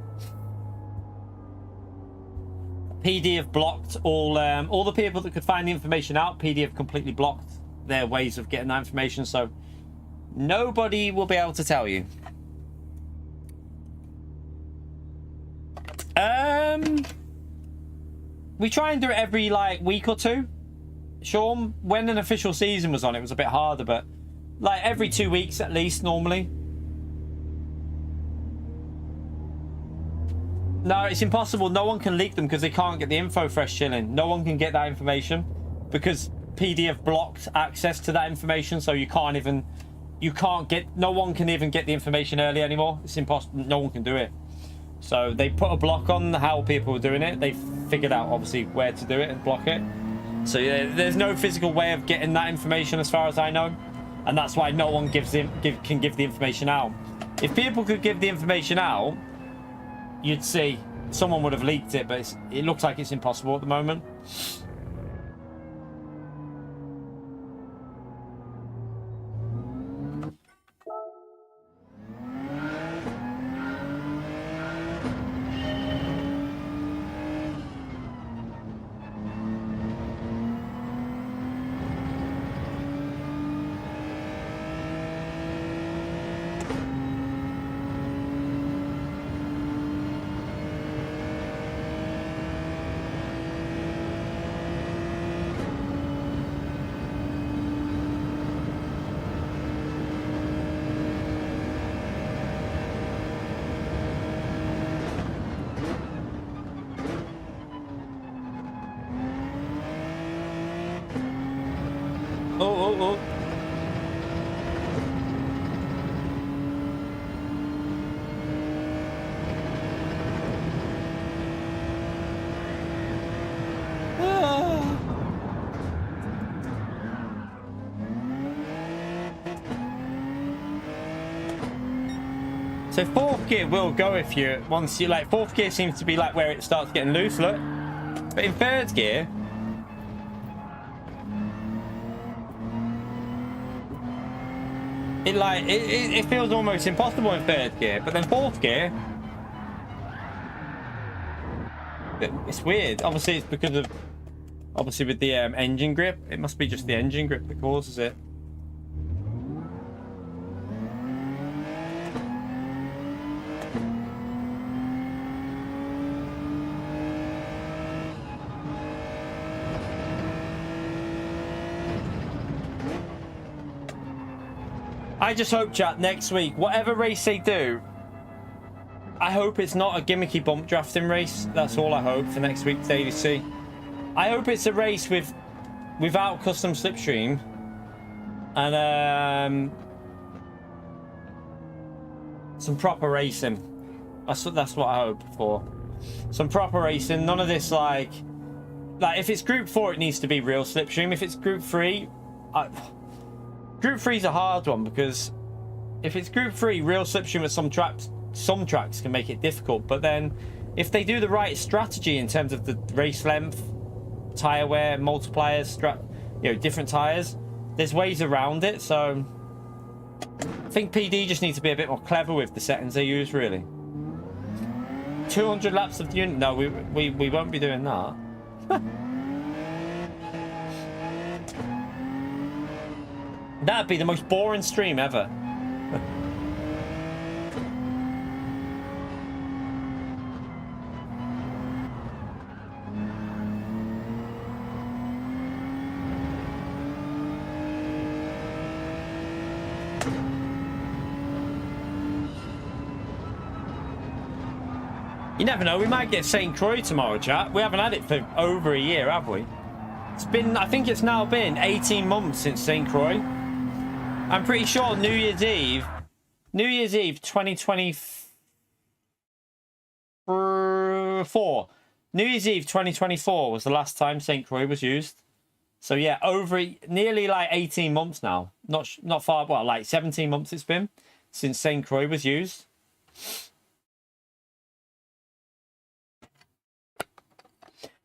Speaker 1: PD have blocked all the people that could find the information out. PD have completely blocked their ways of getting that information. So nobody will be able to tell you. We try and do it every like week or two. Sean, when an official season was on, it was a bit harder, but like every 2 weeks at least normally. No, it's impossible. No one can leak them because they can't get the info. Fresh chilling. No one can get that information because PD have blocked access to that information, so you can't get, no one can even get the information early anymore. It's impossible. No one can do it. So they put a block on how people were doing it. They figured out obviously where to do it and block it. So yeah, there's no physical way of getting that information as far as I know, and that's why no one can give the information out. If people could give the information out, you'd see someone would have leaked it, but it looks like it's impossible at the moment. oh. So fourth gear will go if you once you like fourth gear seems to be like where it starts getting loose, look. But in third gear, it feels almost impossible in third gear. But then fourth gear, it's weird. Obviously, it's because of with the engine grip. It must be just the engine grip that causes it. I just hope, chat, next week, whatever race they do, I hope it's not a gimmicky bump drafting race. That's all I hope for next week's ADC. I hope it's a race without custom slipstream and some proper racing. That's what I hope for. Some proper racing. None of this like if it's Group 4, it needs to be real slipstream. If it's Group 3, Group 3 is a hard one because if it's Group 3, real slipstream at some tracks can make it difficult. But then if they do the right strategy in terms of the race length, tyre wear, multipliers, different tyres, there's ways around it. So I think PD just needs to be a bit more clever with the settings they use, really. 200 laps of the unit. No, we won't be doing that. That'd be the most boring stream ever. You never know, we might get St. Croix tomorrow, chat. We haven't had it for over a year, have we? It's been, I think it's now been 18 months since St. Croix. I'm pretty sure New Year's Eve 2024. New Year's Eve 2024 was the last time St. Croix was used. So yeah, nearly like 18 months now. Not far, well, like 17 months it's been since St. Croix was used.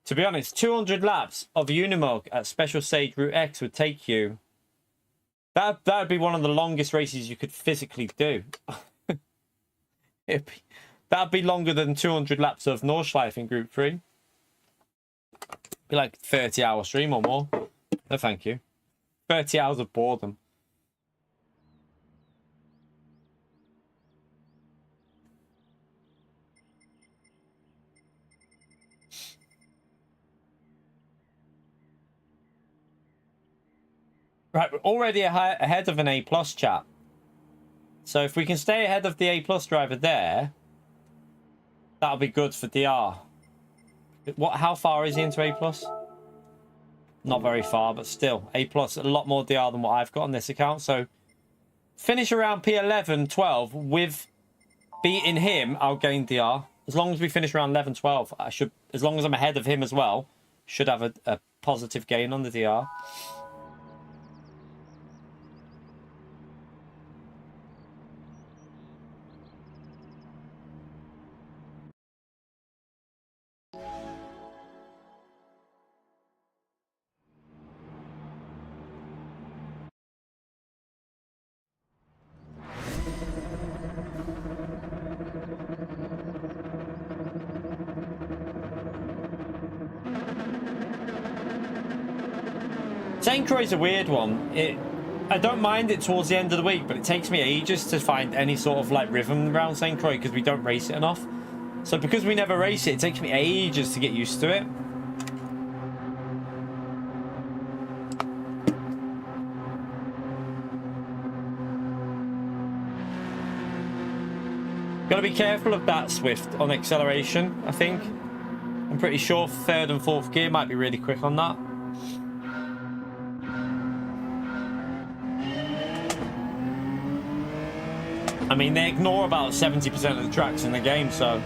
Speaker 1: To be honest, 200 laps of Unimog at Special Stage Route X would take you. That would be one of the longest races you could physically do. That'd be longer than 200 laps of Nordschleife in Group 3. Be like 30-hour stream or more. No, thank you. 30 hours of boredom. Right, we're already ahead of an A+ chat. So if we can stay ahead of the A+ driver there, that'll be good for DR. How far is he into A+? Not very far, but still. A+, a lot more DR than what I've got on this account. So finish around P11, 12 with beating him, I'll gain DR. As long as we finish around 11, 12, I should, as long as I'm ahead of him as well, should have a positive gain on the DR. St. Croix is a weird one. I don't mind it towards the end of the week, but it takes me ages to find any sort of like rhythm around St. Croix because we don't race it enough. So because we never race it, it takes me ages to get used to it. Gotta be careful of that Swift on acceleration, I think. I'm pretty sure third and fourth gear might be really quick on that. I mean, they ignore about 70% of the tracks in the game, so...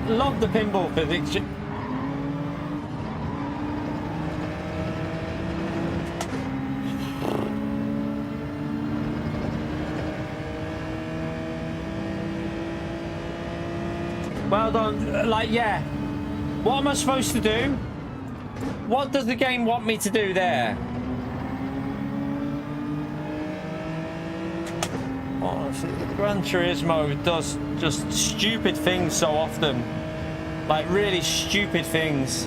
Speaker 1: Love the pinball physics. Well done. Like, yeah. What am I supposed to do? What does the game want me to do there? Honestly, Gran Turismo does just stupid things so often. Like, really stupid things.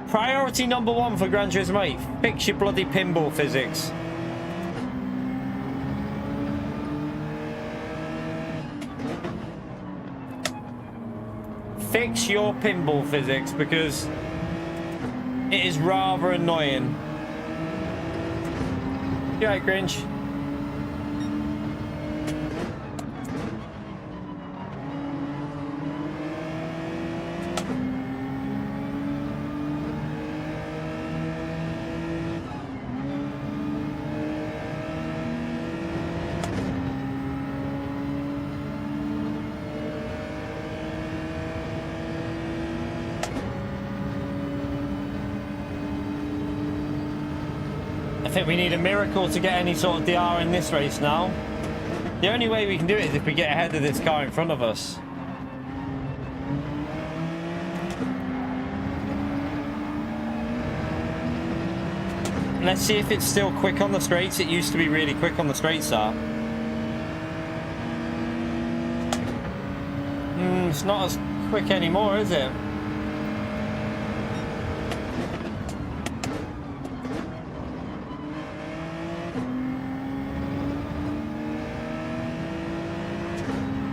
Speaker 1: Priority number one for Gran Turismo 8, fix your bloody pinball physics. Fix your pinball physics, because it is rather annoying. You right, Grinch? I think we need a miracle to get any sort of DR in this race now. The only way we can do it is if we get ahead of this car in front of us. Let's see if it's still quick on the straights. It used to be really quick on the straights, that. It's not as quick anymore, is it?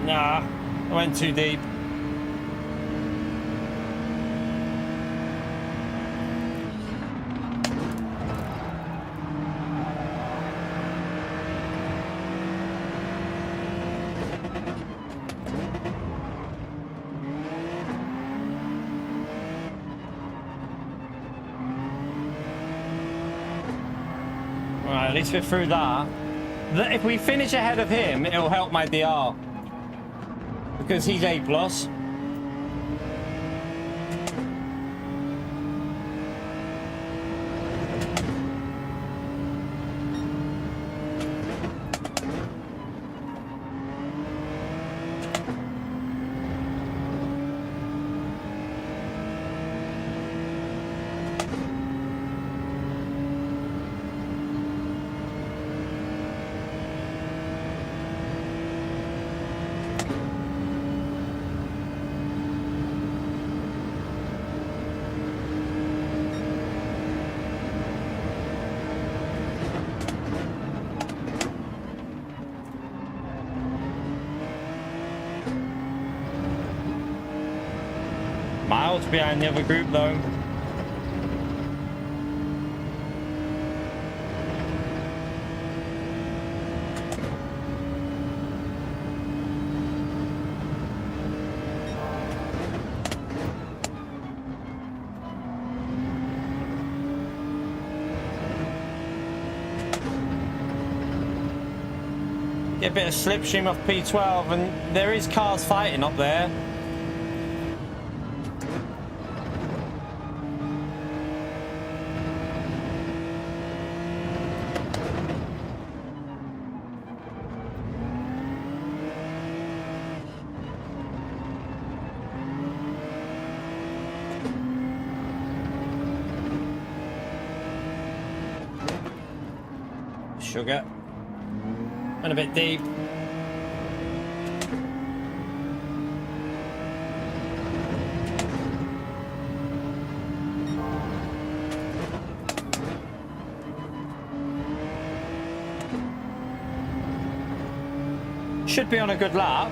Speaker 1: Nah, I went too deep. Alright, at least we're through that. If we finish ahead of him, it'll help my DR. Because he's A+. Miles behind the other group though. Get a bit of slipstream off P12, and there is cars fighting up there. Sugar. And a bit deep. Should be on a good lap.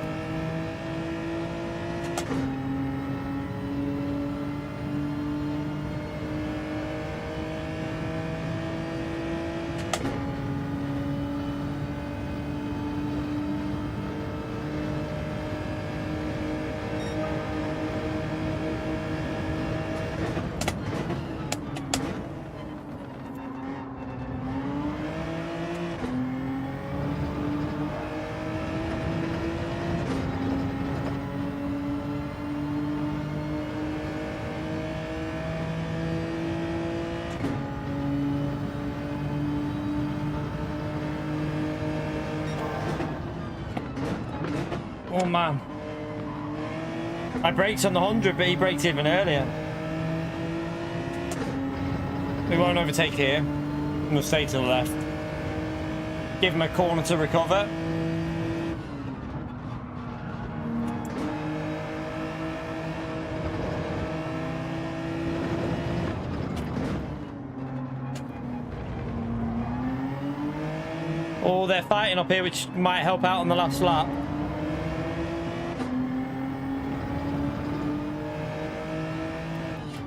Speaker 1: Oh man. I braked on the 100, but he braked even earlier. We won't overtake here. We'll stay to the left. Give him a corner to recover. Oh, they're fighting up here, which might help out on the last lap.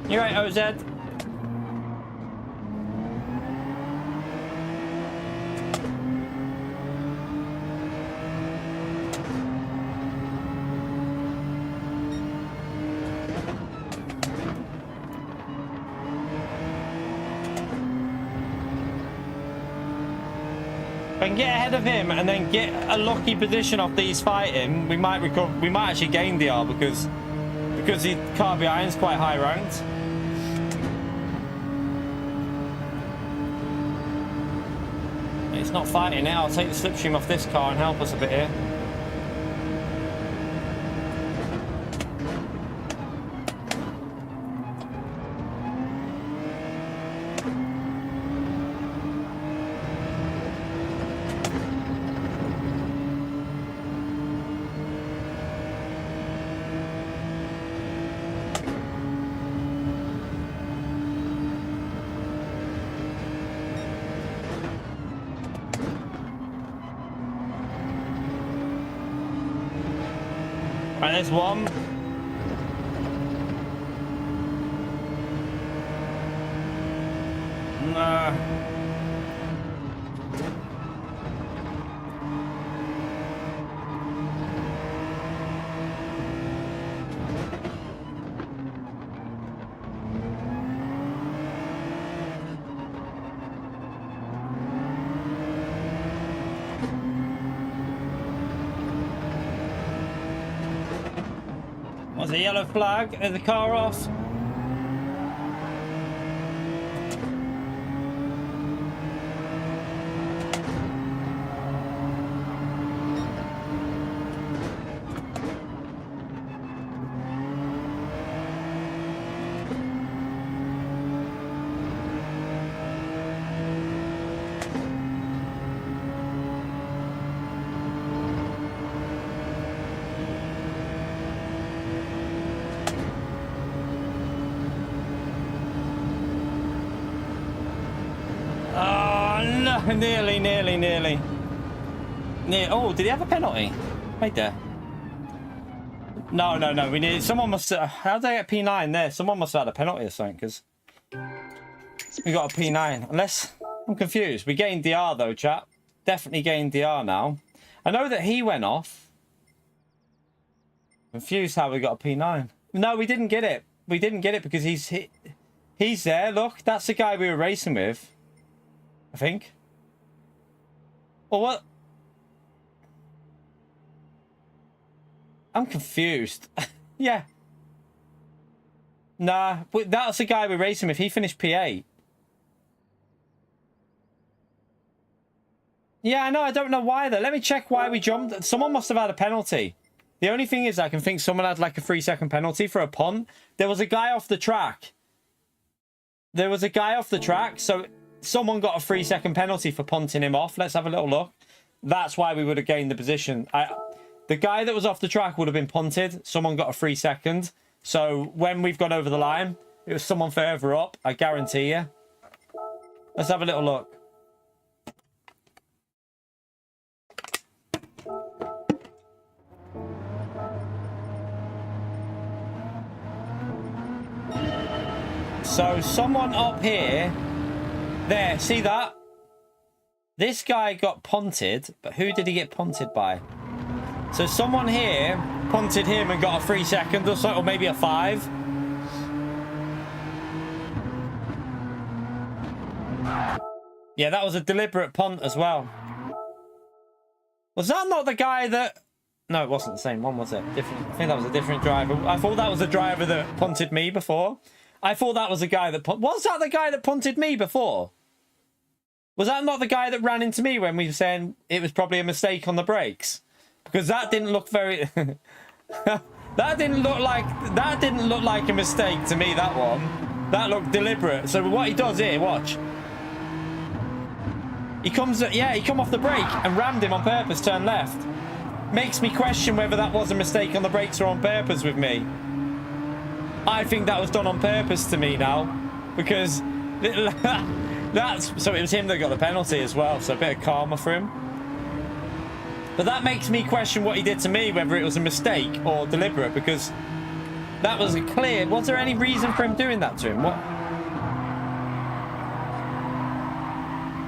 Speaker 1: You're right, OZ. If I can get ahead of him and then get a lucky position off these fighting, we might recover. We might actually gain DR because the car behind is quite high ranked. It's not fighting it. I'll take the slipstream off this car and help us a bit here. Right, there's one. Nah. There's a yellow flag. There's the car off. Nearly. Oh, did he have a penalty? Right there. No. We need. Someone must. How did I get P9 there? Someone must have had a penalty or something because we got a P9. Unless I'm confused. We gained DR though, chat. Definitely gained DR now. I know that he went off. Confused how we got a P9. No, we didn't get it. We didn't get it because he's there. Look, that's the guy we were racing with. I think. Or what? I'm confused. Yeah. Nah, that's the guy we're racing with. He finished P8. Yeah, I know. I don't know why though. Let me check why we jumped. Someone must have had a penalty. The only thing is I can think someone had like a 3-second penalty for a punt. There was a guy off the track. So someone got a 3-second penalty for punting him off. Let's have a little look. That's why we would have gained the position. The guy that was off the track would have been punted. Someone got a 3-second. So when we've gone over the line, it was someone further up. I guarantee you. Let's have a little look. So someone up here, there, see that? This guy got punted, but who did he get punted by? So someone here punted him and got a 3 second or so, or maybe a 5. Yeah, that was a deliberate punt as well. Was that not the guy that... No, it wasn't the same one, was it? Different. I think that was a different driver. I thought that was the driver that punted me before. I thought that was the guy that... Was that the guy that punted me before? Was that not the guy that ran into me when we were saying it was probably a mistake on the brakes? Because that didn't look very... that didn't look like a mistake to me, that one. That looked deliberate. So what he does here, watch. He comes... Yeah, he come off the brake and rammed him on purpose, turned left. Makes me question whether that was a mistake on the brakes or on purpose with me. I think that was done on purpose to me now. Because... So it was him that got the penalty as well. So a bit of karma for him. But that makes me question what he did to me, whether it was a mistake or deliberate, because that was clear. Was there any reason for him doing that to him? What?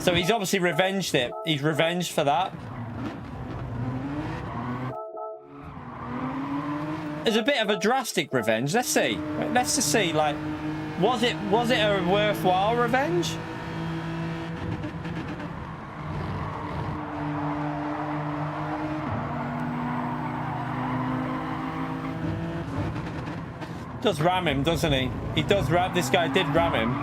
Speaker 1: So he's obviously revenged it. He's revenged for that. It's a bit of a drastic revenge. Let's see. Let's just see. Like, was it a worthwhile revenge? Does ram him, doesn't he? He does ram. This guy did ram him.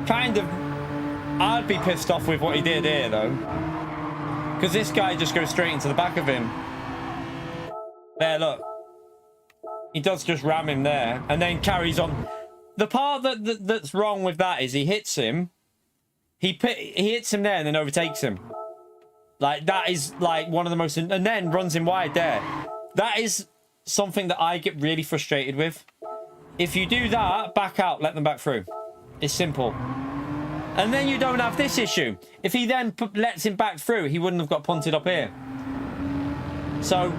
Speaker 1: Kind of. I'd be pissed off with what he did here, though, because this guy just goes straight into the back of him. There, look. He does just ram him there, and then carries on. The part that's wrong with that is he hits him. He hits him there and then overtakes him. Like, that is like one of the most... And then runs him wide there. That is something that I get really frustrated with. If you do that, back out, let them back through. It's simple. And then you don't have this issue. If he then lets him back through, he wouldn't have got punted up here. So,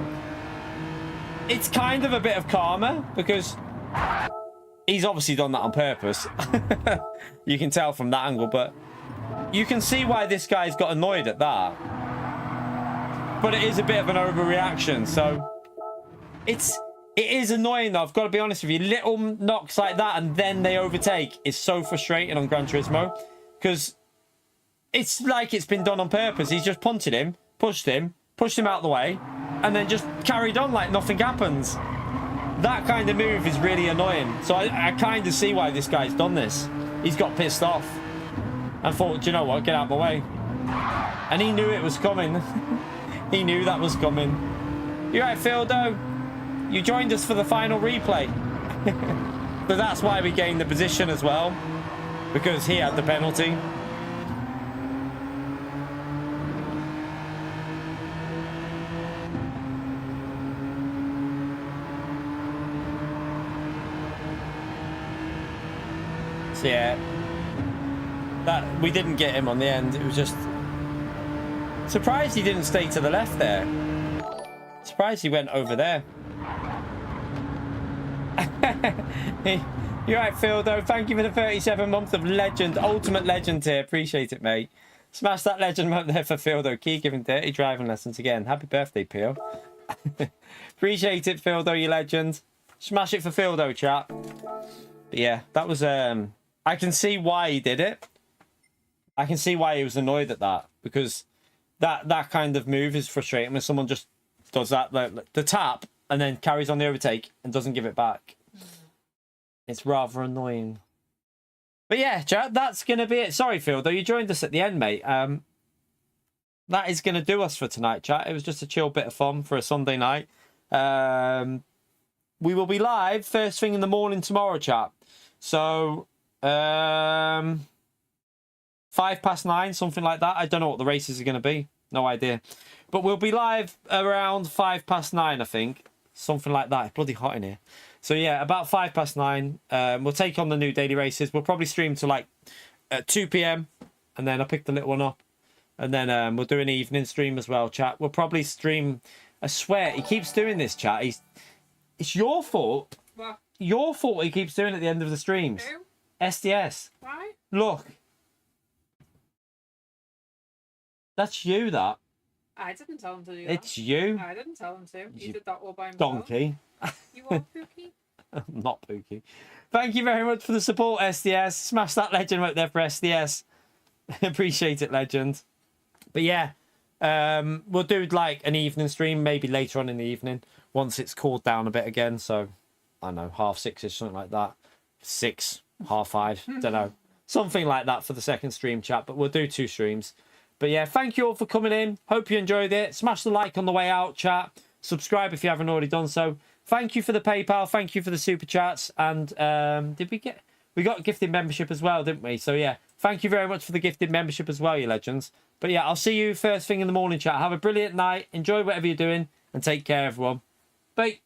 Speaker 1: it's kind of a bit of karma, because he's obviously done that on purpose. You can tell from that angle, but... You can see why this guy's got annoyed at that. But it is a bit of an overreaction, so... It is annoying, though. I've got to be honest with you. Little knocks like that and then they overtake is so frustrating on Gran Turismo. Because it's like it's been done on purpose. He's just punted him, pushed him out of the way, and then just carried on like nothing happens. That kind of move is really annoying. So I kind of see why this guy's done this. He's got pissed off. And thought, do you know what? Get out of my way. And he knew it was coming. He knew that was coming. You're right, Phildo. You joined us for the final replay. But that's why we gained the position as well. Because he had the penalty. So yeah. That we didn't get him on the end. It was just surprised he didn't stay to the left there. Surprised he went over there. You're right, Phildo. Thank you for the 37 months of legend, ultimate legend here. Appreciate it, mate. Smash that legend up there for Phildo. Key giving dirty driving lessons again. Happy birthday, Peel. Appreciate it, Phildo, you legend. Smash it for Phildo, chat. But yeah, that was I can see why he did it. I can see why he was annoyed at that, because that kind of move is frustrating when someone just does that, the tap, and then carries on the overtake and doesn't give it back. It's rather annoying. But yeah, chat, that's going to be it. Sorry, Phil, though you joined us at the end, mate. That is going to do us for tonight, chat. It was just a chill bit of fun for a Sunday night. We will be live first thing in the morning tomorrow, chat. So... 9:05, something like that. I don't know what the races are going to be. No idea. But we'll be live around 9:05, I think. Something like that. It's bloody hot in here. So yeah, about 9:05. We'll take on the new daily races. We'll probably stream to like 2 p.m. and then I'll pick the little one up. And then we'll do an evening stream as well, chat. We'll probably stream. I swear, he keeps doing this, chat. It's your fault.
Speaker 2: What?
Speaker 1: Your fault he keeps doing at the end of the streams.
Speaker 2: Who?
Speaker 1: SDS.
Speaker 2: Why?
Speaker 1: Look. That's you, that.
Speaker 2: I didn't tell him to do that.
Speaker 1: It's you.
Speaker 2: I didn't tell him to. He
Speaker 1: You
Speaker 2: did that all by himself.
Speaker 1: Donkey.
Speaker 2: You are Pookie.
Speaker 1: Not Pookie. Thank you very much for the support, SDS. Smash that legend right there for SDS. Appreciate it, legend. But yeah, we'll do like an evening stream, maybe later on in the evening, once it's cooled down a bit again. So, I don't know, 6:30ish, something like that. 6, 5:30, don't know. Something like that for the second stream, chat. But we'll do 2 streams. But yeah, thank you all for coming in. Hope you enjoyed it. Smash the like on the way out, chat. Subscribe if you haven't already done so. Thank you for the PayPal. Thank you for the super chats. And we got gifted membership as well, didn't we? So yeah, thank you very much for the gifted membership as well, you legends. But yeah, I'll see you first thing in the morning, chat. Have a brilliant night. Enjoy whatever you're doing. And take care, everyone. Bye.